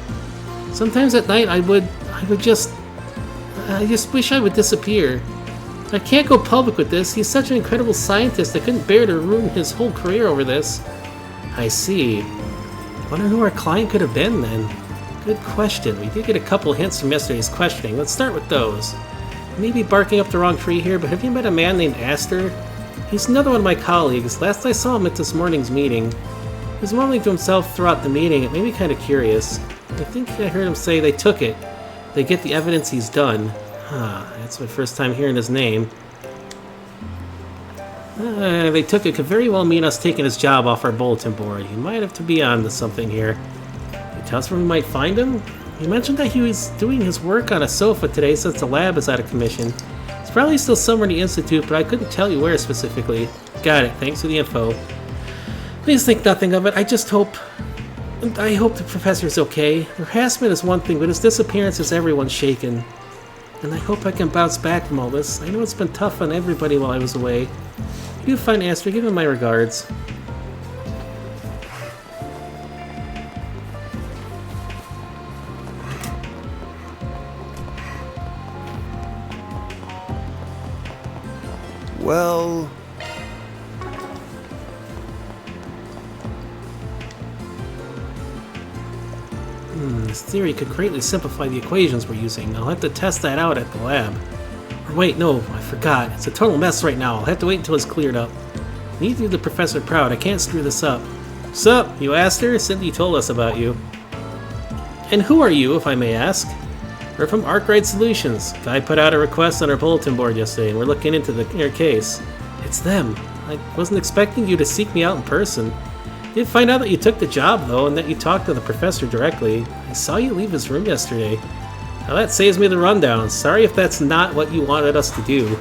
Sometimes at night I just wish I would disappear. I can't go public with this. He's such an incredible scientist. I couldn't bear to ruin his whole career over this. I see. Wonder who our client could have been then. Good question. We did get a couple hints from yesterday's questioning. Let's start with those. Maybe barking up the wrong tree here, but have you met a man named Aster? He's another one of my colleagues. Last I saw him at this morning's meeting. He was mumbling to himself throughout the meeting. It made me kind of curious. I think I heard him say they took it. They get the evidence he's done. That's my first time hearing his name. They took it could very well mean us taking his job off our bulletin board. He might have to be on to something here. Can you tell us where we might find him? He mentioned that he was doing his work on a sofa today since the lab is out of commission. He's probably still somewhere in the Institute, but I couldn't tell you where specifically. Got it, thanks for the info. Please think nothing of it. I hope the professor's okay. The harassment is one thing, but his disappearance has everyone shaken. And I hope I can bounce back from all this. I know it's been tough on everybody while I was away. If you find Aster, give him my regards. Well... This theory could greatly simplify the equations we're using. I'll have to test that out at the lab. Or wait, no, I forgot. It's a total mess right now. I'll have to wait until it's cleared up. I need to do the professor proud. I can't screw this up. Sup? You asked her? Cindy told us about you. And who are you, if I may ask? We're from Arkwright Solutions. Guy put out a request on our bulletin board yesterday, and we're looking into their case. It's them. I wasn't expecting you to seek me out in person. Did find out that you took the job, though, and that you talked to the professor directly. I saw you leave his room yesterday. Now that saves me the rundown. Sorry if that's not what you wanted us to do.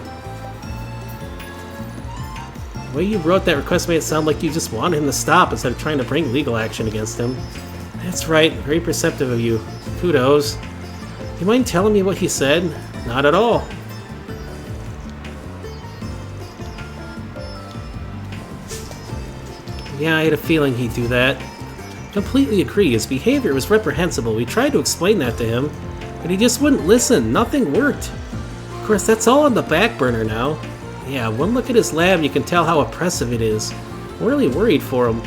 The way you wrote that request made it sound like you just wanted him to stop instead of trying to bring legal action against him. That's right. Very perceptive of you. Kudos. You mind telling me what he said? Not at all. Yeah, I had a feeling he'd do that. Completely agree. His behavior was reprehensible. We tried to explain that to him, but he just wouldn't listen. Nothing worked. Of course, that's all on the back burner now. Yeah, one look at his lab and you can tell how oppressive it is. I'm really worried for him.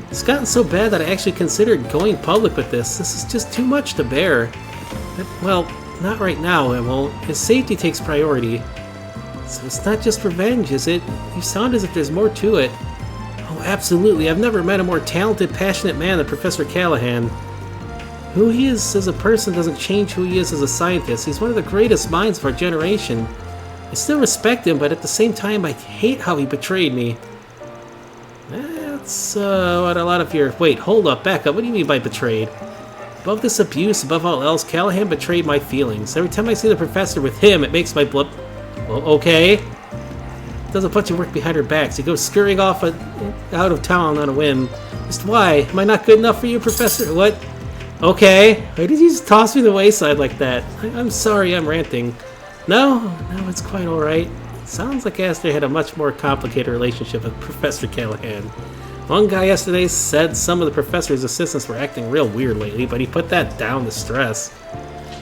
It's gotten so bad that I actually considered going public with this. This is just too much to bear. But, well, not right now, it won't. His safety takes priority. So it's not just revenge, is it? You sound as if there's more to it. Oh, absolutely. I've never met a more talented, passionate man than Professor Callahan. Who he is as a person doesn't change who he is as a scientist. He's one of the greatest minds of our generation. I still respect him, but at the same time, I hate how he betrayed me. That's what a lot of your... Wait, hold up, back up. What do you mean by betrayed? Above this abuse, above all else, Callahan betrayed my feelings. Every time I see the professor with him, it makes my blood... Well, okay. Does a bunch of work behind her backs. He goes scurrying off out of town on a whim. Just why? Am I not good enough for you, Professor? What? Okay. Why did you just toss me to the wayside like that? I'm sorry, I'm ranting. No, it's quite alright. Sounds like Aster had a much more complicated relationship with Professor Callahan. One guy yesterday said some of the professor's assistants were acting real weird lately, but he put that down to stress.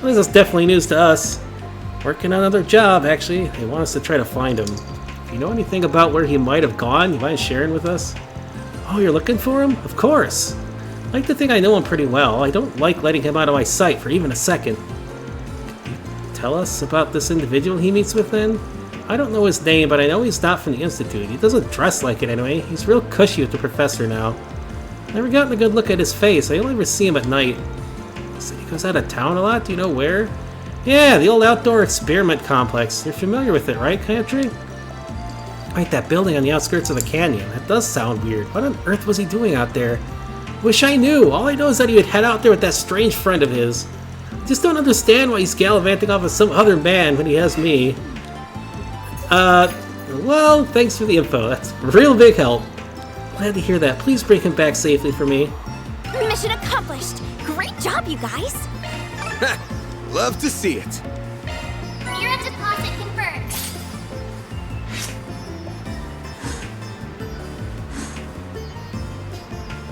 Well, this is definitely news to us. Working on another job, actually. They want us to try to find him. If you know anything about where he might have gone, you mind sharing with us? Oh, you're looking for him? Of course. I like to think I know him pretty well. I don't like letting him out of my sight for even a second. Can you tell us about this individual he meets with then? I don't know his name, but I know he's not from the Institute. He doesn't dress like it anyway. He's real cushy with the professor now. Never gotten a good look at his face. I only ever see him at night. He said he goes out of town a lot. Do you know where? Yeah, the old outdoor experiment complex. You're familiar with it, right, Country? Right, that building on the outskirts of the canyon. That does sound weird. What on earth was he doing out there? Wish I knew. All I know is that he would head out there with that strange friend of his. I just don't understand why he's gallivanting off with some other man when he has me. Well, thanks for the info. That's real big help. Glad to hear that. Please bring him back safely for me. Mission accomplished. Great job, you guys. Love to see it. Mirror deposit confirmed.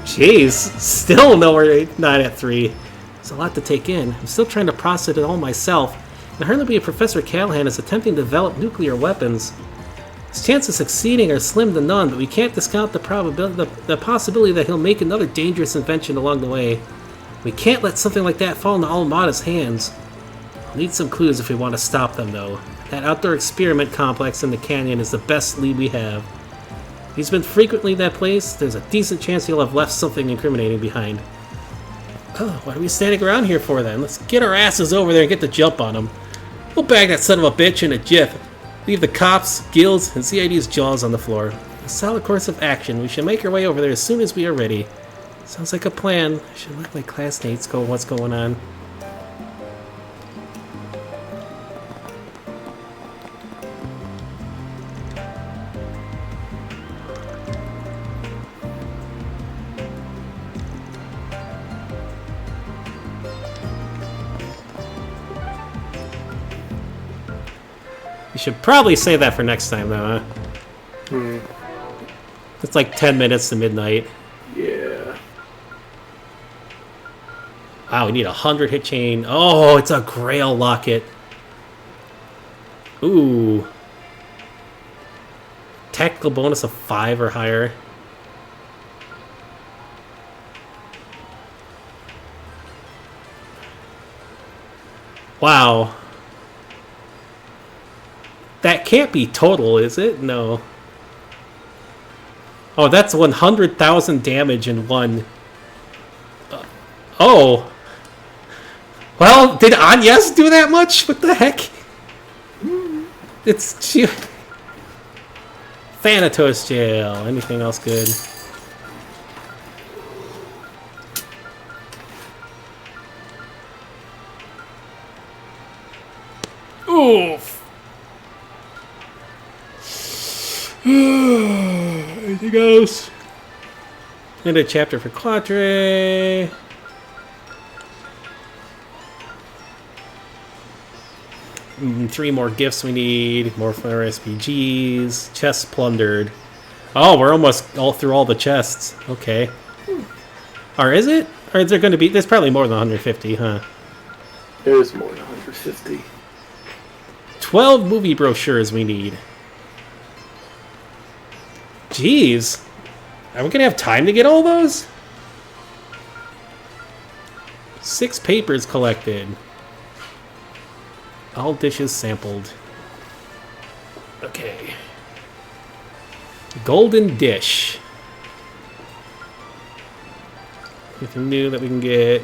Jeez, still nowhere, not at 3. There's a lot to take in. I'm still trying to process it all myself. And I heard that Professor Callahan is attempting to develop nuclear weapons. His chances of succeeding are slim to none, but we can't discount the possibility that he'll make another dangerous invention along the way. We can't let something like that fall into Almada's hands. We'll need some clues if we want to stop them, though. That outdoor experiment complex in the canyon is the best lead we have. He's been frequently in that place. There's a decent chance he'll have left something incriminating behind. Oh, what are we standing around here for then? Let's get our asses over there and get the jump on him. We'll bag that son of a bitch in a jiff. Leave the cops, guilds, and CID's jaws on the floor. A solid course of action. We should make our way over there as soon as we are ready. Sounds like a plan. I should let my classmates know what's going on. You should probably save that for next time, though, huh? It's like 10 minutes to midnight. Yeah. Wow, we need 100 hit chain. Oh, it's a Grail locket. Ooh. Tactical bonus of 5 or higher. Wow. That can't be total, is it? No. Oh, that's 100,000 damage in one. Oh. Well, did Anyas do that much? What the heck? It's... Thanatos Jail. Anything else good? Oof. Anything else? End a chapter for Quatre. Three more gifts we need. More for our SPGs. Chests plundered. Oh, we're almost all through all the chests. Okay. Or is it? Or is there going to be... There's probably more than 150, huh? There's more than 150. 12 movie brochures we need. Jeez. Are we going to have time to get all those? 6 papers collected. All dishes sampled. Okay. Golden dish. Anything new that we can get?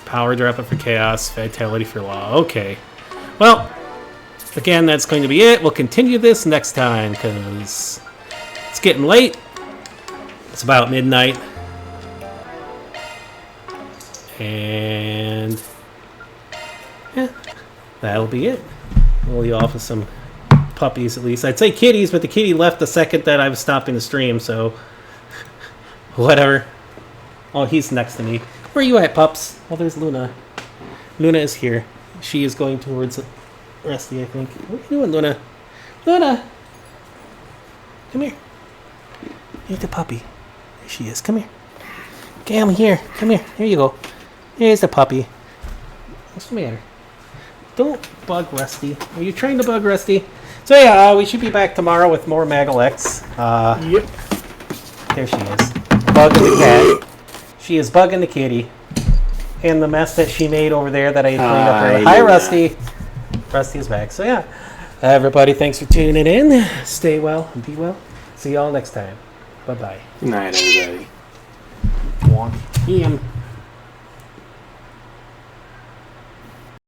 Power dropper for chaos. Vitality for law. Okay. Well, again, that's going to be it. We'll continue this next time because it's getting late. It's about midnight. And yeah, that'll be it. We'll leave off with some puppies at least. I'd say kitties, but the kitty left the second that I was stopping the stream, so whatever. Oh, he's next to me. Where are you at, pups? Oh, there's Luna. Luna is here. She is going towards Rusty, I think. What are you doing, Luna? Luna! Come here. Here's the puppy. There she is. Come here. Okay, I'm here. Come here. Here you go. Here's the puppy. What's the matter? Don't bug Rusty. Are you trying to bug Rusty? So yeah, we should be back tomorrow with more Maggle X. Yep. There she is. Bugging the cat. She is bugging the kitty. And the mess that she made over there that I cleaned up earlier. Hi, Rusty. Rusty is back. So yeah, everybody, thanks for tuning in. Stay well and be well. See y'all next time. Bye-bye. Good night, everybody. Ian.